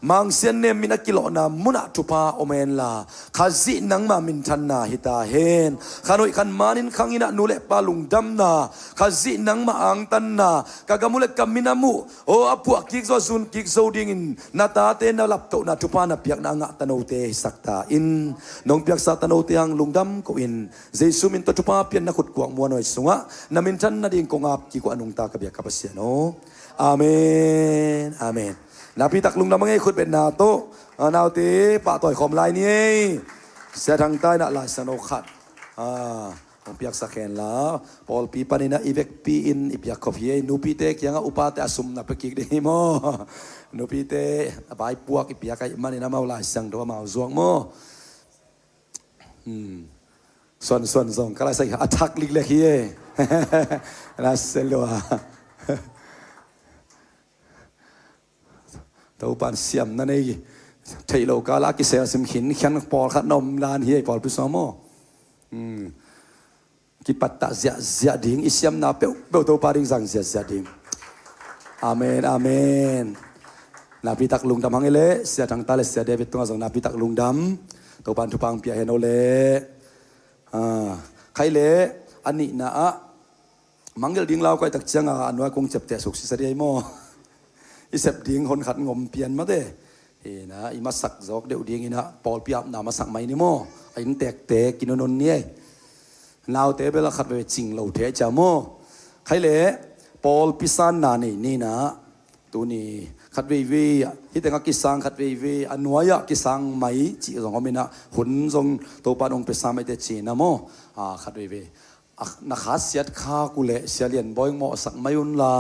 มังเซียนเนมินักกิโลนามุนัทุปาโอเมนลาขาจินังมามินทันนาฮิตาเฮนขานอยขันมานินขังอินะนูเลปาลุงดัมนาขาจินังมาอังตันนากากามุเลกัมมินามุโออปัวกิกโซซุนกิกโซดิงินนาตาเตนาลับโตนาทุปานาเปียกนางะตโนเตสักตาอินนงเปียกสัตโนเตยังลุงดัมก็อินเจสุมินตทุปาเปียนนักขุดกวางมัวหน่อยสุงะนามินทันนาดิงกงอาบกิกวานุงตากะเบียกับเสียโนอาเมนอาเมนนาพิตักลุงดำมังไงคุณเป็นนาโตนาตีปะต่อยขอมลายนี่เสียทางใต้น่ะลายสนุกขัดผมเปียกสักแขนแล้วพอปีปานินะอีเวกปีอินอีเปียกขบเฮียนูปีเตกยังอุปาเตอสุมนับไปกิกได้โมนูปีเตบายปวกอีเปียกไอ้มันนี่นะมาลายสังตัวมาจวงโมส่วนส่งก็เลยใส่อัทักลิกเล็กเฮียน่าเสียเลยตัวปานเสียมนั่นเองเทโลกาลากิเซลสิมขินขันปอลขันนมลานเฮียปอลพิสโมกิปัตตะเสียดิ่งอิเสียมนาเปลตัวปาริงสังเสียดิ่งอาเมนอาเมนนาพิตักลุงดำหังเอเลเสียทางตาเลเสียเดวิดตัวส่งนาพิตักลุงดำตัวปานทุพังเปียเฮโนเลใครเลอันนี้นะมังเกลดิ่งเราก็ตักเชียงอันว่าคงเจ็บแต่สุขสิเสียโมอีเสพดิ่งคนขัดงมเปลี่ยนมาเด้นะอีมาสักจอกเดี๋ยวดิ่งอีนะปอลปียบนามาสักไม่นี่โมไอ้นั่นแตกกินนนนี่นาวเตะเวลาขัดไปจริงเราเทจาโมใครเล่ปอลพิซานนานี่นะตัวนี้ขัดเวที่แต่งกิสังขัดเวอันวายกิสังไม่จีสองคนนะหุ่นทรงตัวปานองเปสามไม่เตจีนะโมขัดเวนักขัดเสียดข้ากุเล่เสียเลียนบอยโมสักไม่ยุนลา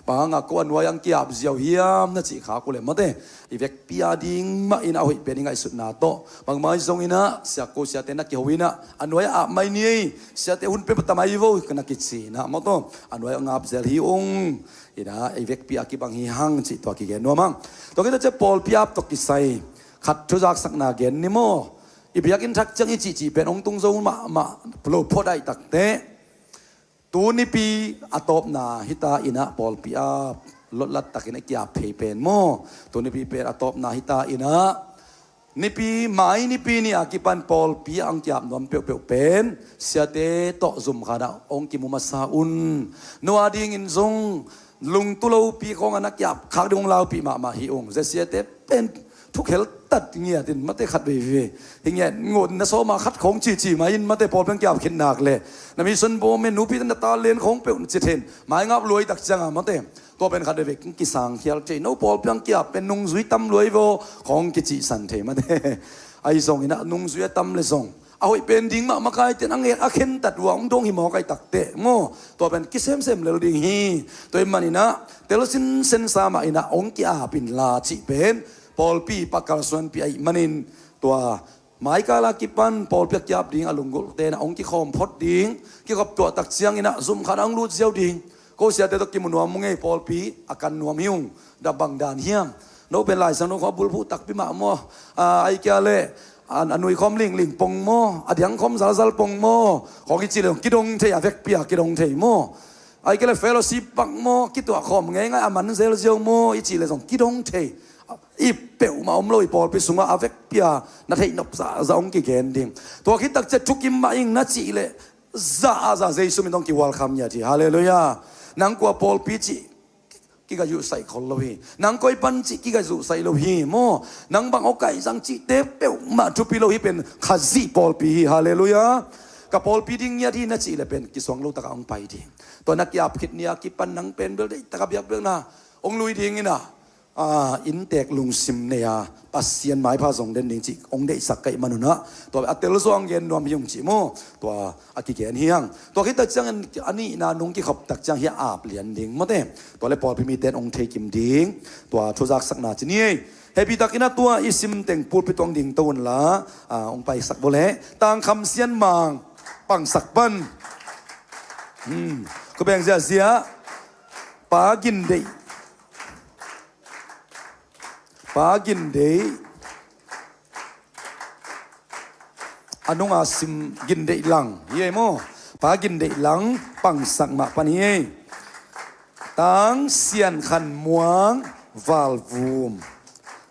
บางกวนวายังเกียบเจียวเฮียมนั่นสิขากุเลยมาเตอีเวกพิอาดิงมาอินาหิเป็นยังไงสุดนาโตบางไม้ทรงอินะเสียกูเสียเตนักเกี่ยววินะอันวายไม่นี่เสียเตหุ่นเป็นปฐมายโวกันนักกิจสีนะมาโตอันวายงับเซลฮิองอินะอีเวกพิอากิบังฮิฮังจิตัวกิเกนัวมั้งตัวกิจจะปอลพิอาบตกิไซขัดทุจักสักนาเกนนิโมอีเบียกินทักจังอิจิเป็นองตุงโซมาโปรพอได้ตักเตตัวนี้ปีอัตบนาฮิตาอินะปอลปีอาลดลัดตักอินะกี่อาเพย์เป็นโมตัวนี้ปีเป็นอัตบนาฮิตาอินะนี่ปีไม่นี่ปีนี่อากิปันปอลปีอังกี่อาบนวมเปียวเป็นเสียเตโตซุมขาดาองกิมุมาซาอุนนัวดิ่งอินซงลุงตุลาปีของอนักกี่อาบขากดงลาวปีมาฮิองเสียเตเป็นทุกเหตุตัดเงี้ยดินมาเตะขัดเวเงี้ยงดนะโซมาขัดของจีมาอินมาเตะปอลเป็นแก้วขินหนักเลยนั่นมีส่วนโบเมนูพิจารณาตาเลนของเปลนเจเทนหมายงับรวยตักจังมาเตะตัวเป็นขัดเวกิสังเขียลเจโนปอลเป็นแก้วเป็นนุ่งซุยตั้มรวยโวของกิจิสันเทมาเตะไอซองอินะนุ่งซุยตั้มเลยซองเอาเป็นดิ่งมาใครเจนังเอกอาเข็นตัดหวังดงหิมอไกตักเตะโง่ตัวเป็นกิเซมเลยดิ่งฮีตัวมันอินะเตลสินเซนซามาอินะองกิอาปินลาจิเป็นปอลปีปักกาลส่วนปีไอมันินตัวหมายกาลากิปันปอลเปียกยับดิ่งอลุงกุเตนะองค์ที่คอมพดดิ่งเกี่ยวกับตัวตักเสียงอินะซุ่มขัดอังรูดเซียวดิ่งก็เสียแต่ตะกิมุนวมงไงปอลปีอาการนวมหิวดับบังดานเฮียมโนเป็นลายสังโนขบุลผู้ตักพิมาโมไอเกลเลอันนุยคอมลิงปงโมอดียงคอมซาลปงโมของกิจิเลกิดงเทียเวกเปียกิดงเทียโมไอเกลเฟลซีปักโมกิตัวคอมไงอามันเซลเซียวโมอิจิเลส่งกิดงเทีย อีเป๋วมาอมลอยปอลไปสุงอาเวกเปียนัทให้นบซาจะองกิเกนดิ่งตัวคิดตักจะทุกิมมาอิงนัดจีเลซาเจสุมิต้องกิวอลคัมยาทีฮาเลลูยานังกัวปอลปีจีกิกายุใส่คนโลหีนังก้อยปันจีกิกายุใส่โลหีโมนังบางโอกาสสังจีเตเป๋วมาทุปิโลหีเป็นขาซีปอลปีฮาเลลูยากับปอลปีดิ่งยาทีนัดจีเลเป็นกิสวงโลตะกองไปดิ่งตัวนักยาพิษเนี่ยกิปันนังเป็นเบลได้ตะกับยับเรื่องนะองลุยดิ่งนี่นะอินเตกลุงซิมเนี่ยปัสเซียนหมายพาส่งเด่นดิ่งจีองเดสักไก่มนุษย์นะตัวอัตเตลซองเย็นรวมยงจีโมตัวอากิเกนเฮียงตัวคิดตักจังอันนี้นานุงกิขบตักจังเฮียอาบเหรียญดิ่งมาเต้ตัวเลยปอลพิมีเต้นองเทกิมดิ่งตัวทุจักสักนาจีนี่เฮปีตักอินาตัวอิซิมเต็งพูดไปตรงดิ่งตูนละองไปสักโบเล่ต่างคำเซียนมังปังสักปันก็แบ่งเสียปากินเดย์ปากินเดย์อันนงอาซิมกินเดย์หลังเย่โมปากินเดย์หลังปังสักมาปนีตั้งเสียนขันม่วงวาลวูม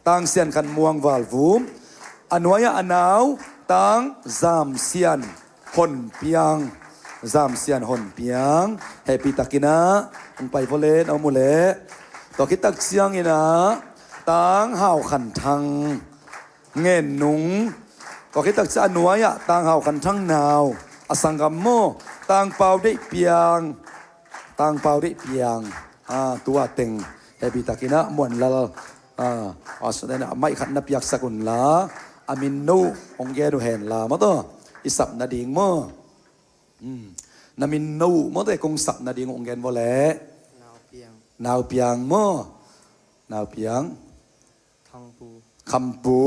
ตั้งเสียนขันม่วงวาลวูมอันวายอันาวตั้งจามเสียนคนเปียงจามเสียนหนเปียงเฮปีตักินะองไปโฟเลนเอาโมเลต่อคิดตักเสียงอีนะตั้งห่าวขันทังเงินนุงต่อคิดตักจะอนุยะตั้งห่าวขันทังนาวอสังกัมโมตั้งเป่าได้เปียงตั้งเป่าได้เปียงตัวเต็งเฮปีตักินะมวนละสุดท้ายนะไม่ขัดนับยักสกุลละอามินนูองเกดูเห็นละมาตัวอิสับนาดิงโมนามินนูมอเตกงสับนาดีงองเกนโวเลนาวเปียงโมนาวเปียงทังปูคำปู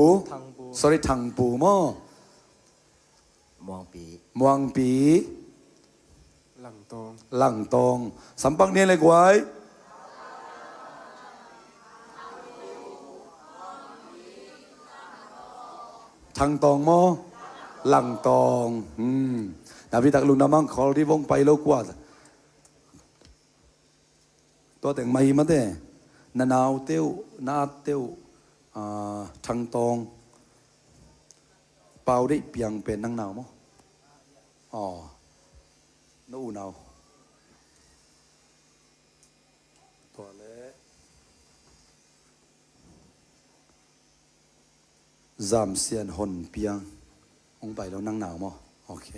sorry ทังปูโมมวงปีหลังตองสัมปักเนี่ยเลยกวยทังตองโมหลังตองนาพิตักลุงน้ำมังขอที่วงไปโลกว่าตัวแต่งไม่มาเต้นาวเตียวนาเตียวทางตองเป่าได้เปียงเป็นนังหนาวมั้งนู่นาวตัวเล็กจามเสียนหนเปียงองไปแล้วนังหนาวมั้งโอเค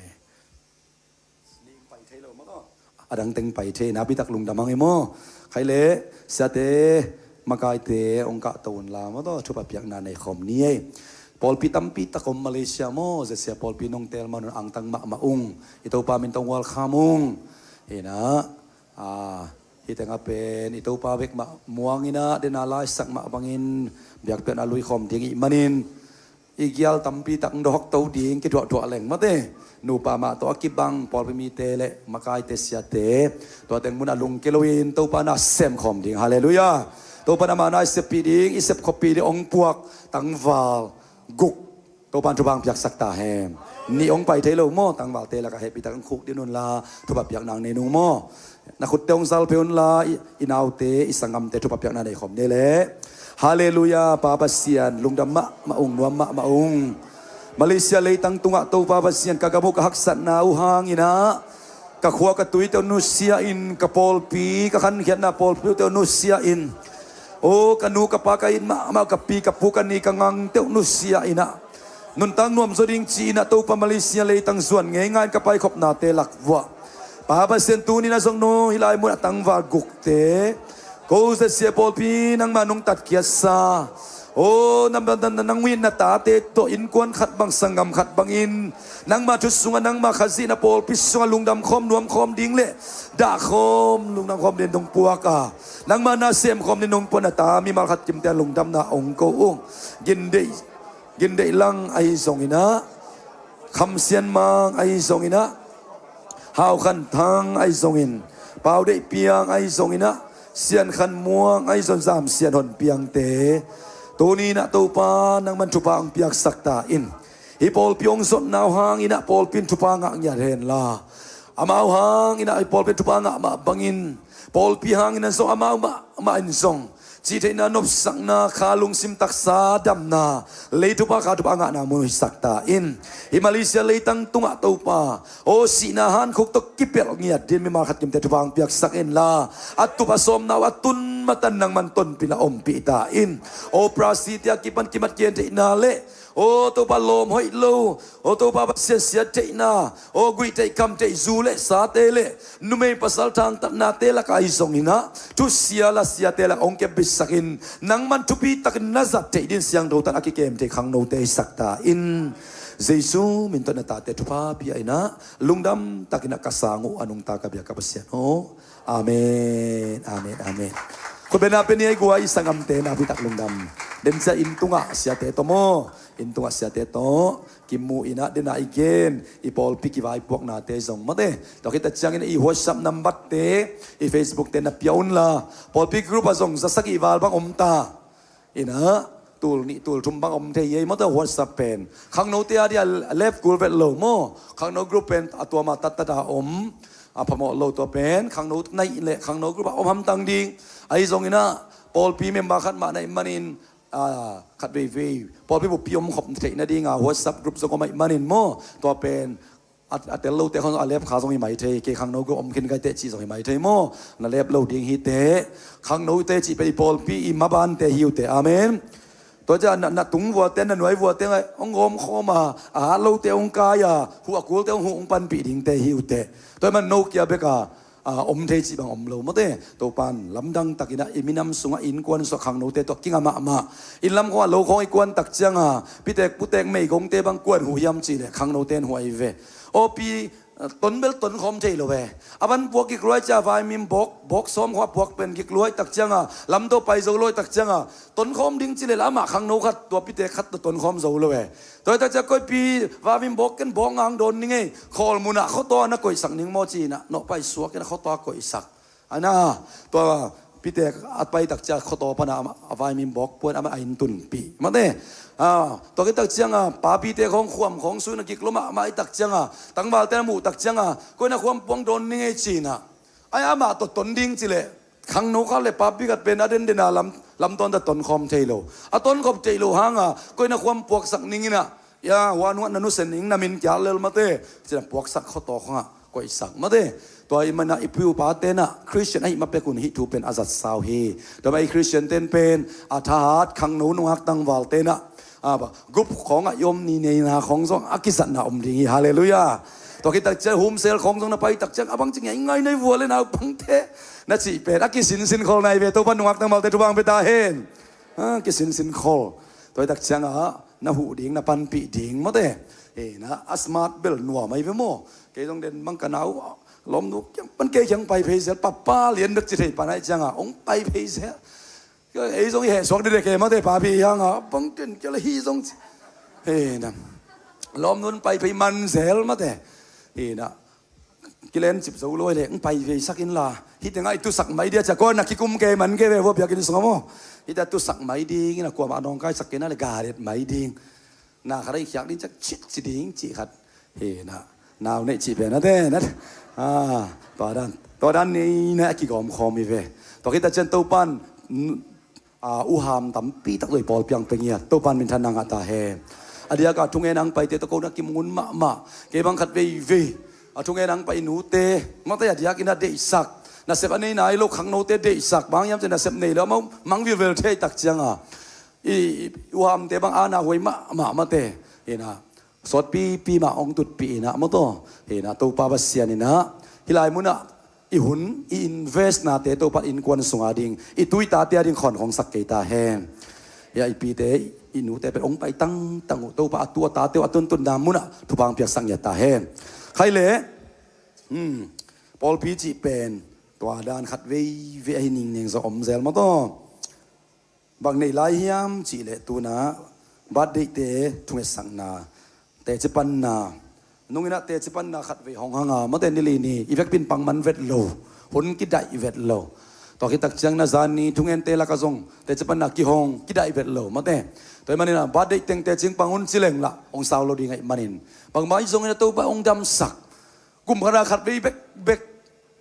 อดังเต็งไปเทนะพิตักลุงดำมังเอโมใครเละเสียเตมากายเตองกะตูนลามอตชุบเปียกนาในคอมนี้ปอลปีตัมปีตะคอมมาเลเซียโมจะเสียปอลปีนองเตลมานุนอังตังมาอุงอิโตปามินตองวอลคามุงเห็นะฮิตังอาเป็นอิโตปาเวกมาม่วงอินะเดนาลายสักมาบังอินเบียกเป็นอลุยคอมทิ้งอิมันินอีกยาลตัมปีตักดอกเต้าดิ่งกิดตัวแหลงมาเต้นูปามาตัวกิบังปอลไปมีเตเลมากายเตเสียเตตัวแตงมุนอลุงเกลวินตัวปานาเซมคอมดิ่งฮาเลลูยาตัวปานามานาเซปีดิ่งอิเซปคอปีดิ่งองปวกตังวาลกุกตัวปานทุบังพิยักสักตาแฮมนี่องไปเทโลโมตังวาลเตละก็เฮปิตังคุกดินุนลาทุบพิยักนางในนุงโมนักขุดเตองซัลเพอุนลาอินาวเตอิสังกัมเตทุบพิยักนางในคอมเดเลฮาเลลูยาปาปัสเซียนลุงดำมาองนวมมาองมาเลเซียเลยตั้งตุงะตัวปาปัสเซียนกะกะบุกหักสันนาอุหางอินะกะขวากะตุยเตนุเซียอินกะปอลปีกะขันเขียนนาปอลปีเตนุเซียอินโอ้กะนูกะปากะอินมากะปีกะปูกะนีกะงังเตนุเซียอินะนุนตังนวมสดิงจีนะตัวปามาเลเซียเลยตั้งส่วนเงยงานกะไปขบนาเตลักวะปาปัสเซียนตูนี่นะทรงโนฮิลายมุนตังวากุกเตกูจะเสียปอลปีนังมานุงตัดเกียร์ซาโอ้นังวินนาตาเตโตอินกวนขัดบังสังกำขัดบังอินนังมาชุดสุงนังมาขจีนาปอลพิสวลุงดำคอมรวมคอมดิ้งเละด่าคอมลุงดำคอมเด่นตรงปัวกานังมานาเสียมคอมเด่นตรงปนตามีมาขัดจิมแต่ลุงดำนาองโกองกินได้ลังไอสงอินะคำเสียนมังไอสงอินะหาวขันทางไอสงอินเป่าได้เปียงไอสงอินะเสียนขันม่วงไอส่วนสามเสียนหนเปียงเตตัวนี้นะตัวปานังมันชุบางเปียกสักตาอินฮิปอลพิองสดนาวหางอินะปอลพินชุบางอังยาเรนลาอามาวหางอินะฮิปอลเป็นชุบางอังมาบังอินปอลพิหางอินะส่งอามาวมาอินส่ง จีเทนานบสังนาคาลุงซิมตักซาดำนาเลยทุบาคาทุบางะนามุยสักตาอินฮิมาลิเซียเลยตั้งตุงะตูปาโอสีนาฮันคุกตกกิเปียกเงียดดินไม่มาขัดกิมแต่ทุบางเปียกสักอินลาอัตุปสมนาวัตุนมาตันนังมันต้นปิละอมปีตาอินโอปราสีเตียกิปันกิมัดเกียนเทนาเลโอตัวบาลมหอยโลโอตัวบาเสียเสียเจนาโอกุยเตคำเตจูเลสาเตเลนุเมปัสสัลทางตันาเตละกายสงอินะทุเสียละเสียเตละองเก็บบิสักินนังมันทุปีตักนัจัดเตดินเสียงโดตันอากิเกมเตขังโนเตสักตาอินเจซูมินตันตาเตทุพาพิไอนะลุงดำตักินักสังอนุงตากะเบียกับเสียโนอาเมนอาเมนอาเมนคนเป็นอาเป็นยังไงกูไอ้สังกัมเตนะพิตักลุงดำเดินเสียอินตุงะเสียเตโตโมอินตุงะเสียเตโตกิมมูอินะเดินอีเกนอีพอลพิกิวายพวกนาเตส่งมาเตตอคิดแต่จังอินอีหัวซับนัมบัตเตอีเฟซบุ๊กเตนับยาวน์ละพอลพิกรูปส่งสักอีวาลบังอมตาอินะตูลนี่ตูลชุมบังอมเทย์มาเตหัวซับเป็นข้างโน้ตเตียดีเลฟกูเวลโลโมข้างโน้ตกรุ๊ปเป็นตัวมาตัดตาอมพมโลตัวเป็นข้างโน้ตในเละข้างโน้ตกรุ๊ปอมทำตังดิงไอ้ทรงอินะพอลพีเมมบาขัดมาในมันอินขัดวีพอพี่บุปผิมขบเทนะดีงาหัวซับกรุ๊ปสกอไม่มันอินโมตัวเป็นอัตโลเตะของอาเลฟขาสงหิมายเทเกขังโนก็อมกินไก่เตะจีสงหิมายเทโมนาเลฟโลดิ้งฮิเตะขังโนเตะจีไปพอลปีอิมาบานเตะฮิวเตะอาเมนตัวจะนัดตุงวัวเต้นหน่วยวัวเต้นไงองงมข้อมาโลเตะองกายาหัวกูเตะองหุงปันปีดิ้งเตะฮิวเตะตัวมันโนเกียเบกาอมเทจิบังอมโลมาเตตัวปันลำดังตักินะอิมินัมสุงอินกวนสขังโนเตตัวกิงอามาอินลำก็โลของอีกวนตักจังพิเตกปุเตกไม่กงเตบังกวนหูยำจีเลยขังโนเตนหัวอีเวโอปีต้นเบลต้นคอมใจโลเวอวันพวกกิกล้วยจะวายมิมบกซ้อมหัวพวกเป็นกิกล้วยตักจังลำตัวไปโซลอยตักจังต้นคอมดิ้งจีเลยละมาขังโนขัดตัวพิเตกขัดตัวต้นคอมโซโลเวตัวแต่จะก้อยปีวามิมบกกันบองางโดนนี่ไงคอลมุนะเขาตัวนักก้อยสักหนึ่งโมจีนะเนาะไปสวกกันเขาตัวก้อยสักอันน่ะตัวพิเตกอัดไปตักจังเขาตัวพนะวายมิมบกปวนอามาอินตุนปีมาเต้ตัวกิตักจังปาปีเตของความของสุนักิกลมมาไอตักจังตั้งบาลเตนมูตักจังก็นักความปวงโดนนี่ไงจีน่ะไอ้อามาตัวตนดิ้งจิเลยขังโนเขาเลยปาปีกัดเป็นอเดนเดนาลำตอนแต่ตนคอมเทโลต้นคอมเทโลหางก็นักความปวกสักนิ่งน่ะยาวันวันนันุเซนิงนามินจ่าเลลมาเต้จะปวกสักเขาต่อข้างก็อีสักมาเต้ตัวมันน่ะอิพิวปาเตนะคริสเตียนไอ้มาเป็นคนฮิตูเป็นอาซัดซาวฮีตัวไอ้คริสเตียนเต้นเป็นอาทาร์ดขังโนนวักตังวาลเตนะกรุ๊ปของยมนี่ในนาของทรงอากิสันนาอมดีฮาเลลูยาตัวคิดตักเจ้าโฮมเซลของทรงน่ะไปตักเจ้าบังจึงยังไงในวัวเลยนะบังเทน่ะสิเป็นอากิสินคอลในเวตัวพันวักตังวาลเตทุบังเปตาเฮนอากิสินคอลตัวตักเจ้าน่ะหูดิ่งน่ะปันปีดิ่งมาเต้นะอัสมาร์ทเบลนัวไม่เวโมเกยต้องเด่นบังกันเอาล้มนุกมันเกยยังไปเพย์เสียป้าเลียนนึกจะได้ปานไหนจังองไปเพย์เสียก็ไอ้ตรงเหตุสองเด็กเกมาได้ป่าพี่ยังบังเด่นจะเลยฮีตรงนะล้มนุนไปเพย์มันเสียมาแต่นะกิเลน10 โลเลยไปเพย์สักอินลาฮิตยังไงตุสักไม่เดียจะก้อนนักกิคุมเกมันเกว่าเบียกินสงโมฮิตตุสักไม่ดีนะกว่ามาดองใกล้สักกินนั่นเลยกาเด็ดไม่ดีน่าใครอยากดิ้นจะชิดสิดิ้งจีขัดนะนาวเนี่ยจีเป็นนะเด้นะตัวด้านนี้นะกี่กอมคอมีเวตัวคิดแต่เช่นตัวปันอุหามตั้มปีตักเลยปอลเพียงเป็นเงี้ยตัวปันเป็นทนังอัตาเฮอดียากาทุ่งเอนังไปเตตะโกนักกิมุนมาเก็บังขัดเวทุ่งเอนังไปหนูเตมันแต่อดียากินเดอิสักน่าเสพอันนี้นายโลกขังโนเตเดอิสักบางยามจะน่าเสพนี่แล้วมังวิเวลเทตักจังอุหามเตบังอาณาหวยมาเตนะสดปีมาองตุดปีนะมตัวนะตัวปาบัสเซียนี่นะฮิลายมุนะอิหุนอินเวสนาเตตัวปัดอินกวนสงอาดิงอิตุยตาเตียดิงขอนของสักเกตาแหงยาอีปีเตอินูเตเป็นองไปตั้งตัวปาตัวตาเตวตุนนามุนะทุบางเปียกสังยาตาแหงใครเละปอลพีจีเป็นตัวดานขัดเวให้นิ่งๆสอมเซลมาตัวบางในลายยามจีเละตัวนะบัดเดเตทุ่งสังนาเตจิปันนานุ่งนะเตจิปันนาขัดเวหองหางามาเตนิลีนีอีเวกปินปังมันเวทโลหุ่นกิดได้อีเวทโลต่อคิดตักจังนาซานีทุ่งเอ็นเตละกะซงเตจิปันนากิหงกิดได้อีเวทโลมาเตตัวมันนี่นะบัดเดเตงเตจิงปังหุ่นสิเลงละองสาวโลดีไงมันนินบางไม้ซงนะตัวไปองดำสักกุมขนาขัดเวเบก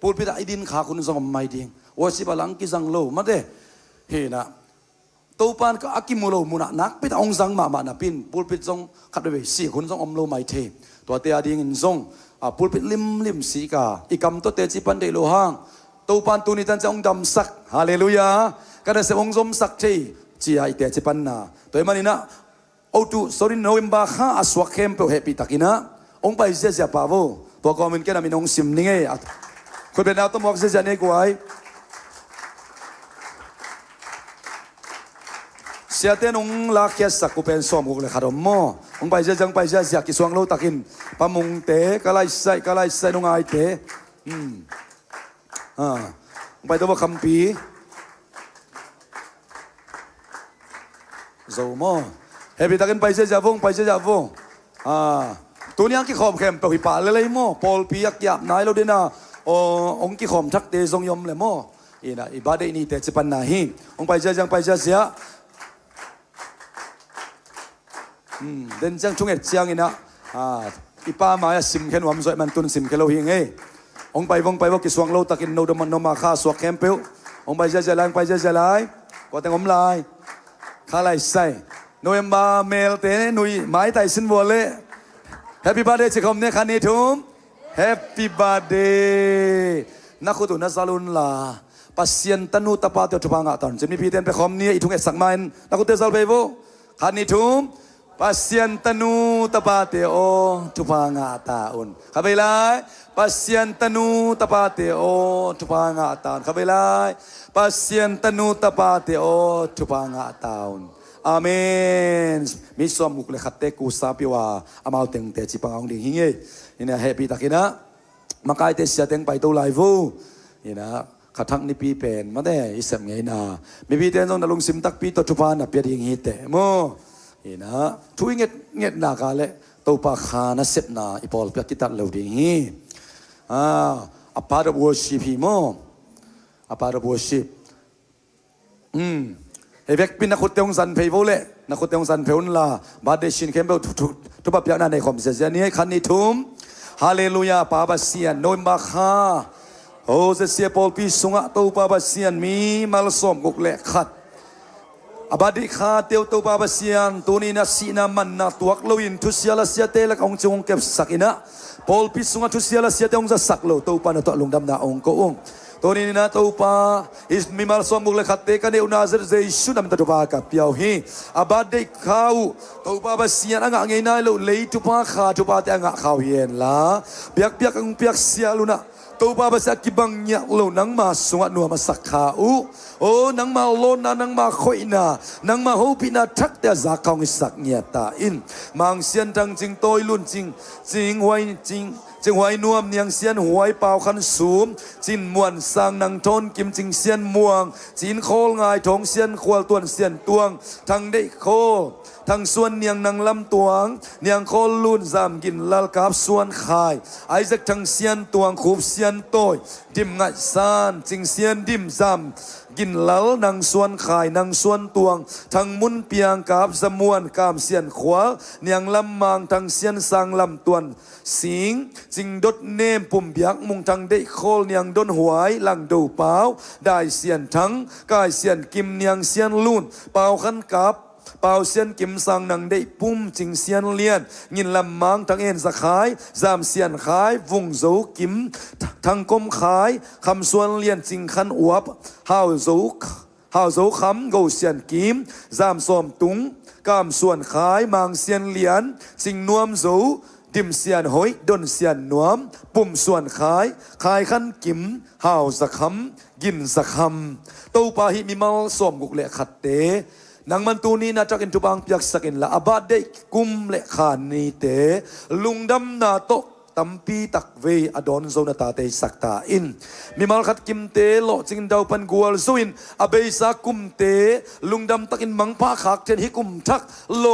ปูดพิธาไอดินขาคุณสงไม่ดิงว่าสิบาลังกิซังโลมาเต เฮนะตัวปานก็อากิมุโลมุนะนักปิดองซังมานะปินปูลปิดซงขัดไปสี่คนซงอมโลไม่เทตัวเตียดิ้งซงปูลปิดลิมสีกาอีกำตัวเตจิปันเดโลหางตัวปานตัวนี้ท่านจะองดำสักฮาเลลูยากันเสองซมสักเทจีไอเตจิปันนาตัวมันนี่นะโอตุสอรินโนเอมบาข้าอสวะเข้มเปเฮปิตักินะองไปเสียปาโวตัวกอมินแกนามินองซิมนี่ไงคนเป็นเอาตัวมอกเสียเนี่ยกูไอเสียเต้นองลาเคียสักกูเป็นสอมกูเลยขาดมอองไปเสียจังไปเสียกิสวงโลตักินปามุงเตะกะไลใส่นองไอเตะไปตัวคำปีโซโมเฮบิตักินไปเสียจ่าวงตัวนี้อังกิขอมเข้มไปหิปาเลยโมปอลปียักยับนายเราเดน่าองกิขอมทักเตซงยมเลยโมอีน่ะอิบาเดนี่เตจิปันนาฮีองไปเสียจังไปเสียเดินจังช่วงเอ็ดเชียงอินะอีป้ามาสิมเข็นวามสวยมันตุนสิมเขลหิงเอองไปวงกิสวงโลตักินโนดมันโนมาข้าสวกแคมเปิลองไปเสียลายไปเสียลายก็แต่งอมลายข้าไล่ใส่โนเอมบาเมลเตนนุยไม้ไต่สินวัวเล่แฮปปี้บาร์เดย์จิคอมเนี่ยคันนี้ทุ่มแฮปปี้บาร์เดย์นักขุตุนัสลุนลาปัสยันตนุตปาเตจุพังอาตันจะมีพีเตนไปคอมเนี่ยอีทุ่งเอสักมันนักขุตุซัลเบโวคันนี้ทุ่มปัสยันตนุตปาเตโอจุพังอาตาอุนข้าไปไล่ปัสยันตนุตปาเตโอจุพังอาตาข้าไปไล่ปัสยันตนุตปาเตโอจุพังอาตาอุนอาเมนมิสวมมุกเลขัดเตกูซาปิวาอามาเต็งเตจิปังองดิ่งหิงเอนี่นะเฮปีตักินะมาไกเตเสียเต็งไปตัวไลฟ์นี่นะขัดทักนิปีเป็นมาได้อิสมไงนะมีปีเตนต้องนลุงซิมตักปีตัวจุพานะเปียดิ่งฮิตเตโมนี่นะทุยเงียนากาเลตัวปากขานะเสพนาอีพอลเปียกิตัดเลวดิ่งฮิa part of worship ฮิโม a part of worship เฮเวกปินนักขุดเตงสันเพย์โวเล่นักขุดเตงสันเพย์นลาบาดเดชินเข้มเบลทุบปะเปียนาในคอมเสียนี้คันนี้ทุ่มฮาเลลูยาปาบาเซียนโนมบาคาโอเสียปอลปีสุงะตูปาบาเซียนมีมาลสอมกุกเล็กขัดอบาดิคาเตียวตูปาบาเซียนตัวนี้นะสีนามันนะตัวกลวินทุเสียละเสียเตละองจงเก็บสักอินะปอลปีสุงะทุเสียละเสียเตองจะสักโลตูปานะตัวลงดำนาองก็องตัวนี้นะตัวป้าอิสมิมาลสอมบุกเลขัดเตกันเอวนาซร์เจสุนัมตัวป้ากับเปียวฮีอาบาดเด็กข้าวตัวป้าบาเสียนอ่างเงินนายลูเลยตัวป้าขาตัวป้าแต่อ่างข้าวเย็นละเปียกอังเปียกเสียลูนะตัวป้าบาเสียกิบังเนียลูนังมาสวดนัวมาสักข้าวโอ้นังมาโลนานังมาคอยนานังมาฮูปินาทักแต่จากเขาอิสักเนียตาอินมังเสียนจังจริงโตยลุ่นจริงไว้จริงจึงหวยนวมเนียงเสียนหวยเป่าคันสูมจินมวนสร้างนังทนกิมจิงเสียนม่วงจินโคลงายทงเสียนควลตวนเสียนตวงทั้งได้โคทั้งส่วนเนียงนังลำตวงเนียงโคลุ่นจำกินลลกับส่วนขายไอจากทั้งเสียนตวงคูบเสียนโตยดิมงัดซานจิงเสียนดิมจำกินเหลานังส่วนขายนังส่วนตวงทั้งมุนเปียงกับสมวนกามเสียนขวาเนียงลำมางทั้งเสียนสังลำตวนสิงจิงดดเนมปุ่มเบียกมุงทั้งได้โคลเนียงดนหวยหลังดูเปล่าได้เสียนทั้งกายเสียนกิมเนียงเสียนลุ่นเป่าขันกับเป่าเสียนกิมสังนังได้ปุ่มจิงเสียนเลียนยินลำมังทั้งเอ็นสะขายจามเสียนขายวงโจกิมทั้งกลมขายคำส่วนเลียนจิงขันอวบฮาวโจคำโกเสียนกิมจามสอมตุงกามส่วนขายมังเสียนเลียนจิงนวมโจดิมเสียนหอยดนเสียนนวมปุ่มส่วนขายขันกิมฮาวสักคำกินสักคำตูปาหิมิมัลสอมกุกเลขัดเตนางมันตูนี้นะจักอินทุบังเปียกสักินละอาบาดเดกุมเลขานีเตลุงดำนาโตตัมปีตักเวอดอนโซนตาเตสักตาอินมีมัลขัดกิมเตโลจิงดาวพันกัวลซุอินอเบยสักกุมเตลุงดำตักอินมังพาขักเทนฮิกุมทักโล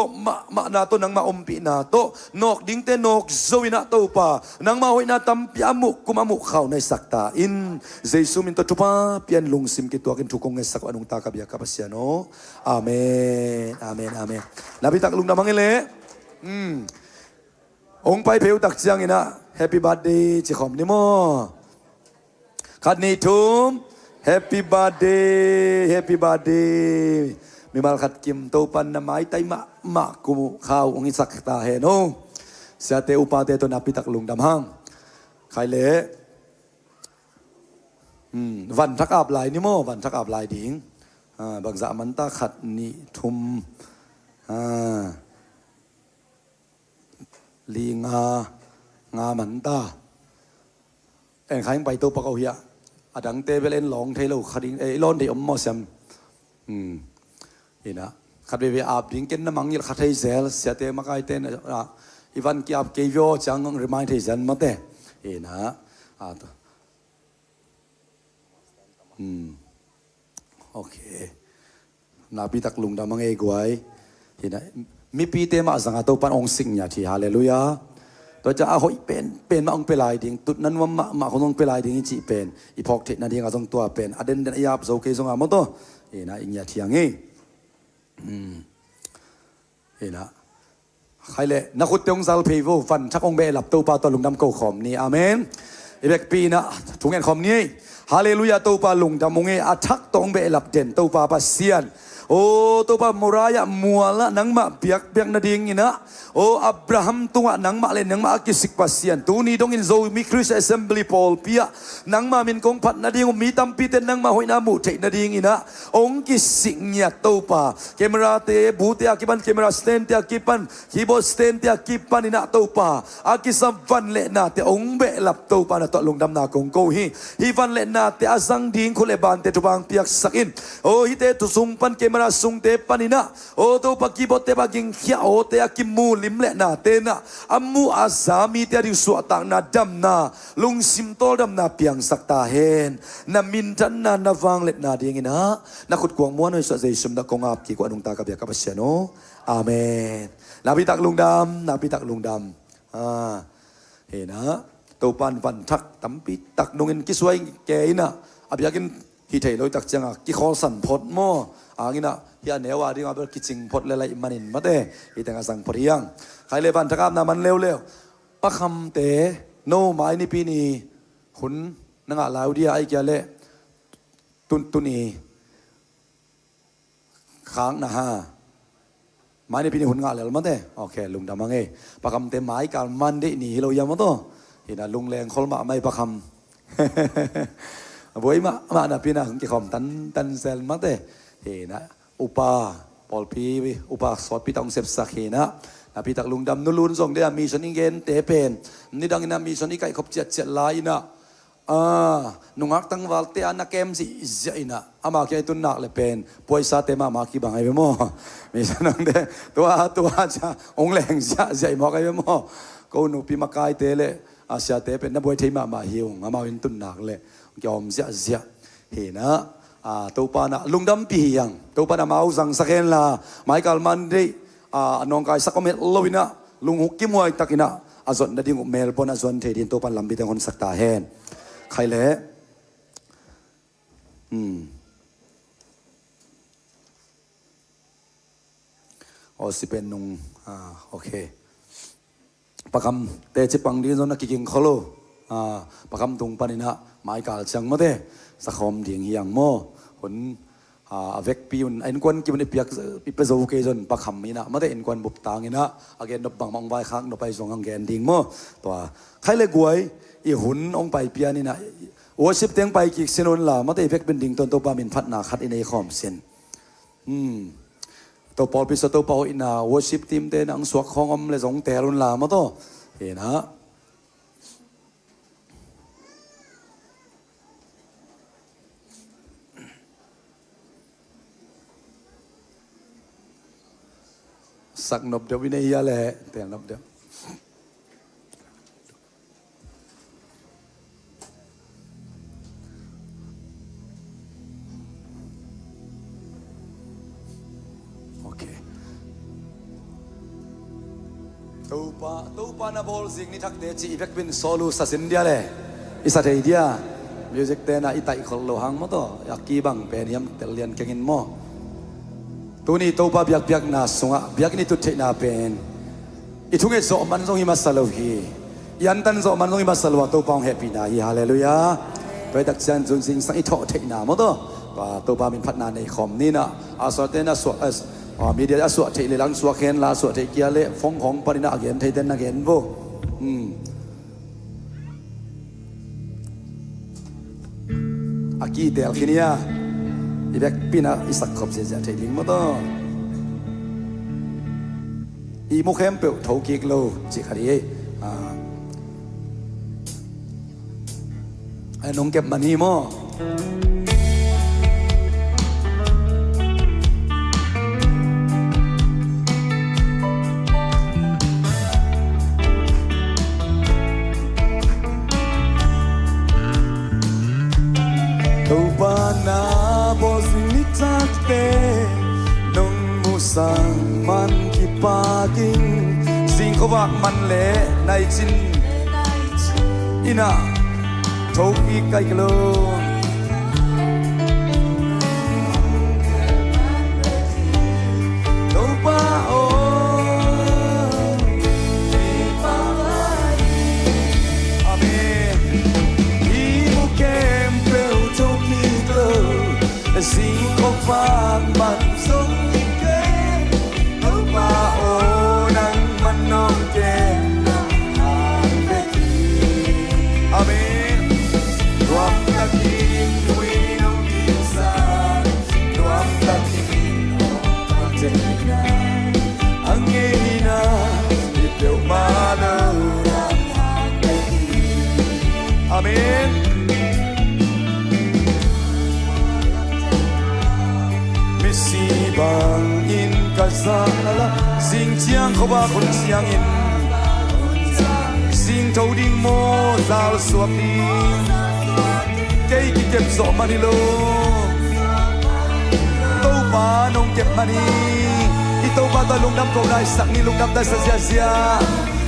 มานาโตนังมาอมปีนาโตนอกดิ้งเตนอกโซวินาโตปานังมาหอยนาตัมปีอามุกุมอามุเข้าในสักตาอินเจสุมินตจุปาเปียนลุงซิมกิตัวกินทุกงเงสักอนุงตากับยากับเสียโนอาเมนอาเมนอาเมนนาบิตักลุงดำมังเล่องไปเพลตักเจียงอินะแฮปปี้บัดเดย์จิขอมนิโมขัดนี้ทุ่ม Happy birthday, happy birthday. Mi malkat kim topan na mai tay ma kumu khao ong isak ta he no. Sa te upate to napitak lungdam hang. Khai le. Van thak ap lai ni mo, van thak ap lai ding. Bang dạ man ta khat ni thum. Li nga man ta. En khai bai to pa kau hia. Adang te belen long thei lo khading lon de om mo sam. Ina khát về áp dính cái nấm măng như khát thấy dễ sẽ thế mà cái tên là Ivan kia áp cái vô chẳng remind thấy dân mất đấy ina ok nabi tak lung da mangai guai ina mi pi te ma zanga to pan ong sing nya thi hallelujah to cha a hoi pen ma ong pelai ding tut nan ma khong pelai ding chi pen I phok the na ding a jong tua pen aden den yap zo ke jong a mo to ina ing nya thiang e ina khai lệ na khut tông zal phi vô phần chắc ông bè lập tâu pa to lùng đam cầu khom ni amen ibek pi na thung en khom ni hallelujah tâu pa lùng đam mong e athak tong bè lập den tâu pa sian ô tâu pa moraya muala nang ma biak na ding ina ô Abraham tunga nang ma le nang ma kisik pasian tu ni dong in zo mi Christ assembly Paul pia nang ma min kong phat na ding mi tam pi ten nang ma hoi na mu thei na ding ina ong kisik nya to pa camera te bu te akipan camera stand te akipan keyboard stand te akipan ina to pa akisam van le na te ong be lap to pa na to lung dam na kong ko hi van le na te azang ding khule ban te tubang piak sakin o hi te tu sung pan camera sung te panina o to pa keyboard te baging khia o te akimu lim le na te na amu azami te ri su tak na dam na lung sim tol dam na piang sakta hen na min tan na nawang let na ding ina na khut kuang muan oi sa jesu na kong ap ki ko anung ta ka bia ka pasiano amen nabi tak lungdam he na to pan van thak tampi tak nungin kiswai ke ina abyakin hi thei loi tak changa ki khol san phot mo angina ya newa ding abel kiching phot le lai manin mate itanga sang phoriang khai le ban thakam na man lew pakham te no mai ni pi ni hun nanga laudia ai kya le tuni khang na ha mai ni pi ni hun nga lel mate okay lung da mangai pakham te mai kal man de ni hilo yam to ina lung leng khol ma mai pakham với mà na pina hung ki khom tan sel mate he na upa pol pi upa sot pi tong sep sak he na pi tak lungdam nulun song de mi son ingen te pen ni dang ina mi son i kai khop chet lai na nungak tang wal te ana kem si zaina ama ke tun nak le pen poisa te ma ki bangai be mo mi son de tua cha ong leng zai mo kai be mo ko nu pi makai te le asia te pen na boi thei ma hiung ama in tun nak le Kiom zia he na to pa na lungdam pi yang to pa na mau sang saken la Michael Monday anong kai sakomet lovina lunghuk ki muai takina azon na ding Melbourne azon the din to pa lambi teng hon sakta hen khai le o si pen nung okay pakam te chipang din zon na kiking kholo pakam tung panina mai kal chang mo de sa khom ding hiang mo hun avec pi un en kwan ki mun piak pi pe zo ke jon pakham ina ma de en kwan bup tang ina again no bang mang vai khang no pai zong ang gen ding mo to khai le guai I hun ong pai pian ina worship teng pai ki sinon la ma de effect ben ding ton to pa min phat na khat in ei khom sen to pol pi so to pa ina worship team te nang suak khong om le zong te lun la ma to he na sak nộp cho bên này là tiền nộp cho ok tu pa na bol zing ni thak te chi effect bin solo sa sin dia le isa thei dia music te na itai khol lo hang mo to yakki bang pen yam tel lian kengin mo tu ni to pa biak na sunga biak ni tu thei na pen I thunge zo man zong hi masalo hi yan tan zo man zong hi masalo to pang happy na hi hallelujah ตัวดักจันจุนสิงสังอิทอเทนาหมดตัวบามินพัฒนาในคอมนี่นะอาสวะเตนะสวะมีเดียอาสวะเทเลลังสวะเคนลาสวะเทเกียเลฟงของปรินาเกนเทเดนนาเกนโวอากีเดลคินียอีเบกปีน่าอิสักขบเสียเทลิงหมดอีมุขเอ็มเปิลทอกิกโลจิคารีไอ้น้องเก็บมันนี่มั้งตัวบ้านนาบอสินิจักเตน้องมุสังมันกิปากิงสิ่งเขาว่ามันเละในจินอินาโชกีไกกโลโนบาโออาเมนอีมุเกมเปลโชกีกโลสิ่งของฟังมันสงเกโนบาโอนังมันน้องเกมอาเมนTuam takin winong insan Tuam takin Jena Ang ina Ipil malaw Amen Misibang in kazala Sing chiang ko ba kung siang in Sing thâu ding mo Zal suap ding cây ki kem so mani lo tâu ba nong kem mani i tâu ba ta lung nam ko dai sak ni lung nam da sa sia sia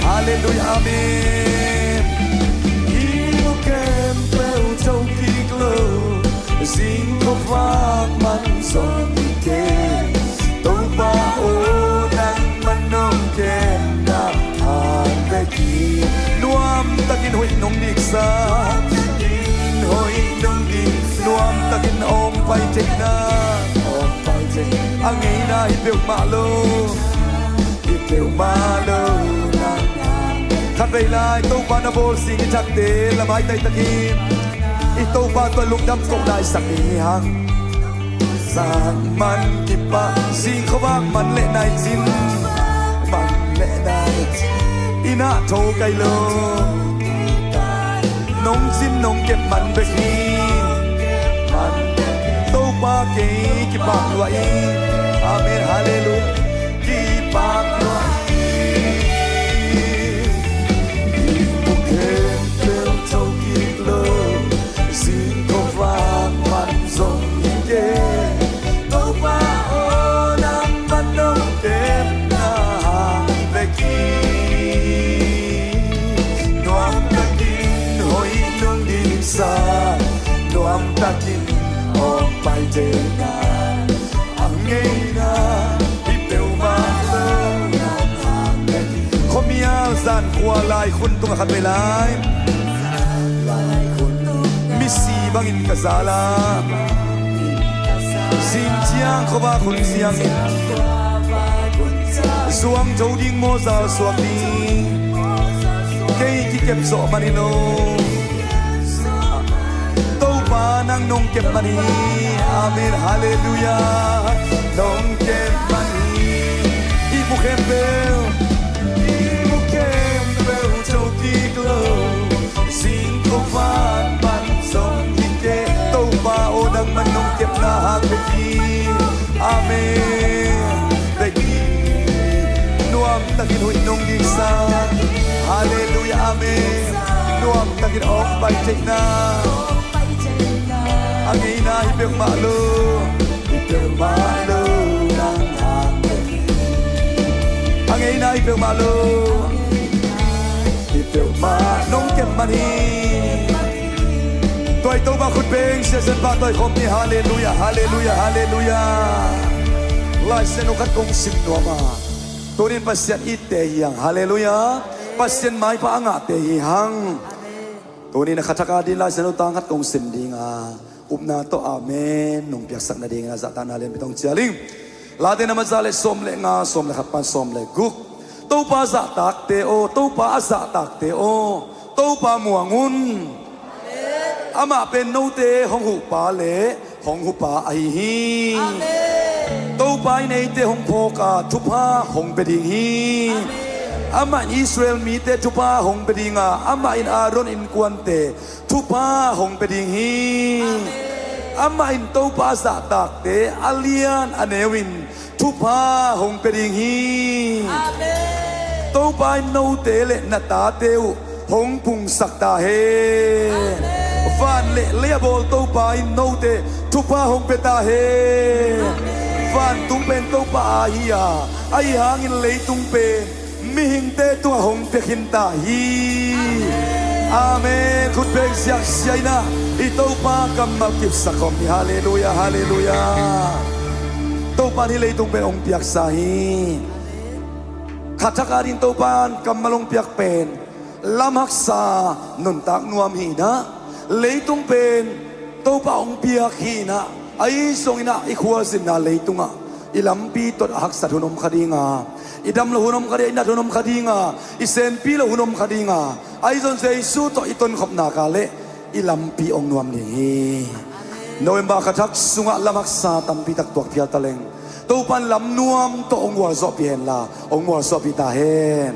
hallelujah amen i mo kem pe u chau ki glo sing ko fa man so ki ke tâu ba o nang man nong kem na han ve ki nuam takin hoi nong dik sa hoi nong di nuam takin om pai tek na ang ina ipeu malo na khat vei lai to pa na bol sing chak te la mai tai takin i to pa to luk dam kok dai sak ni hang sang man ki pa sing kho bak man le nai jin man le dai ina tho kai lo nong xin nong kem man be ki man to pa ke ki pa lo ai amen hallelujah ki pa lo ai o ke te to ki lo sin ko va man zong ke to pa o nam man nong kem na be ki sa nuam takin om pai te na ang na ipeu ma lo khomia zan khwa lai khun tung khat be lai misi bangin kazala sim chiang khoba khun siang in suang joding mo za suak ni kei ki kem so manilo nang nong kem mani amen hallelujah nong kem mani ibu kempel chau ki glo sing ko fan ban song ke to pa o nang man nong kem na ha ki amen beki nuam takin hui nong di sa hallelujah amen nuam takin ok bai tek na ang ina ipeu malo nang ang ina ipeu malo ipeu ma nong kem mani toi to ba khut beng se sen ba toi khom ni hallelujah hallelujah hallelujah lai sen khat kong sim no ma torin pasien ite yang hallelujah pasien mai pa anga te hang ตัวนี้นะขัดกาดินลายเสนุตังขัดกงสินดีงาอุปนาโตอาเมนนุ่งเปียกสักนาดีงาจัตตานาเลียนไปต้องเจียลิงลาเดนมาซาเลสมเลงาสมเลขับปันสมเลกุกตู้ปาจัตตักเตโอตู้ปาอาจัตตักเตโอตู้ปามัวงุนอามาเป็นโนเตหงหุปาเลหงหุปาไอฮีตู้ปาในเตหงโพกาทุพาหงเปดิงฮีอามาอิสราเอลมีเตทุพาหงเปดิงาอามาอินอารอนอินกวนเตทุพาหงเปดิงฮีอามาอินตู้ปาจัตตักเตอาเลียนอเนวินทุพาหงเปดิงฮีตู้ปาโนเตเลนตาเตวหงพุงสักตาเฮฟันเละเลียบอลตู้ปาโนเตทุพาหงเปตาเฮฟันตุงเป็นตู้ปาอาฮิยาไอหางอินเลยตุงเป็นมิหิงเตตัวหงเปขินตาฮีอาเมนคุณเป็นเสียงเสียนะอีตู้ปากำมากิบสักคมฮาเลลูยาฮาเลลูยาตู้ปาที่เลยตุงเป็นองค์เปียกสาฮีขัดทักอาดินตู้ปานกำมาลงเปียกเป็นลำหักษานุนตักนวมหีนะเลยตุงเป็นตู้ปาองค์เปียกฮีนะไอ้ทรงอินะไอ้ขวาสินะเลยตุงอ่ะอิลำปีตดหักสัตหุนมคดีงาอิดำละหุนมคดีนัดหุนมคดีงาอิเซนปีละหุนมคดีงาไอ้จนเซซูตอิตนขบนากาเลอิลำปีองนวมนี่โนเอมบาขัดทักสุงะลำหักษาตัมปีตักตัวเพียตะเลงตู้ปันลำนวมตัวองวัวซอเปียนละองวัวซอปีตาเฮน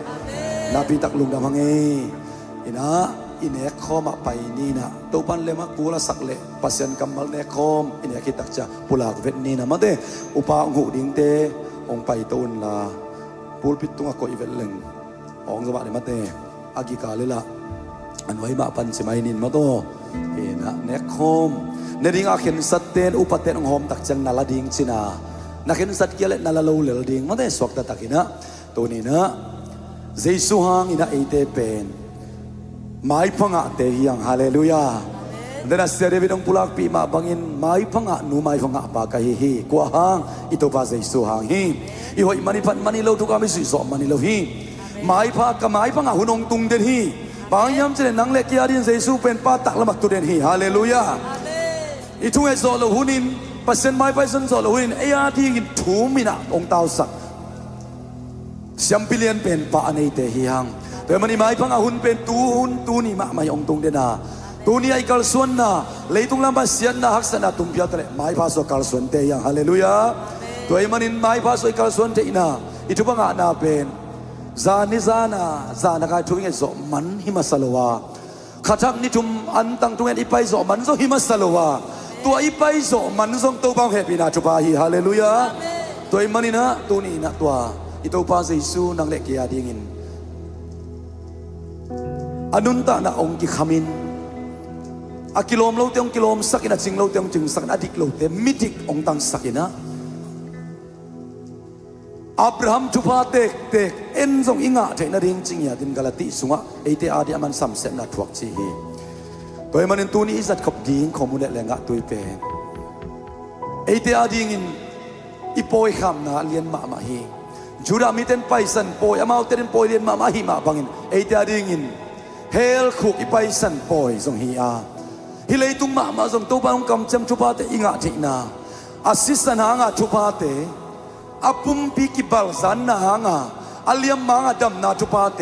นาปีตักลุงดำหังเออินะอินเอกคอมาไปนี่นะตู้ปันเลมากูละสักเลปัสยันกำมัลเนคอมอินเอกคิดตักจะปุลากเวทนี่นะมาเดอุปาองหูดิงเตองไปตูนละปูลปิดตุงอโกอีเวทเลงองสวัสดิ์มาเดอากิกาเลละอันไว้มาปันสิไม่นินมาโตเห็นะเนคอมในดิ่งอาเข็นสัตเตนอุปเตนองหอมตักจังนาลาดิ่งชินานักเห็นสัตว์เกล็ดนาลาโลเลลดิ่งมาได้สวกตะตักินะตัวนี้นะเจสุฮังอินะเอเตเป็นไม้พังะเตหิยังฮาเลลูยาเดนัสเซเรวิดองปุลักปีมาบังอินไม้พังะนูไม้พังะปากะฮิฮิกว่าฮังอิโตปาเจสุฮังฮิอีหอยมันนี่พันมันนี่เราทุกอามิสุสอมันนี่เราฮิไม้พังกับไม้พังะหุนองตุงเดนฮิบางยามเจเนนังเล็กยาดินเจสุเป็นปาตักละมักตุเดนฮิฮาเลลูยาอีทุ่งเอโซโลหุนินปัสเซนไม้ไปสันโซโลหุนินเอียที่กินถูมินะองเตาสักเสียมพิเลียนเป็นปะในเตหิฮังแต่มันนี่ไม้พังอาหุนเป็นตูนี่มาไม่องตรงเดนาตูนี่ไอ้กัลส่วนนะเลยตรงลำบากเสียนนะฮักษณะตุ่มพิจารณาไม้พาสกัลส่วนเตยังฮาเลลูยาตัวไอ้มันนี่ไม้พาสกัลส่วนเตนะอิทุบังอาณาเป็นซานิซานะซานะกายทุ่งเอโซมันหิมัสลวาขัดทักนิทุมอันตั้งทุ่งเออีไปโซมันโซหิมัสลวาตัวอีไปโซมันโซตัวบางเหตุนาจุบาฮีฮาเลลูยาตัวไอ้มันนี่นะตัวนี้นะตัวอิตัวพาเจสุนังเล็กยาดิ่งินอนุนตานะองค์กิขมินอากิโลมโลเตียงกิโลมสักนะจิงโลเตียงจิงสักนะอดิกโลเตมิดิกองตังสักนะอับราฮัมจุพาเตกเอ็นซงอิงะเทนะริงจิงยาดินกาลติสุงะเอเตอาดิอามันสัมเสนาทวกจีฮีตัวมันตัวนี้อิสัตขบดิ่งขมุนเลงะตัวเป็นเอเตอาดิ่งินอีโปยคำนะเลียนมาฮีจูดามิเตนไปสันโปยอามาเตนโปยเลียนมาฮีมาบังอินเอเตอาดิ่งินเฮลคุกอีไปสันปอยทรงฮีอาฮิเลยตุงมาทรงตัวบ้านกำจำชุบาเตอิงะจินาอาศิสันหางะชุบาเตอาปุ่มปีกิบัลสันนาหางะอาเลียมมังะดำนาชุบาเต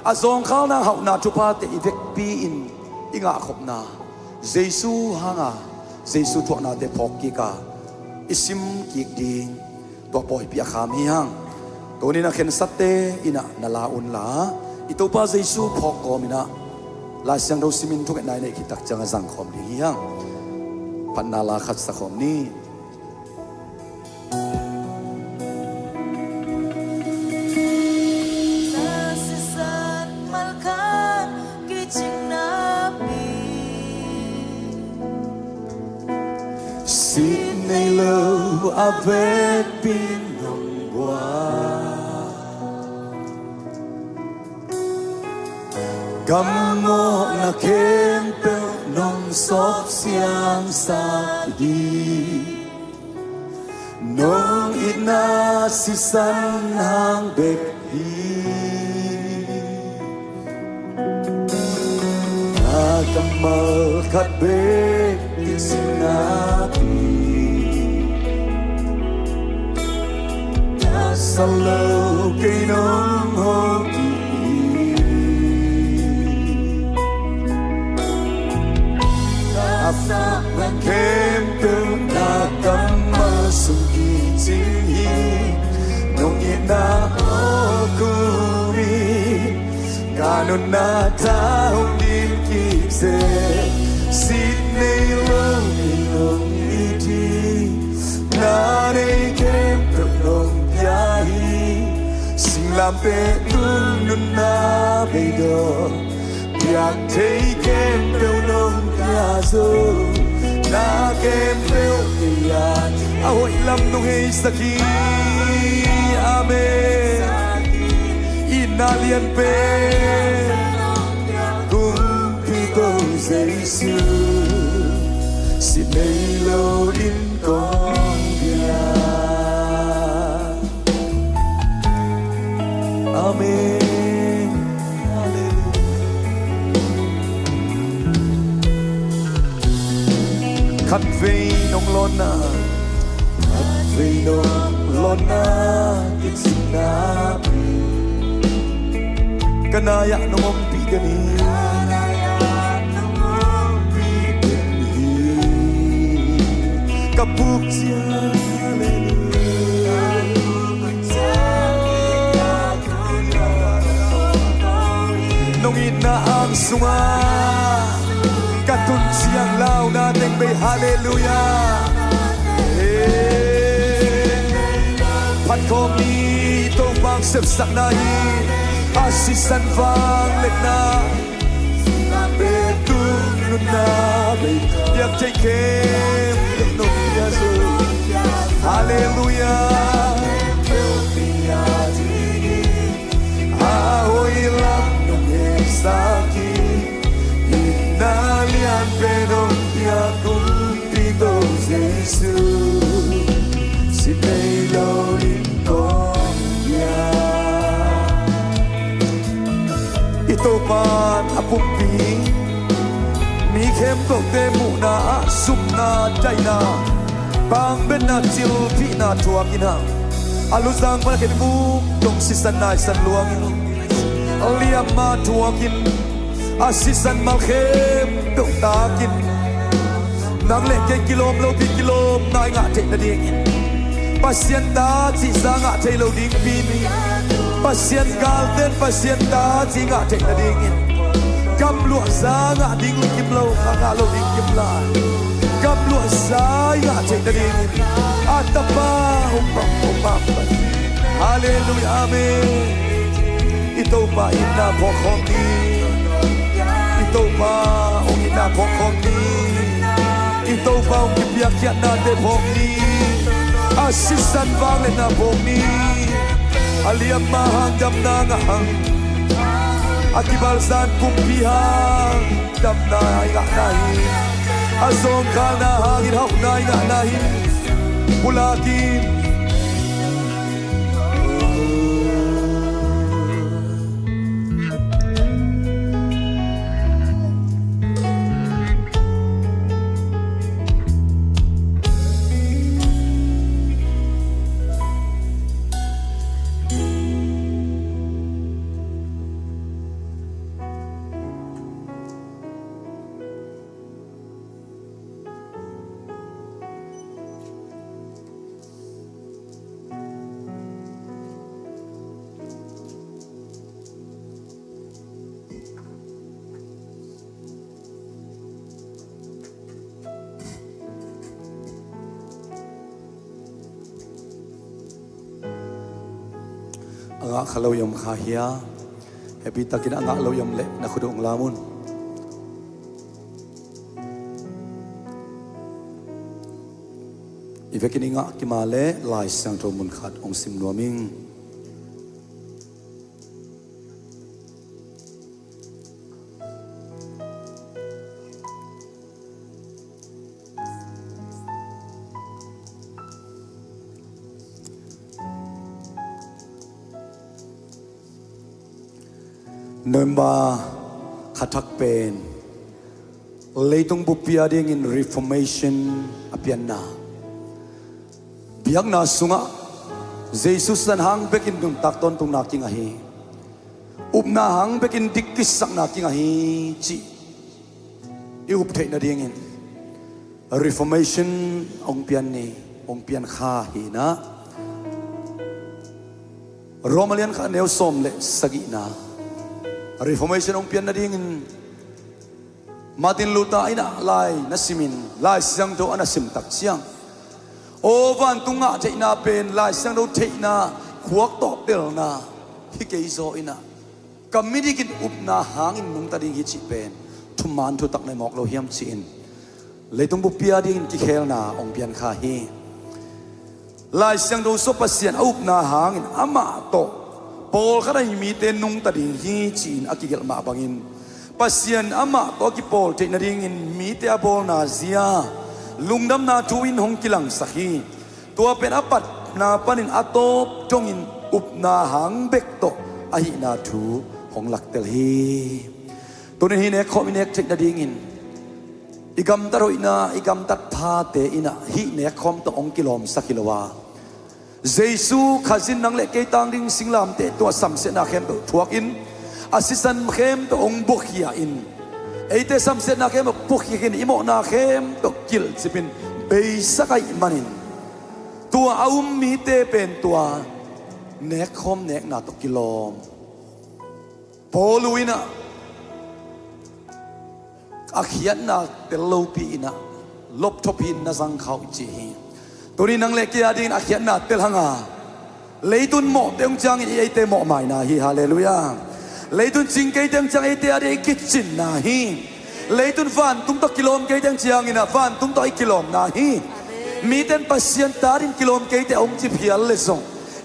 อาทรงข้าวนาหานาชุบาเตอีเวกปีอิงะขบนาเจสุหางะเจสุทวนาเตพอกกิกาอิซิมกิกดิงตัวปอยปีอาคามีหังตัวนี้นักเขียนสัตเตอินะนาลาอุนลาอิตัวป้าเจสุพอกอมินะลายเสียงเราซิมินทุกนายในกิตักจังสังคมดียังพันนาลาขัดสังคมนี้สิในโลกอาเวทปินนงบัวกำโมนักเข็มเปิลนงซบเสียงสักดีนงอินาสิสันหางเบ็กฮีอาก khát bế tiếng xin nabi sao lâu cây nông hô kem tương ta cắm mơ sung kỳ chính hi nông nhiên na ô cu mi cả nôn na ta hông điên kịp dễ xin nay lâu ngày nông y đi na đây kem tương nông ya hi xin làm bê tung nôn na bê đôอยาก thấy kem tương nông ya rồi na kem rêu ya a hội lâm nông hay saki amen ina liên pe cùng Kitô Giêsu xin đây lâu đến con ya amen. Khát về nông lona, khát về nông lona, tiếng xin nabi. Kanaya nông ông pi gani, kapuk siya nông ina ang sunga. Katun siyang lao nating may hallelujah. Pat ko mi itong bang sipsak na hin asisan vang lit na betung nun na may yak takem nung yaso hallelujah. Ahoy lang nung heksakin Nalian penong ya Kitô Giêsu xin đây lâu đến con ya ito man apumpi mi khem tok te mu na sup na chai na bang ben na chil pi na tua kina aluzang ma ke mu dong sisan na san luang aliam ma tua kin asisan malkhem tung takin nang le ke kilom lo pi kilom nai nga te na ding pasien ta chi sa nga te lo ding pin pasien gal ten pasien ta chi nga te na ding kam lu sa nga ding kim lo nga lo ding kim la kam lu sa nga te na ding atapa umpa hallelujah amen ito pa ina po khong ito pa ang ina pokong ni ito pa ang kipiyakyan natin pokong ni asisan bangin na pokong ni aliyam mahanggam na ngahang at ibalsan kumpihang dam na inganahin asong ka na hangin hawak na inganahin mulakin anga khalo yam khahia happy takin anga lo yam le na khudong lamun ivekin inga kimale lai sang to mun khat ong sim nuaming Nomba khatak pen leitung bupia ding in reformation apian na biak na sunga Jesus san hang bekin dung takton tung naking ahi upna hang bekin dikis sak naking ahi chi iup thei na ding in reformation ong pian ni ong pian kha hi na Romalian kha neu som le sagi na reformation ong pian na ding in Martin Luther ina lai na simin lai siang do ana sim tak siang o van tunga thei na pen lai siang do thei na khuak top tel na hi ke zo ina kamidi kin up na hangin nung ta ding hi chi pen thuman thu tak nei mok lo hiam chi in leitung bu pia ding ki khel na ong pian kha hi lai siang do so pasien up na hangin ama to pol kha dai mi te nung ta ding hi chi in akigel ma bangin pasien ama to ki pol te na ring in mi te abol na zia lungdam na tuin hong kilang sahi tua pen apat na panin atop tongin up na hang bek to ahi na thu hong laktel hi tunin hi ne khominek te na ring in igam taroi na igam tat pha te ina hi ne khom to ong kilom sakilawa Jesu khazin nang le ke tang ding singlam te to sam se na khem to thuak in asisan khem to ong bukhia in eite samset na khem bukhia kin imo na khem to kil sipin be sakai manin tua aum mi te pen tua nek khom nek na to kilom poluina akhian na telopi ina lop thopin na sang khau chi tuni nang le kia din akhian na tel hanga leitun mo teong chang i eite mo mai na hi hallelujah leitun ching ke teng chang ete ade kitchen na hi leitun van tum to kilom ke teng chiang ina van tum to kilom na hi mi ten pasien tarin kilom ke te ong chi phial le song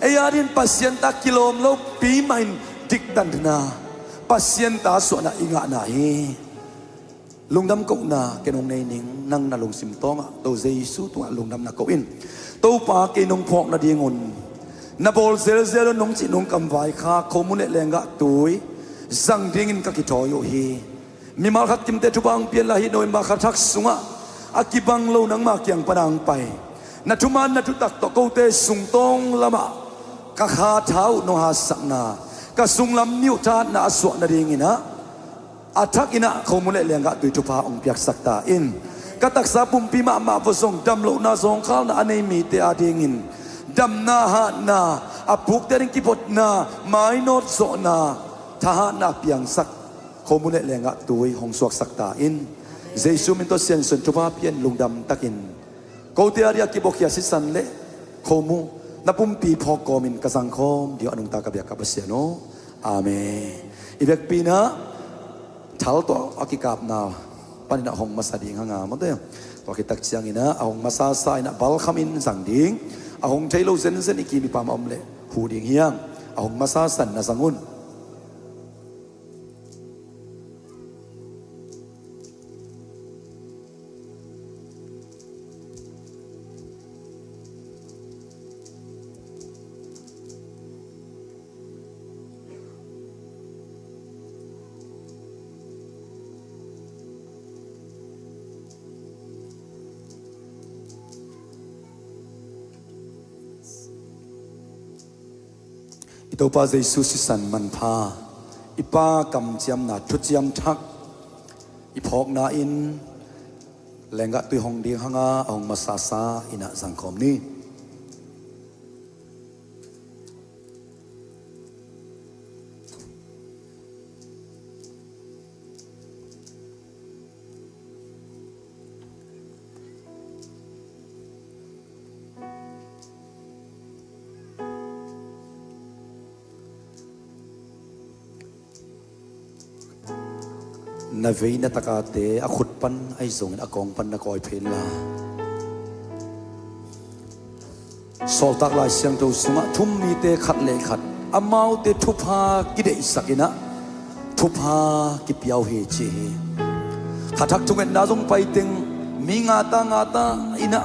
e yarin pasien ta kilom lo pi main dik dan na pasien ta so na inga na hi lungdam ko na kenong nei ning nang na lung sim tonga to jesu to lungdam na ko in to pa ke nong phok na dingon na bol zel zel nong chi nong kam vai kha khomune lenga tui zang ding in ka ki toyo hi mi mal khat kim te thu bang pian la hi noi ma kha thak sunga akibang lo nang ma kyang panang pai na thuman na thu tak to ko te sung tong lama ka kha thau no ha sakna ka sung lam niu tha na so na ding ina athak ina khomune lenga tui thu pa ong piak sakta in ka taksa pumpi ma ma vo song dam lo na song khal na anei mi te ading in dam na ha na apuk terin kipot na mai not so na tha na piang sak khomune lenga tui hong suak sakta in jesu min to sen sun tupa pian lungdam takin ko te aria kibokia sisan le khomu na pumpi phok komin kasang khom dio anung ta ka bia ka pasiano amen ibek pina thal to akikap na panina hong masadi hanga mo te to kitak chiang ina ahong masa sa ina bal khamin sang ding ahong thailo zen zen ikimi pam omle hu ding hiang ahong masa san na sangun ito pa Jesus si san man pa ipa kam chiam na thu chiam thak ipok na in lenga tui hong ding hanga ong masasa ina sangkom ni na vei na takate a khut pan ai zong a kong pan na koi phen la sol tak lai siang to sunga thum mi te khat le khat amau te thupa ki de sakina thupa ki piau he chi khathak chungen na jong pai teng mi nga ta ina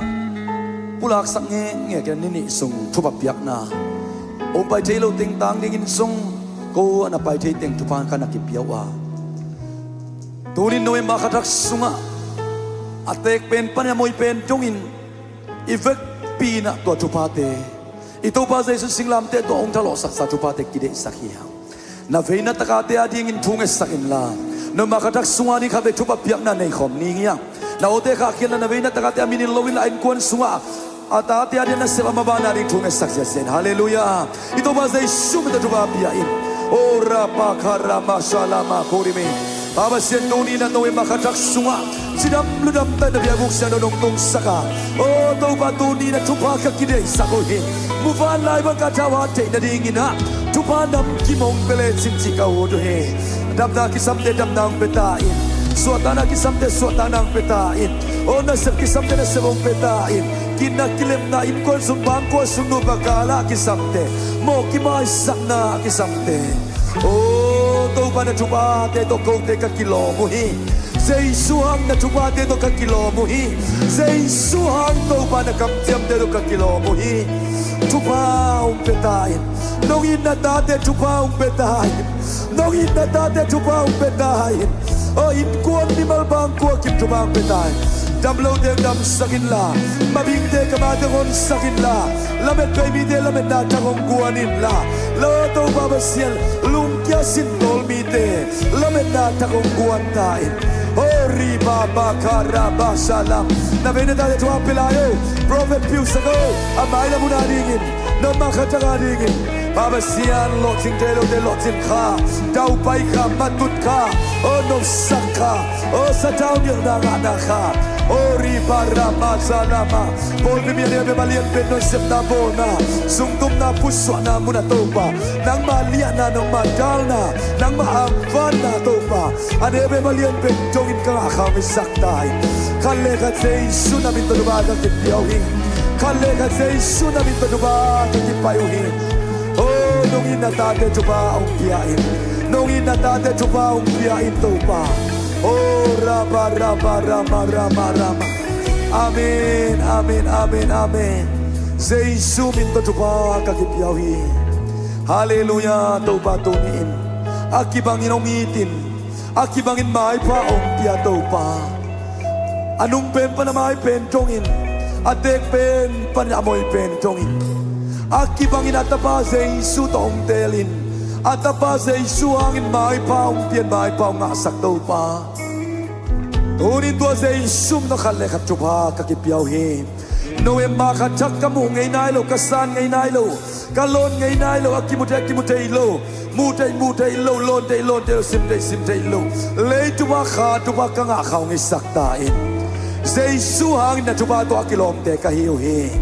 pulak sak nge ke ni sung thupa piak na om pai thelo ting tang ding in sung ko ana pai thei teng thupa kana ki piau wa tunin noy makatak sunga atek pen panya moi pen jongin ivek pina to chupate ito pa sa Jesus singlam te to ong talo sak sa chupate kide sakhiya na veina takate ading in thung sakin la no makadak suani khabe chupa piak na nei khom ni ngia na ote kha khian na veina takate aminin lowin la in kon sunga ata te adina sela mabana ring thung sakya sen hallelujah ito pa sa Jesus me to chupa pia in ora pa khara masalama korime Baba sientoni na to'y makatak sunga Sidam ludam tayo na biyagok siya nung tong saka O to batuni na tupa kakide sa kohin Mufan lai bang katawate na dingin ha Tupa nam kimong belet sintika odohe Dam na kisamte dam nang betain Suata na kisamte suata nang betain O nasib kisamte na sebong betain Kinakilem na imkon sumbangko sunu bagala kisamte Mo kimaisak na kisamte Tâu ba na chupa te to kau te ka kilo muhi Seisuhang na chupa te to ka kilo muhi Seisuhang tâu ba na kam tiam te to ka kilo muhi Chupa petain Nongin na tate chupa petain Nongin na tate chupa petain O in kuan ni malbang kuwa kim chupa petain Damlo de dam sakin la Mabing de kamadangon sakin la Lamet baby de lamet na takong kuanin la Lo tâu ba basiel Kya sintol mite lamet na takong guantain Hori baba karaba salam na veneta de tua pilayo prophet Pius ago amay na muna dingin na makataga dingin Baba siyan loting telo de loting ka daw pay ka matut ka o no saka o sa taon yung nanganaka Ori para masalama Paul bimiyali abe malian peno sep na bona Sungtum na puso na muna topa Nang malian na nang madal na Nang maampan na topa Ane abe malian pentongin ka nga kami saktay Kalekat sa isu na minto dumaga kipiyawin Kalekat sa isu na minto dumaga kipayuhin Oh, nung inatate chupa ang piyain Nung inatate chupa ang piyain topa Oh, raba, raba, rama, rama, rama. Amen, amen, amen, amen. Jesu minto chupa kakipiyawi. Hallelujah, toba tunin. Akibangin ongitin. Akibangin may pa ongpia toba. Anong pen pa na may pentongin. Atek pen pa na amoy pentongin. Akibangin atapa Jesu tong telin. At pa sa isuangin may paong pian may paong asak daw pa Tunin doa sa isum na kalekat chupa kakipiyawin No em makatak kamu ngay nailo kasan ngay nailo Kalon ngay nailo akimute ilo Mute ilo lonte simte ilo Lay tuwa ka tuwa ka nga kaong isaktain Sa isuangin na chupa to akilomte kahiuhin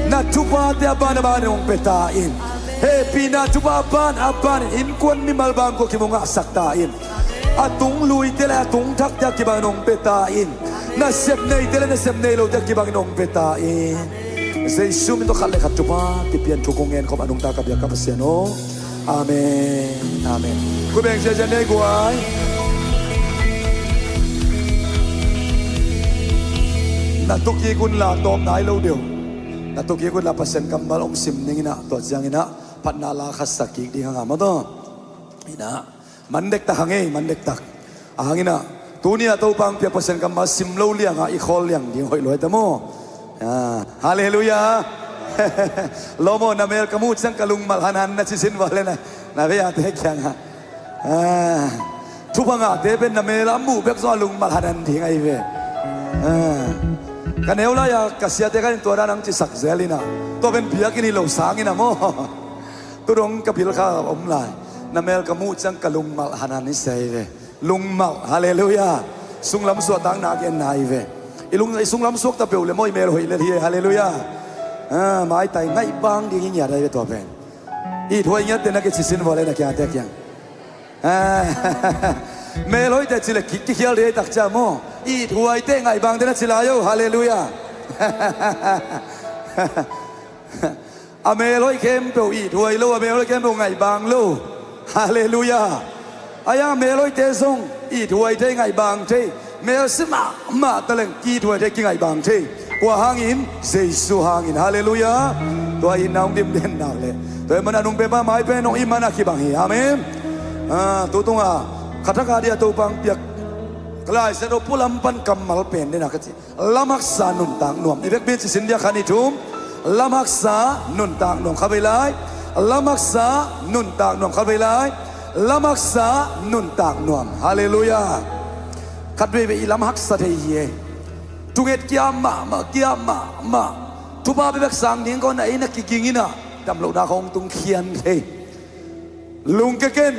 Na chupa te aban yung petain Hey, pinatubaban aban inkwan ni malbang ko kimunga saktain atung lui tele atung tak tak kibanong petain na sepnei tele na sepnei lo tak kibanong petain say sum to khale khatupa kipian tukungen ko anong takabya kapasiano amen amen ku beng jeje nei guai natuki kun la tom nai lo dio natuki kun la pasen kambal om sim ningina to jangina pat nala khasaki di hanga modo ina mandek ta hange mandek tak ahangina tunia to pang pia pasen kam sim lo liang a i khol liang di hoi loi tamo hallelujah lomo na mel kamu sang kalung malhanan na sisin wale na be ate kyang ha tupanga de ben na mel amu bek so lung malhanan thi ngai ve kaneula ya kasia te kan tora nang chi sak zelina to ben bia kini lo sangina mo turong kapil ka omlai namel kamu chang kalung mal hanan ni sei lung mal hallelujah sunglam suat tang na gen nai ve ilung sunglam suak ta peule moi mel hoi le hi hallelujah mai tai ngai bang ding nya dai to pen i thoi nya te na ke sisin vole na kya te kya mel hoi te chile ki ki hial re tak cha mo i thoi te ngai bang te na chilayo hallelujah Ameloi kem pe i thuai lo ameloi kem pe ngai bang lo hallelujah aya ameloi te song i thuai te ngai bang te mel sima ma taleng ki thuai te ki ngai bang te kwa hangin Jesu hangin hallelujah to ai naung dim den naw le to man anung pe pa mai pe no imana ki bang hi amen tu tunga khataka dia to pang piak กลายเสนอผู้ลำปันกำมัลเป็นเนี่ยนะครับลำหักษานุนต่างนวมอีเวกเบนสินเดียขันอิทุมลำหักษานุนต่างนวมเข้าไปไล่ลำหักษานุนต่างนวมเข้าไปไล่ลำหักษานุนต่างนวมฮาเลลูยาขัดเวอีลำหักษาเทียทุกเหตุการณ์มาเกี่ยมาทุบาไปแบบสังนิ่งก่อนไอ้นักกิงินะดำโลดาของตุงเขียนเทลุงเก่ง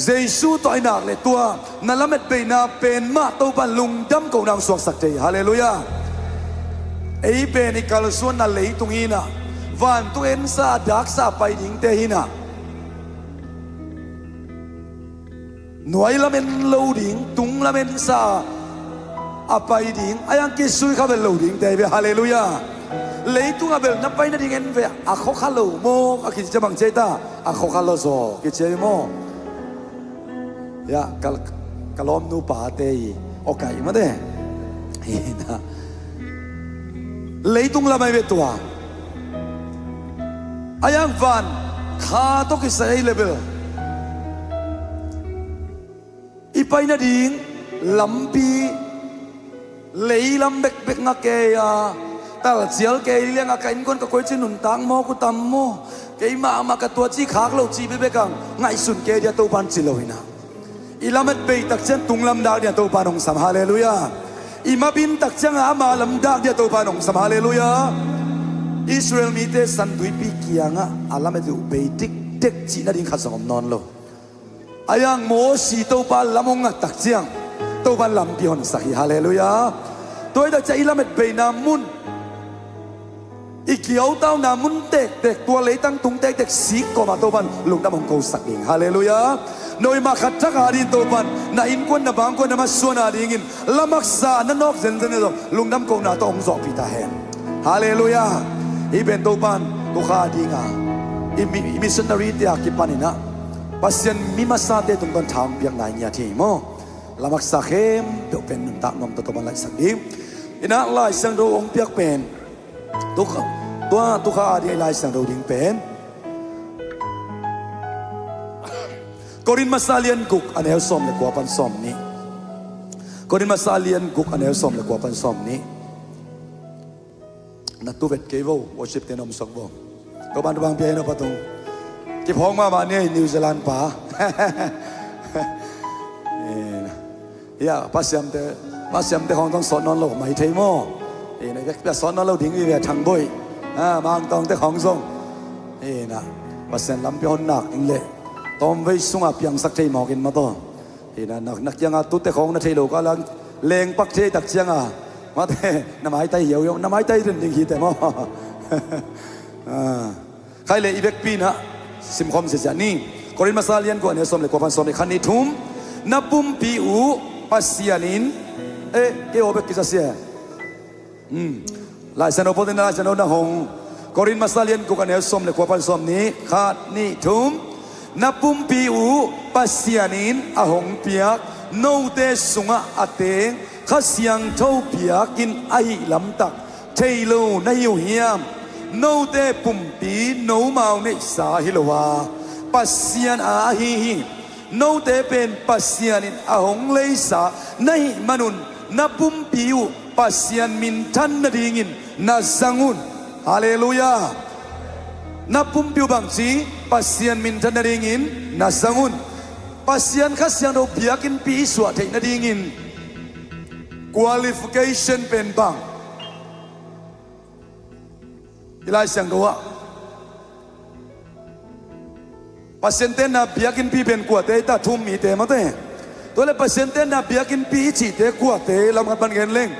เจสูต่อยหนักเลยตัวนั่นละเม็ดไปนาเป็นมาตัวบันลุงดำกงนางสวงสักใจฮาเลลูยาไอ้เป็นอีกาลส่วนนั่นเลยตรงนี้นะวันตัวเอ็นซาดักซาไปดิ่งเตหินะหน่วยละเม็ดโลดิ่งตุงละเม็ดซาอาไปดิ่งอายังกิสุยเขาเป็นโลดิ่งเตะฮาเลลูยาเลยตุงอาเบลนับไปนั่นดิ่งเอ็นเวอาเขาขัลโลโมอาคิดจะบังเจตาอาเขาขัลโลโซคิดเจโมya kalom nu pa te okai ma de na leitung la mai ve tua ayang van kha to ki sai level ipai na ding lampi leilam bek bek nga ke ya tal chial ke liang a kain kon ka koi chin nun tang mo ku tam mo ke ma ka tua chi khak lo chi be kang ngai sun ke dia to ban chi lo ina ilamat bay takchen tunglam dak dia to panong sam haleluya imabin takchang ama lam dak dia to panong sam haleluya Israel mi te san dui pi kianga alamet u bay tik tek chi na ding khasong non lo ayang mo si to pa lamong takchang to ban lam pi hon sahi haleluya toy da cha ilamet bay na mun ikiau tao na mun tek tek tua lấy tăng tung tek tek si ko ma to ban lung na mong ko sak ding haleluya noi ma khat thak adin to ban na in kon na bang kon na ma suana dingin lamak sa na nok zen zen zo lungnam ko na to ong zo pi ta hen hallelujah iben to ban to kha dinga i missionary te ki panina pasien mi ma sa te tung ban tham biak na nya thi mo lamak sa khem to pen nun ta nom to ban lai sak dim ina lai sang do ong piak pen to kha adi lai sang do ding pen Korin masalian guk anel som le kuapan som ni Korin masalian guk anel som le kuapan som ni na tu vet kevo worship tenom sok bo ko ban bang pi no patung ki phong ma ni New Zealand pa ya pasiam te hong tong son non lo mai thei mo na vek son non lo ding wi ve thang boi mang tong te hong song na pasian lam pi hon nak ing le tom vei sunga piang sak thei mokin ma to ina nak yang tu te khong na thei lo ka lang leng pak thei tak chiang ma te na mai tai yo na mai tai rin ding hi te mo khai le ibek pi na sim khom se jani korin masalian ko ne som le ko pan som le khani thum na pum pi u pasianin ke obek ki sa se lai san opon na san na hong korin masalian ko ne som le ko pan som ni khat ni thum na pumpi u pasianin ahong piak no te sunga ateng khasiang thau piak in ai lam tak thailo na yu hiam no te pumpi no mau nei sa hilowa pasian a hi no te pen pasianin ahong lei sa nei manun na pumpi u pasian min than na dingin na zangun hallelujah na pumpiu bangsi pasian min tan dingin na sangun pasian khasyang do biakin pi suwa thei na dingin qualification pen bang ilai sang do pasian ten na biakin pi pen kwa te ta thum mi te ma te tole pasian ten na biakin pi chi te kwa te lam ban gen leng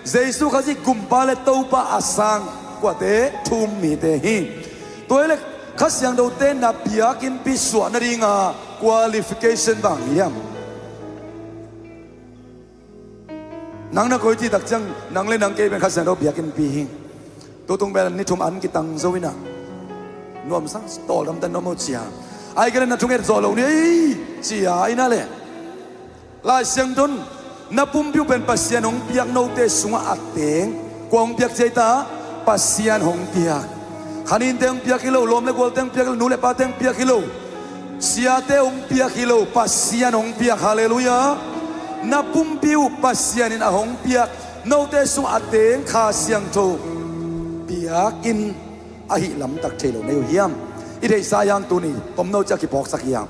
jesu khaji kumpa le topa asang kwa te thum mi te hiตัวเล็กขัดยังดูเต้นนับยากินพิสูจน์นั่นเองqualification บางอย่างนังนักโอยที่ตักจังนังเล่นนังเกย์เป็นขัดยังดูยากินพิหิงตัวตรงแบบนี้ทุ่มอันกิตังโซวินะนวมสังสตอลำตันนวมเชียไอ้กันนั่นทุ่งเอ็ดโซโลนี่เชียไอ้นั่นแหละลายเสียงดนนับปุ่มพิวเป็นปัสยานของเปียกโนเตสุงอัดเตงกวางเปียกใจตาปัสยานของเปียกขันินเตงเปียกิโลลมเลกวลเตงเปียกิโลนูเลปาเตงเปียกิโลเสียเตงเปียกิโลปัสยานองเปียกฮาเลลูยา na pumpiu pasianin ahong piak no te sung ateng kha siang tho piakin ahi lam tak thelo neu hiam i dei sayang tu ni tom no cha ki pok sak hiam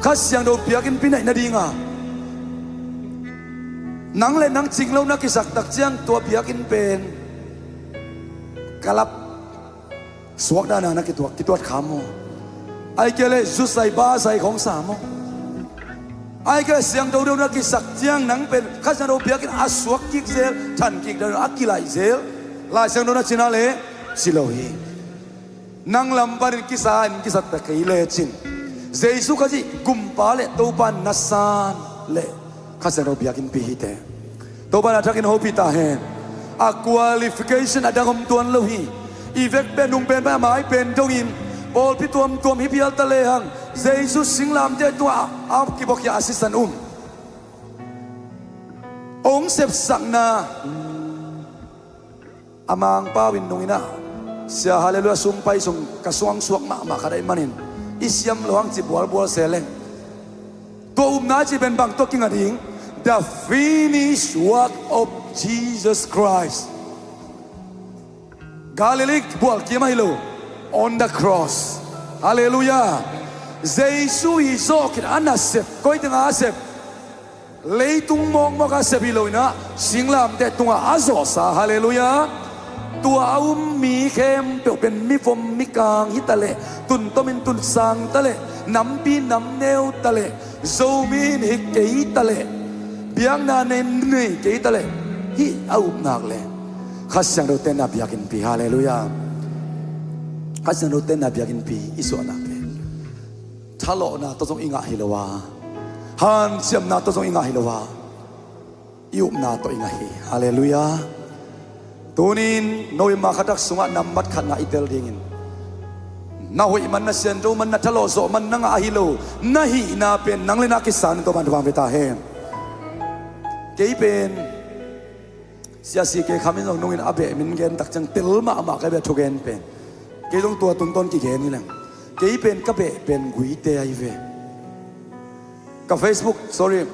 kha siang do piakin pinai na dinga nang le nang chinglo na ki sak tak chiang tua piakin pen kalap suak da na ki tuat khamo ai kele zu sai ba sai khong sa mo ai ke siang do do na ki sak chiang nang pen kha siang do piakin aswak ki zel than ki da akilai zel la siang do na china le silohi nang lam parin ki sa in ki sat ta kai le chin jesu ka ji gumpa le to pan nasan le kha siang do piakin pi hi te to ban athakin ho pi ta hen a qualification adangom tuan lo hi ivek penung pen ba mai pen dongin Paul pi tuam hi pial ta le hang Jesus singlam te tua ap ki bok ya assistant ong sep sak na amang pawin nungina sia hallelujah sumpai sung kaswang suak ma kadai manin isyam loang chi bual seleng to na chi ben bang to king ading the finished work of Jesus Christ Galilee bual ki mahilo on the cross hallelujah Jesus izok anasep koi tanga asep leitung mong mo ka sebiloina singlam te tunga azo sa hallelujah tua mi khem pe pen mi fom mi kang hitale tun tomin tun sang tale nam pi nam neu tale zo min hi ke tale biang na ne ne ke tale hi au nak le khasyang do ten na biakin pi hallelujah khasyang do ten na biakin pi iso na pe thalo na to jong inga hilowa han siam na to jong inga hilowa yup na to inga hi hallelujah tunin noi ma khatak sunga nammat khat na itel dingin na hoi man na sian do man na thalo zo man na nga hilo na hi na pen nang le na kisan to ban thwang beta he ke pen sia si ke khamin jong nungin abe min gen tak chang tel ma ka be thogen pen ke jong tua tun ton ki gen ni lang ke pen ka be pen gui te ai ve ka Facebook sorry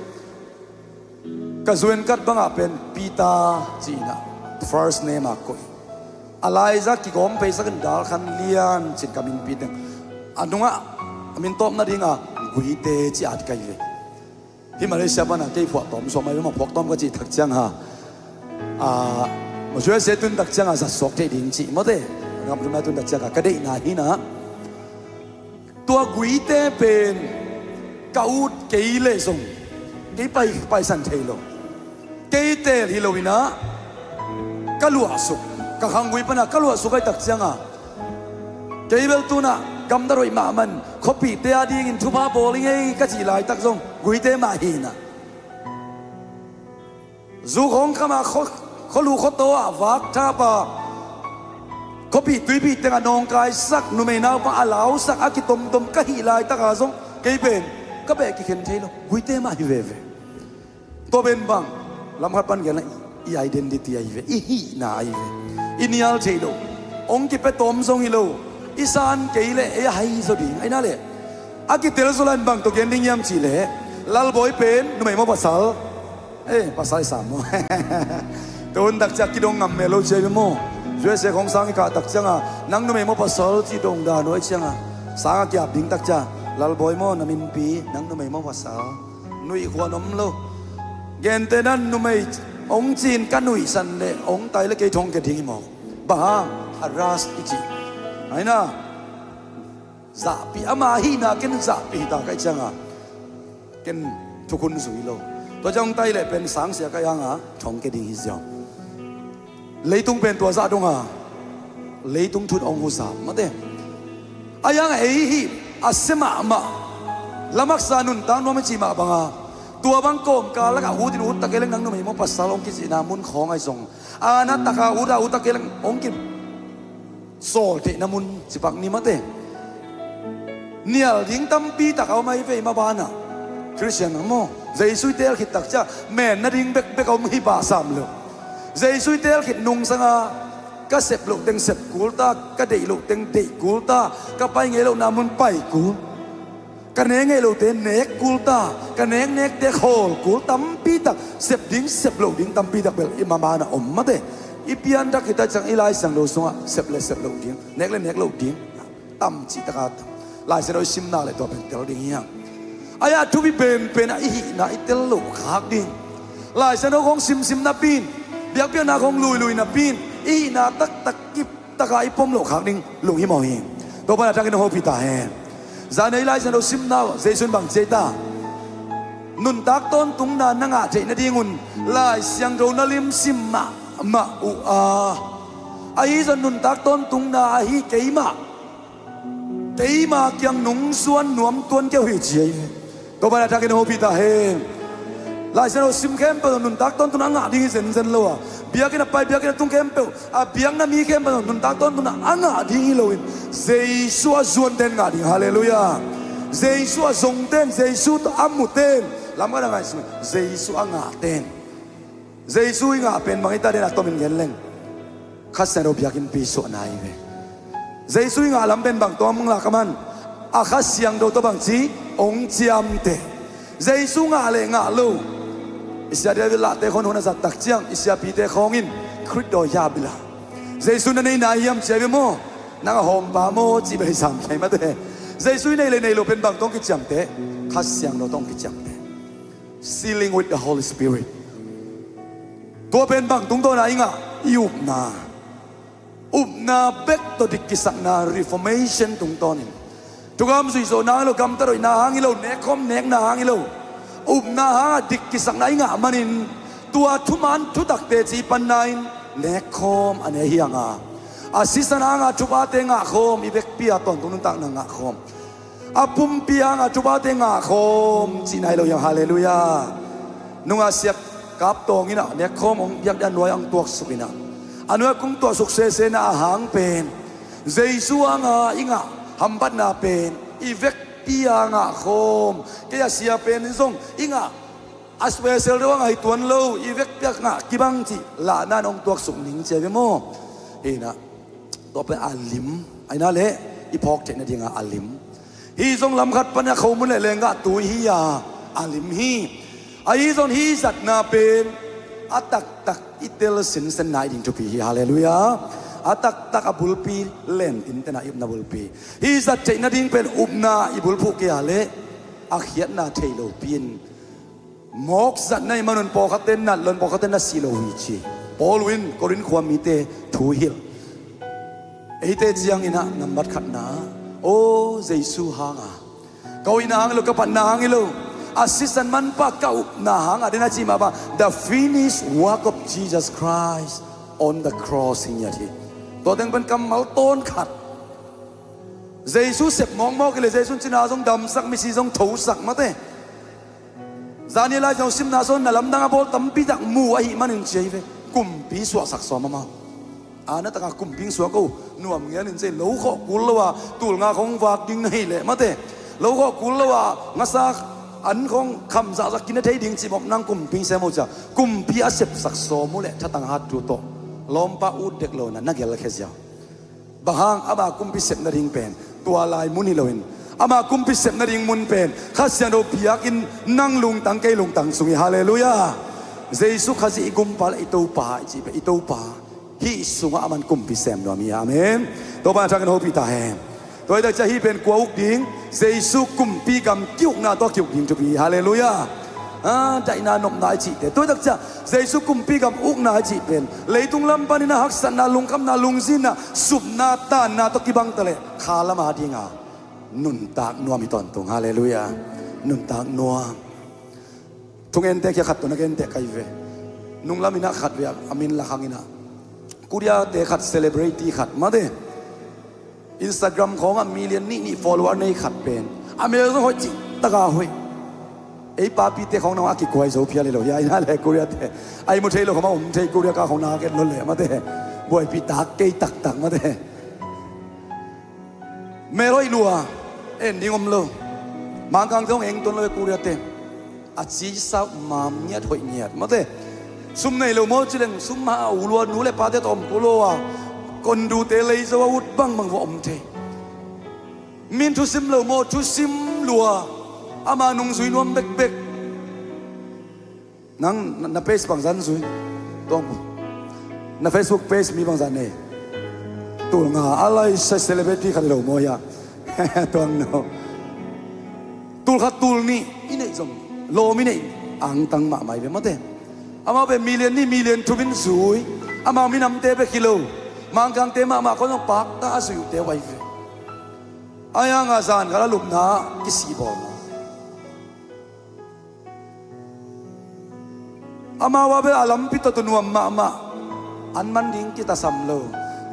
ka zuen kat banga pen pita china first name ako Eliza ki gom pe sakan dal khan lian chin kamin piteng anunga amin top na dinga gui te chi at kai ve hi Malaysia bana ke phwa tom so mai ma phok tom ka chi thak chang ha mo jue se tun tak chang a sa sok te ding chi mo de ngam tun na tun tak chang ka dei na hi na tua gui te pen kaut ke le song ke pai san thelo ke te hi lo ina kalua suk ka hangui pana kalua sukai tak changa keibel tuna gamdaroi ma man khopi te ading in thupa bowling ei ka chi lai tak jong gui te ma hi na zu khong kama kholu khoto a wak tha pa khopi tuipi tenga nong kai sak nu me na pa alau sak akitom tom ka hi lai tak a jong keiben ka be ki khen thelo gui te ma hi ve ve to ben bang lam khat pan gel i identity ai ve i hi na ai ve inial thelo ong ki pe tom song hi lo isan keile e hai zo ding ai na le aki tel zolan bang to gen ding yam chi le lal boy pen nu mai mo pasal pasal sam mo ton dak chak ki dong ngam me lo che mo jue se khong sang ka tak changa nang nu mai mo pasal chi dong da noi changa sang kya ding tak cha lal boy mo namin pi nang nu mai mo pasal nui khwanom lo gen te nan nu mai ong chin ka nui san le ong tai le ke thong ke ding mo ba aras ichi ai na za pi ama hi na ken za pi ta kai changa ken thukun zui lo to jong tai le pen sang sia ka yang a thong ke ding hi jong leitung pen to za dong a leitung thut ong hu sa ma de ayang ei hi asema ma lamak sanun tan no ma chi ma banga tua bang kom ka la ka udin ut ta keleng nang no mai mo pasalong ki sina mun khong ai song ana ta ka uda ut ta keleng ong ki sol te namun sipak ni mate nial ding tam pi ta ka mai ve ma bana Christian mo Jesus tel khit tak cha men na ding bek bek om hi ba sam lo Jesus tel khit nung sanga ka sep lo teng sep kulta ka dei lo teng dei kulta ka pai nge lo namun pai kul กันเองไงเราเตนเนกกุลตากันเองเนกเตโคลกุลตัมปีตักเสพดิ้งเสพโลดิ้งตัมปีตักเบลอิมามานะอมมาเตอีเปียนดักkitaจังอีไลสังโลสงะเสพโลดิ้งเนกโลดิ้งตัมจิตกาตัมลายเสเราซิมนาเลยตัวเป็นเตลดิ้งยังอายาทุบิเป็นอีน่าอิเตลโลขาดิ้งลายเสเราคงซิมนาปีนเบียกเบียนาคงลุยนาปีนอีน่าตักกิบตะกายปมโลขาดิ้งลุงฮิมอหิงตัวเป็นจังกินโฮพิตาเฮจานในไลน์เราซิมนาวเจสุนบังเจตานุนตักต้นตุงนานนังอาเจนดีงุนไลน์เสียงโดนลิมซิมมาอูไอ้จนนุนตักต้นตุงนาฮีเกยมาเกียงนุงส่วนนวมต้นเกี่ยวหิเจียตัวบ้านทักกินโฮพิตาเฮไลน์เราซิมเข้มเปิลนุนตักต้นตุงนังอาดีเซนเลวเบียกินไปเบียกินตุงเข้มเปิลเบียงน่ะมีเข้มเปิลนุนตักต้นตุงนังอาดีโลวินเจสุอาจวนเดนงาดีฮาเลลูยาเจสุอาจงเดนเจสุตอามุเดนลำกันอะไรสิเจสุอางาเดนเจสุอิงาเป็นบางทีตาเดนอัตโตมินเยลเลงข้าเสนอเบียกินปีโซนายเวเจสุอิงาลำเป็นบางตัวมึงละกันมันอาข้าเสียงดูตัวบางทีองเจียมเตเจสุงาเลงาลูอิสยาเดวิลาเตคนหัวนัสตักเจียงอิสยาปีเตคองอินคริสโตยาบิลาเจสุนันในนายยามเจวิโมนังหอมบาโมจีบริสามใช่ไหมเต้เจสุในโลเป็นบางต้องกิจจังเต้ข้าเสียงเราต้องกิจจังเต้ sealing with the Holy Spirit ตัวเป็นบางตรงตัวไหนงะอุบนาเบกตัวดิกิสักนา reformation ตรงตัวนี้ทุกคำสุยโซนาเราคำตรอยนาหางเราเนคอมเนกนาหางเราอุบนาหางดิกิสักนายงะมันินตัวทุมันทุตักเตจีปันนายเนคอมอันนี้ยังอาศิสนาnga chuba te nga khom ibek pia ton tunun tak na nga khom apum pia nga chuba te nga khom chinai lo yang hallelujah nunga siak kap tong ina ne khom ong yak dan noi ang tuak sukina anua kung to sukses na hang pen jesu nga inga hambat na pen ibek pia nga khom kaya sia pen zong inga aswesel ro nga hituan lo ibek pia nga kibang chi la na ong tuak suk ning che mo inaตัวเป็นอาลิมไอ้นั่นแหละอีพอกเจนนี่งาอาลิมฮีทรงลำคัดปัญญาเขามันเลยงาตุยฮียาอาลิมฮีไอ้ทรงฮีสัตนาเป็นอัตักอิเตลสินเซนนายดิ่งจุปีฮาเลลูยาอัตักอบุลปีเล่นอินเตนาอิบนาบุลปีฮีสัตเจนดิ่งเป็นอุบนาอิบุลผู้เกียเลอักเขียนนาเทโลปีนมอกสัตในมนุนปอคัตเตนนัดลนปอคัตเตนนัดซิโลวิชีปอลวินกอรินความมีเตทูฮิลไอ้เตจียงอินะนับบัดขัดนาโอ้เจสุหางาเขาอินะหางลูกกับปันนาหางลูอาศิสันมันปะเก้านาหางาเดน่าจีมาบ้า the finished work of Jesus Christ on the cross สิ่งนี้ที่ตัวเต็งเป็นกำมัลต้นขัดเจสุเสพมองกันเลยเจสุจินาทรงดำสักไม่ใช่ทรงถูสักมาเต้จานี่ลายเราซิมนาซนนั่นลำดังอาโบตั้มปีดักมูไอมันอินเจย์เวกุมปีสวสักสอมาอันนั้นตะกุมพิงสวกูนัวมึงยันนี่เจโลกกุลว่าตูลงาของวากดิ้งให้เลยมาเต้โลกกุลว่างาสักอันของคำสักกินได้ดิ้งจีบนั่งกุมพิงเสมอจ้ะกุมพิอาเสพสักสอมุเลยถ้าตั้งหัดจุดโตล้อมป้าอุดเด็กโลนั่นนักเกลเคสยาบางอามากุมพิเสพนาดิ้งเป็นตัวลายมุนีโลวินอามากุมพิเสพนาดิ้งมุนเป็นข้าเสียโดพิยากินนั่งลุงตังเกลุงตังสุงฮาเลลูยาเจสุข้าสิกุมปาอิโตปาจีบอิโตปาฮีสุงอามันกุมพิเศษดวมีอาเมนตัวบ้านทักกันโฮพิตาแฮมตัวเด็กจะฮีเป็นกัวอุกดิ้งเจสุกุมพิกำกิ้วนาตัวกิ้วดิ้งจุบีฮาเลลูยาใจนานมนายจีเตตัวเด็กจะเจสุกุมพิกำอุกนายจีเป็นเลยตุงลำปานินาฮักสันนาลุงคำนาลุงซินนาสุบนาตานาตัวกิบังตะเลขาละมาดิ้งานุนตากนัวมีตอนตรงฮาเลลูยานุนตากนัวทุกเอ็นเตะขัดตัวนักเอ็นเตะใครเวนุงลามินาขัดเวียอามินละขังอินากูเดียเตะขัดเซเลบริตี้ขัดมาเด้อินสตาแกรมของมีเลียนนี่ฟอลโลเวอร์ในขัดเป็นอเมริกันหอยจิตะกาหอยไอ้ปาปีเตะของน้องอากิโกยโซเพียเลยหรอยายนั่นแหละกูเดียเตะไอ้มุเทโลของมันเทกูเดียกาของนาเกตล้นเลยมาเด้บวยปีตาเกยตักมาเด้เมรอยลัวเอ็นดิ้งอมโลมังกังต้องเองตัวเลยกูเดียเตะอาจีสาวมามเนียดหอยเนียดมาเด้ซุ่มในโลโมจิเลงซุ่มมาอูลัวนูเลปาเตตอมกุโลวะคนดูเตเลยจะว่าอุดบังบังว่าอมเทมินทุซิมโลโมทุซิม ลัวอามานุงซุยนวมเบกเบกนังนับเพจบางสันซุยต้องนับเฟซบุ๊กเพจมีบางสันเนี่ยตัวงาอะไรเซเลบริตี้ขันโลโมยาตัวงาตูลขัดตูลนี่อินเนจงโลมิเนอังตังมาไม่เป็นมาเต้อามาเป็นมิลเลียนนี่มิลเลียนทุบินซุยอามามีน้ำเตะไปกิโลมังกังเตะมาคนต้องปักตาสุยเตะไว้อายังอาจารย์ก็แล้วลุมนากิสีบอลอามาว่าเป็นอาลัมพิตตุนวมมาอันมันดิ้งกิตาสัมโล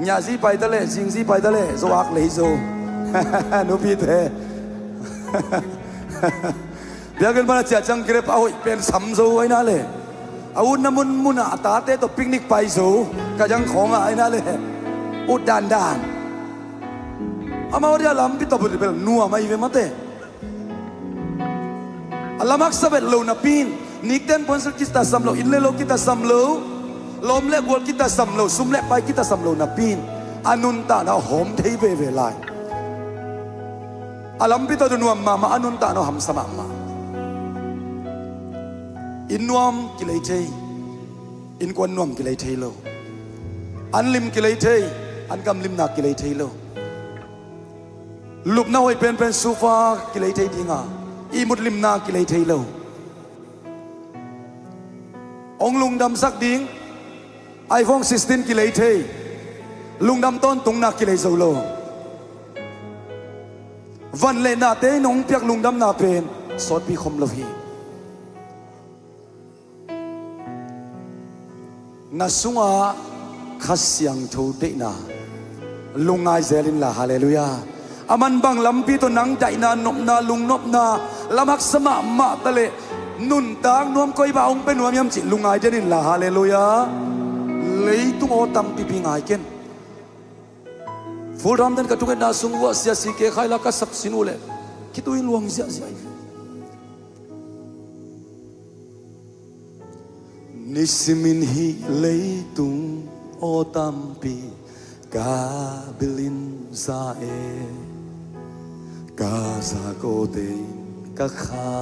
ญาซีไปทะเลจิงซีไปทะเลสวากเลยโซนุพิเตเดี๋ยวกันมาเจ้าจังเกรบเอาเป็นสัมโซไว้นั่นเลยเอาน้ำมุนอาตาเตะตัวปิกนิกไปโซก็ยังของไอ้นั่นเลยอุดดานอามาว่าเดี๋ยวลำพิตบุตรเป็นนัวมาอีเวมาเตอาลามักสเวตโลนับปีนนิกเต้นปนสุกิตาสัมโลอินเลโลกิตาสัมโลลมเล็กวัวกิตาสัมโลซุ่มเล็กไปกิตาสัมโลนับปีนอานุนตาหน้าหอมเทเวไลอาลัมพิตดุนวมมาอานุนตาหน้าหำสมัมาอินนวมกิเลเทอินกวนนวมกิเลเทโลอันลิมกิเลเทอันกำลิมนักกิเลเทโลลุบน้าไว้เป็นซูฟากิเลเทดิงาอีมุดลิมนากิเลเทโลองลุงดำสักดิ้งiPhone 16กิเลเทลุงดำต้นตุงนักกิเลโซโลวันเลนาเตนงเปียกลุงดำนาเป็นสดปีคมโลฮีนาสุงาขัสยังทูเดนาลุงไอเซลินลาฮาเลลูยาอามันบังลำปีตัวนังใจนานบนาลุงนบนาลำหักสมะมาตะเลนุนตางนวมก้อยบ่าวองเป็นนวมยำจิลุงไอเจนินลาฮาเลลูยาเลยตุ้งโอตัมปีปีงไอเกนฟูรามเดนกระทุกนาสุงวะเสียสิเกขายลักสักสินูเลคิดตัวอินลวงเสียนิสมินฮิเลยตุ้งโอตัมปีกาบิลินซาเอกาซาโกเดกะคา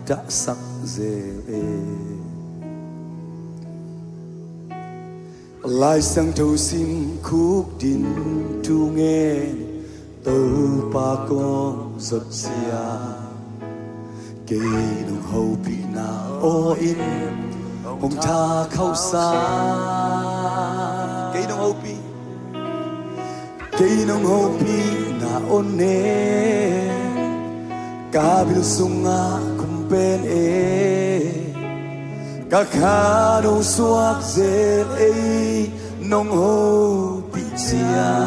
ดะสักเซเอลายสังทูซิมคุกดินทูเงตูปากงสดเสียเกนงเฮาปีนาโออินหงทาเข้าสาเกนงเฮาปีKay nung hopi na one Kabil sunga kumpen Kakano suak zel nung hopi siya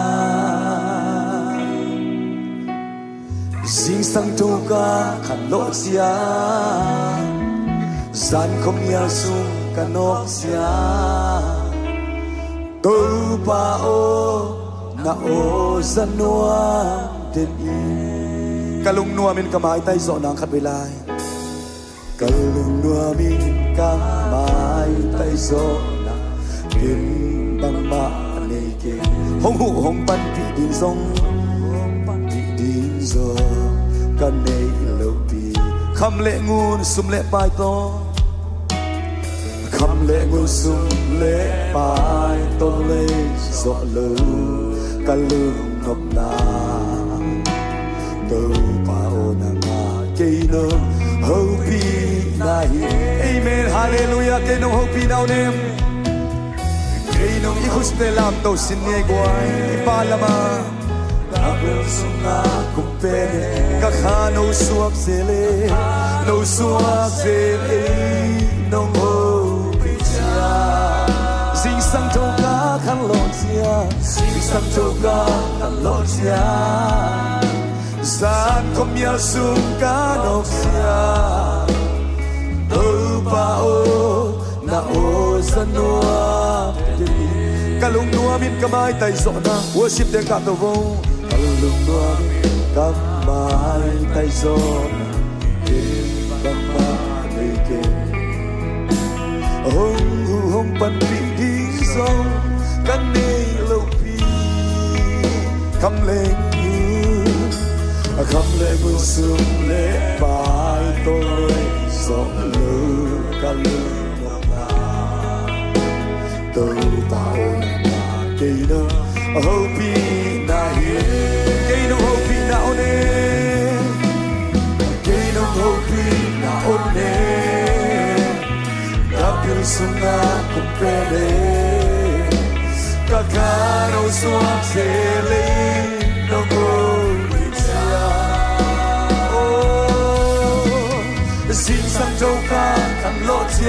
Sing sang tuka kanot siya San kumya sung kanok siya Tupa na o sa nua din kalung nua min kamay tay zo nang kabilay kalung nua min kamay tay zo nang din bang maanike hong hu hong pan pi din zong pi din zo kanay lo pi kham le ngun sum le pai to kham le ngun sum le pai to le zo lo kalung ngọc na từ bao na nga cây nơ hậu pi na hi amen hallelujah cây nơ hậu pi nào nem cây nơ ikhus te lam to sin ne guai ipalama abel sunga kumpene kakhano suak sele no suak sele no hậu pi cha sing sang to ka khang lo sia Sang toga kalosya San komya sungkanok siya Tupao na o sa nuwa Kalung nuwa min kamay tay so na Worship den katovo Kalung nuwa min kamay tay so na Pagmanike Hong pan pinding song Kanay lâu Come lên you คำเลยบุษเลยไปตัวเลยสองลูกกันลูกมาตัวเต่านาเกย์นะโฮปีนาเฮเกย์นะโฮปีนาโอเน่เกย์นะโฮปีนาโอเน่กับยูสุนาคุเปเล่กับคาโรสวาเซเลโนโก心上周刊看落家，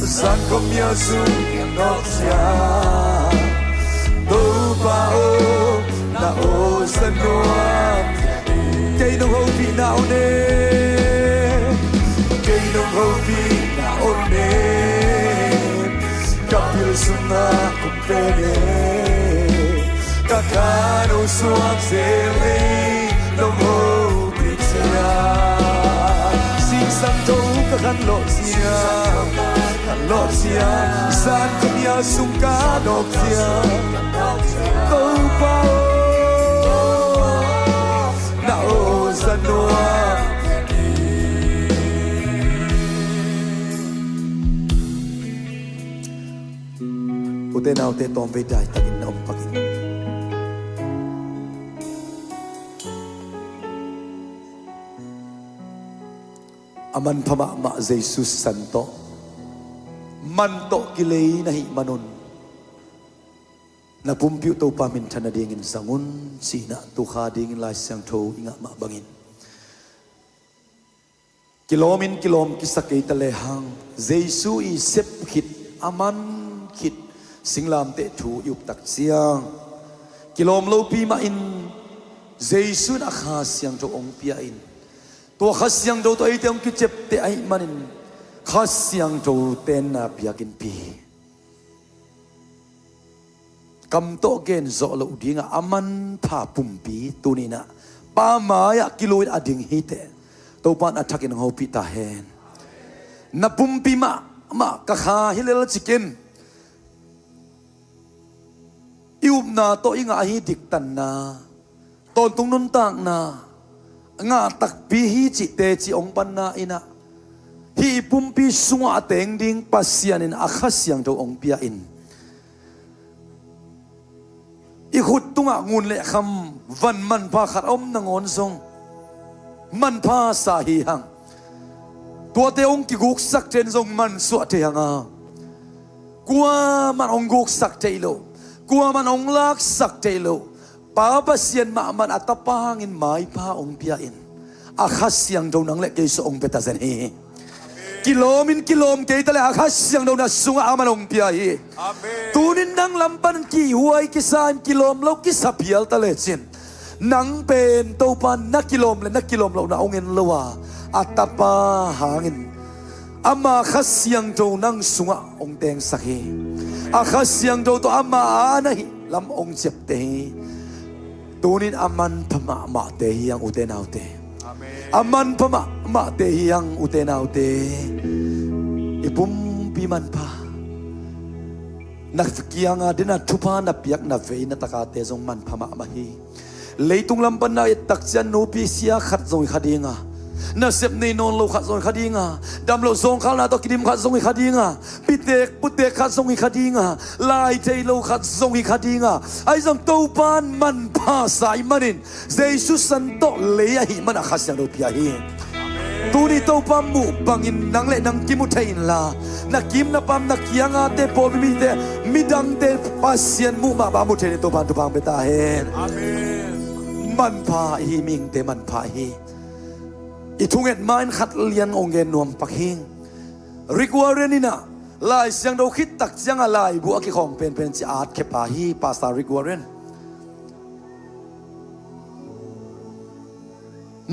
三个苗族看落家，都把我那我身暖，给侬好比那我呢，给侬好比那我呢，甲表苏那空白呢，甲卡侬说这里侬好比家。Sang châu các khăn lộ xia san không nhớ sung cá đột xia câu bao đạo dân hoa u tên nào tên tom về đại ta in ông pakin aman phama ma Jesus santo manto kilei nahi manon na pumpiu to pamin thana dingin sangun sina tu kha dingin lai sang tho inga ma bangin kilom kisakei tale hang Jesus i sep khit aman khit singlam te thu yup tak siang kilom lo pi ma in Jesus na kha siang tho ong pia inตัวข้าเสียงโดตัวไอ้เต็มกิจเจ็บแต่ไอ้มันข้าเสียงโดเต็นนาพิยากินปีกำโตเกนโซโลดิ้งอามันพาปุ่มปีตัวนี้นะป้ามายากิโลอดิ่งฮิตตัวปานอัฐกินหัวปีตาเฮนนับปุ่มปีมากะขาฮิเลลจิกินอิวนาตัวอิงอาฮิดิกตันนาตอนตรงนุนต่างนางาตักปีฮีจิเตจิองปันนาอินะฮีปุ่มปีสุงอาเตงดิงปัสยานินอาคัสยังตัวองปีอินอีขุดตุงงูเละคำวันมันพาขัดอมนางอนทรงมันพาสาฮีหังตัวเตองกิกุกสักเจนทรงมันสวดเทียงกัวมันองกุกสักเจโลกัวมันองลักสักเจโลป้าบัสยันมามันอัตปางอินไม้พาองพิอินอาคัสยังโดนังเล็กเกสองเปตาเซนฮีกิโลมินกิโลมเกตเลยอาคัสยังโดนัสุงอามันองพิฮีตูนินนังลำปันกี่หวยกิสานกิโลมโลกิสับเยลตะเลจินนังเป็นตัวปันนักกิโลมเลยนักกิโลมเราหน้าองเงินละว่าอัตปาหางินอามาคัสยังโดนังสุงอาองแดงสักฮีอาคัสยังโดตัวอามาอานะฮีลำองเจ็บเตฮีตัวนี้อามันพม่ามาเตยยังอุเตนเอาเตอามันพม่ามาเตยยังอุเตนเอาเตอีปุ่มปีมันพานักสกียงอาดินาทุพานับยักนับเวนัตกาเตจงมันพม่ามาฮีเลยตุงลำปันนาตักจันโนปีเสียขัดจงขัดยังน่าเสพในนอนโลขัดจงขัดยังดำโลทรงข้าวนาตกิดิมขัดจงขัดยังปิเตกปุเตกขัดจงขัดยังลายใจโลขัดจงขัดยังไอ้จงตัวปานมันพาสายมันเจสุสันโตเลียหิมันขัดยังโลพิยาหิตัวนี้ตัวปามมุบังอินนังเล่นังกิมุทัยอินลานักกิมนับปามนักยังอาเตปอบิมิเตมิดังเตปัสยันมุมาบามุเทนตัวปานตัวปามเบตาเฮนมันพาหิมิงเตมันพาหิอีทุ่งเอ็ดมันขัดเลียนองเกนนวมปักหิงริกวาเรนินะลายเสียงเราคิดตักเสียงอะไรบัวกิของเป็นจีอาร์ตเคปาฮีปาสตาริกวาเรน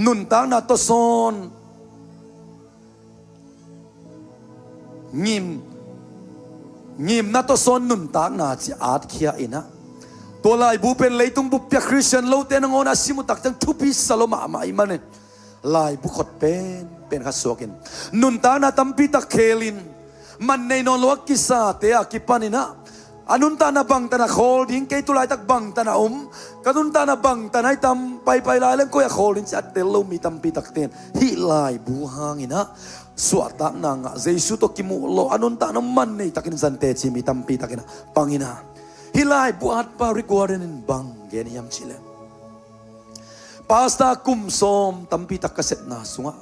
นุนตางนาตโซนงิมนาตโซนนุนตางนาจีอาร์ตเคียอินะตัวลายบูเป็นเลยตุงบุปผาคริสเตียนเราเตนงอนาซิมุตักจังทุพิสลมามาอิมันเนลายบุคคลเป็นขัดสวกินนุนตานาตัมปิตาเคลินมันในนอนลวกกิสาเตะกิปานินะ anun ta na bang ta na khol ding kay tulay tak bang ta na kanun ta na bang ta na tam pay lai lang ko ya khol din sa telo mi tam pitak ten hi lai buhangin ha suata na nga Jesu to kimulo anun ta na man nei takin sante chi mi tam pitak na pangina hi lai buat pa requiren in bang gen yam chile pasta kumsom tam pitak kaset na sunga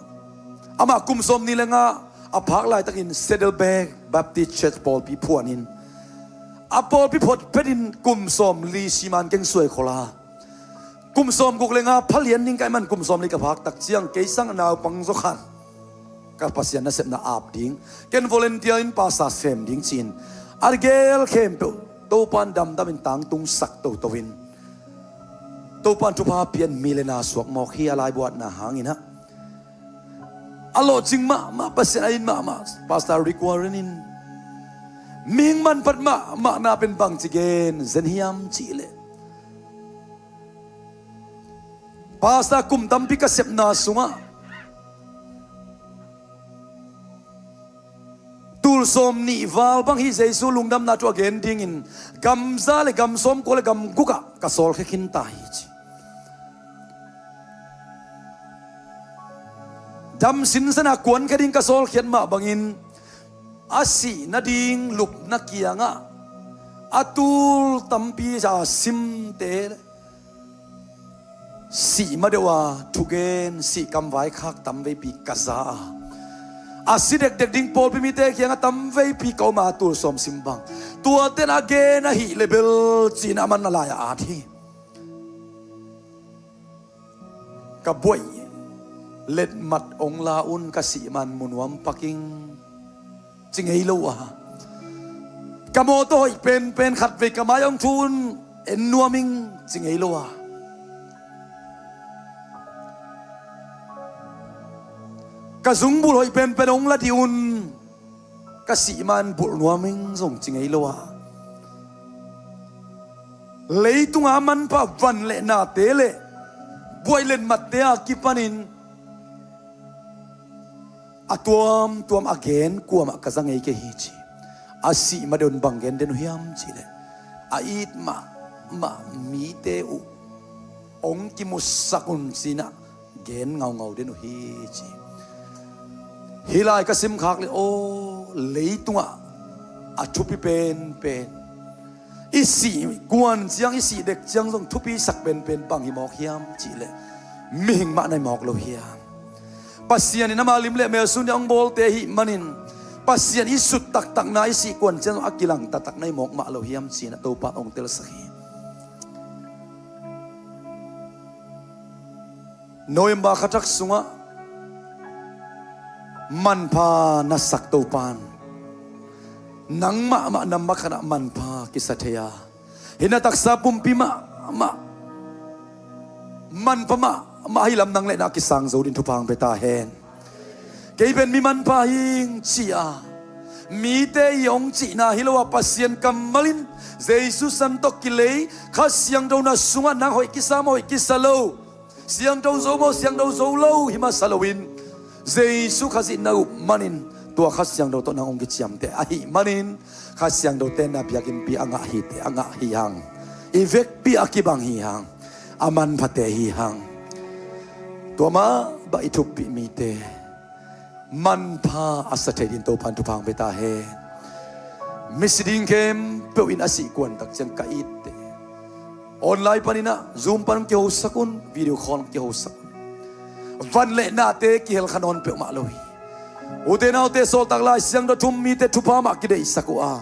ama kumsom nila nga apak lai takin Saddleback Baptist Church Paul pi puanin Apol pipot pedin kumsom li siman keng suai khola kumsom guk lenga phalian ning kai man kumsom li ka phak tak chiang ke sang naw pang zo khan ka pasian na sep na ap ding ken volunteer in pasa sem ding chin argel khem pe to pan dam dam in tang tung sak to win to pan tu pa pian milena suak mo khi alai buat na hangin ha alo ching ma pasian ain ma pastor requiring Ming man pat ma na pen bang chigen zen hiam chile pasta kum tampi ka sep na sunga tul som ni wal bang hi Jesu lungdam na to again ding in gam za le gam som ko le gam guka ka sol khe khin ta hi chi dam sin sana kwan ka ding ka sol khian ma bangin asi nading lup nakianga atul tampi sa simte si madewa tugen si kamwai khak tamve pi kaza asi dek ding pol pi mite kianga tamve pi ko ma tur som simbang tua ten again a hi level china man la ya athi ka boy let mat ong la un ka si man munwam pakingจริงไอ้ลูกกะโมโต้เป็นขัดเวกะมายองทุนเอ็นนัวมิงจริงไอ้ลูกกะซุงบุลอยเป็นองละที่อุนกะสีมันบุลนัวมิงส่งจริงไอ้ลูกเลยตุงอามันปะวันเลนาเตเลบวยเล่นมัดเตะกิปันินตัวมอเกนกลัวมากระซังไอ้เกฮิจิอาศิมาโดนบังเกนเดนหิมจิเลอาอิดมามีเตอุองกิมุสกุนสินะเกนเงาเดนฮิจิฮิลายกสิมคักเลยโอเลยตัวอาทุพิเป็นอีสีกวนเจียงอีสีเด็กเจียงต้องทุพิสักเป็นบังหิมอกหิมจิเลมิหิงมาในหมอกโลหิมpasien ina malim le me sun yang bol te hi manin pasien isut tak na isi kon chen akilang tatak nai mok ma lo hiam china to pa ong tel sakhi noemba khatak sunga man pa na sak to pan nang ma nam ma khana man pa kisathaya hina taksa pumpi ma man pa ma hilam nang le na kisang zo din thupang beta hen kei ben mi man pa hing chia mi te yong chi na hilowa pasien kamalin Jesus santo kilei kha siang do na sunga nang hoi kisam hoi kisalo siang do zo lo hima salowin Jesus khazin na manin tua kha siang do to nang ong kichiam te ahi manin kha siang do te na biakin pi anga hi te anga hi hang ivek pi akibang hi hang aman phate hi hangตัวมาบะอิทุปิมีเตมันพาอาศัยดินโตพันธุพังเบตาเฮมิสดิงเข้มเปิวินอาศิกวนตักจังกะอิเตออนไลน์ปานินะซูมปันเกี่ยวสักุนวิดีโอคอลเกี่ยวสักุนวันเล่นาเตกิเฮลขนนเปิมาลอยอุเทนาอุเตโซตักลายเสียงดทุมมีเตทุพามากิเดอิสักอา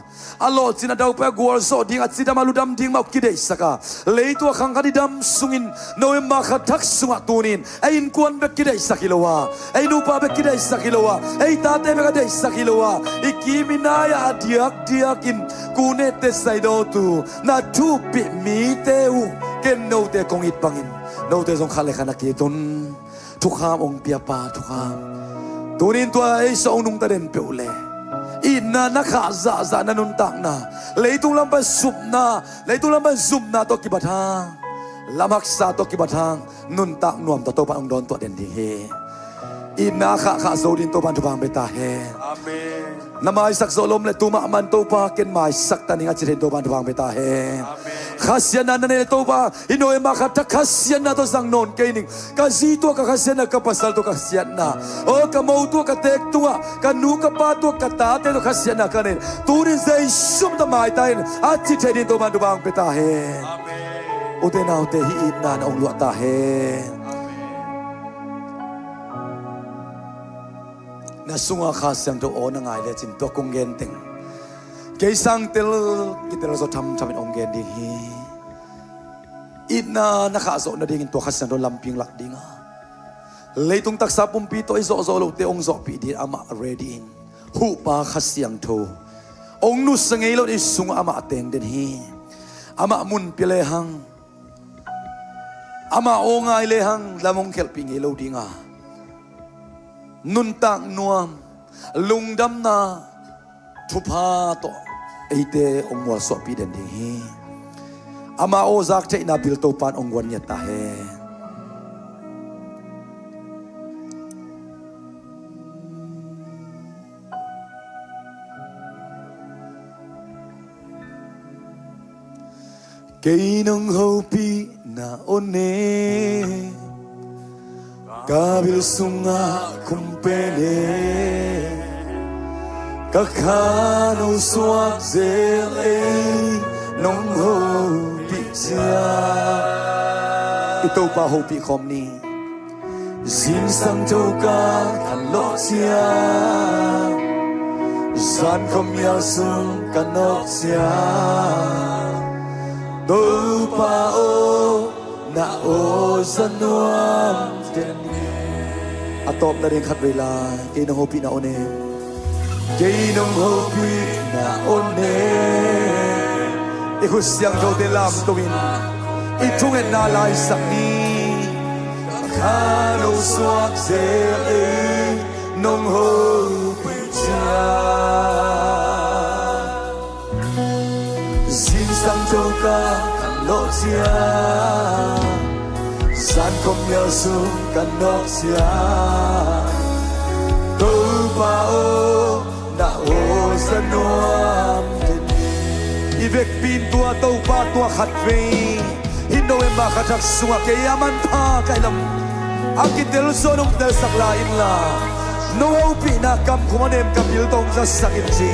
อัลลอฮ์จินาดาวเปกัวร์โซดิ้งอัดซิดามาลุดัมดิ้งมากิเดอิสักาเลยตัวขังกันดิดัมสุงินโนเอมาขัดทักสุงตูนินไอ้อินกวนเบกิเดอิสักิโลวาไอ้นูปาเบกิเดอิสักิโลวาไอ้ตาเตเบกิเดอิสักิโลวาอีกิมินายาดิยักินกูเนเตไซโดตูนาทูปิมีเตอูเกนโนเตกงอิดบังอินโนเตสงขันเลขันนักเกตุนทุกขามองเปียปาทุกขามตัวนี้ตัวไอ้สองนุ่งตะเด่นเปียวเลยอินนานักขาซานันุนตักนาเลยตุลำไปซุบนาเลยตุลำไปซุบนาตัวกิบัทางลำหักษาตัวกิบัทางนุนตักนวมตัวโตปะองดอนตัวเด่นดีเฮ อินาข้าโซดินตัวบันทุบางเบตาเฮ อาเมน นามายสักโซลมเลตุมามันตัวปาเกนมายสักตันิงาจิเรนตัวบันทุบางเบตาเฮข้าเสียนันเนตัวปาอินโนเอมาข้าทักข้าเสียนันตัวสังนนเกนิงข้าซีตัวข้าเสียนันข้าปัสสาวตัวข้าเสียนันโอ้ข้ามูตัวข้าเตกตัวข้านูข้าปาตัวข้าตาเตตัวข้าเสียนันกันเองตัวนี้ใจชุ่มตะไม้ตายอาจิเทดินตัวบันทุบางเบตาเฮอุเทนาอุเทหิอินนานองลวตาเฮนาสุงอาคาเสียงตัวโอนังไงเลยจินตัวกงเกนติงเกยสังเตลกิเตลโซทำเป็นองเกนดีฮีอินานักข้าโซนาดิ่งตัวข้าเสียงตัวลำพิงหลักดิ่งเลยตุงตักซาปุ่มปีตัวไอโซโซโลเตองโซปีดีอามาเรดินหูปาข้าเสียงตัวองนุสงเงโลดิสุงอามาเตงเดนฮีอามามุนเปเลหังอามาโองไงเลหังลำมงเคลปิงเอโลดิ่งนุนตักนวมลุงดำนาทุพาโตไอเตองวัวสวปีเดนดีอามาโอซักเจนาบิลโตปานองวันเนตาเฮเกยนงโฮปีนาโอเนKabil sunga kumpene Kakano suak zele Nong ho pizia Ito pa ho pi kom ni Zin sang joka kan lo sia Zan kom ya sung kan lo sia Do pa o na o zanuam teni Atop na rin kat wala Kay nang hopi na one Kay nang hopi na one Ikus yang jo de lam tuwin Itungin na lai sakni Kano swak zele Nong hopi siya Zinsang jo ka Kalo siya San kom ya sung kanok siya Tau pa o na o sa nuam tini Ivek pin tua tau pa tua khatwe Hindo e makatak sunga kayaman pa kailam Akitel sonong del saklain la Noaw pinakam kumanem kapil tong sa sakit si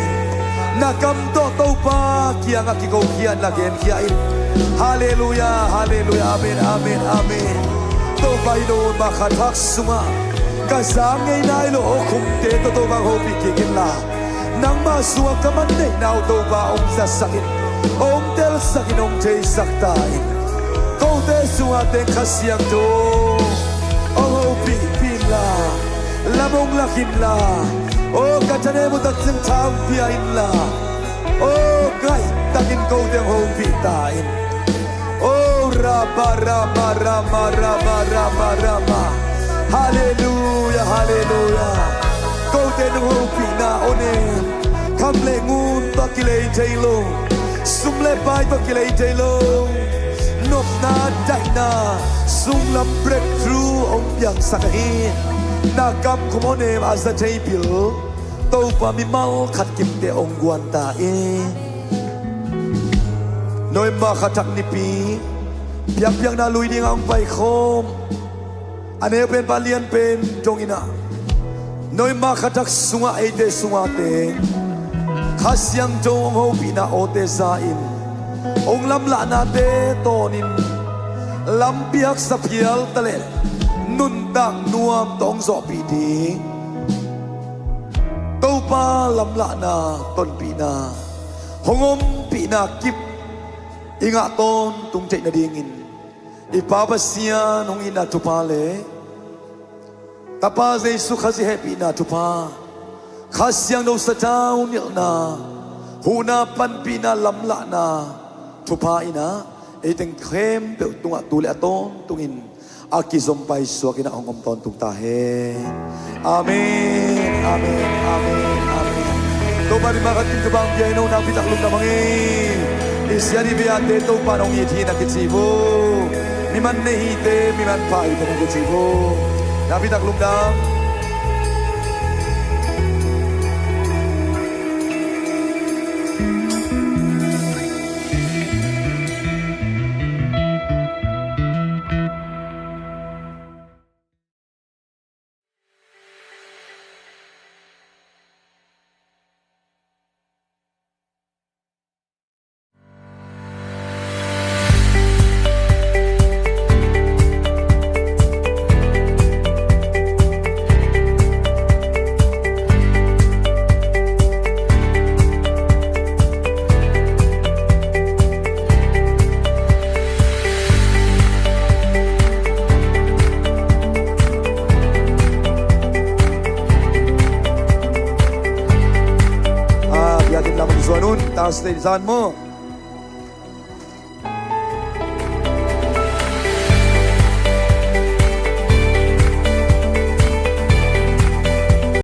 Nakam to tau pa kiyang akikaw kiyan lagen kiyain Hallelujah, hallelujah, amen, amen, amen. To ba ino makatak sunga Kasangay na ilo o kumte to to bang hopi kikin la Nang masuwa ka man na inaw to ba om sasakit Om tel sakin om jay saktain Kau te sunga ten kasiyang to O hopi pila Lamong lakin la O kachane mo tatsing taong piyain la O kay takin kau ten hopi tain Oh Rama Rama Rama Rama Rama Rama Hallelujah Hallelujah Kau tenung hopi na onem Kam le ngun to kilay jaylong Sum le pai to kilay jaylong Nok na day na Sum lam breakthrough Ong yang sakahin Nakam kumonem as the jaypil Tau pa mimal kat kimte ong guantain Noy makatak ni pi Piang-piang na luy ding ang paikom Ano yung pen palian pen Jong ina Noy makatak sunga ete sunga te Kasyang jong hopi na ote sain Ong lamla na te tonin Lampiak sa pial talet Nundang nuam tong zopi di Tau pa lamla na ton pina Hongom pina kip Ingat ton tung cek na dingin Ipapasya nung ina tupale Tapaz ay suka si happy na tupa Kasyang daw sa taon nil na Hunapan pinalamla na Tupa ina Iteng kem tunga tuli aton tungin Aki zompay suwa kinaongom ton tung tahe Amen Amen Amen Amen Tumari makatim kabang biyay no Napitaklong na mangin Isya di biyate to panong iti na kitsibo Miman nehite, miman pa ito na kitsibo Napitaklong na taas na zan mo.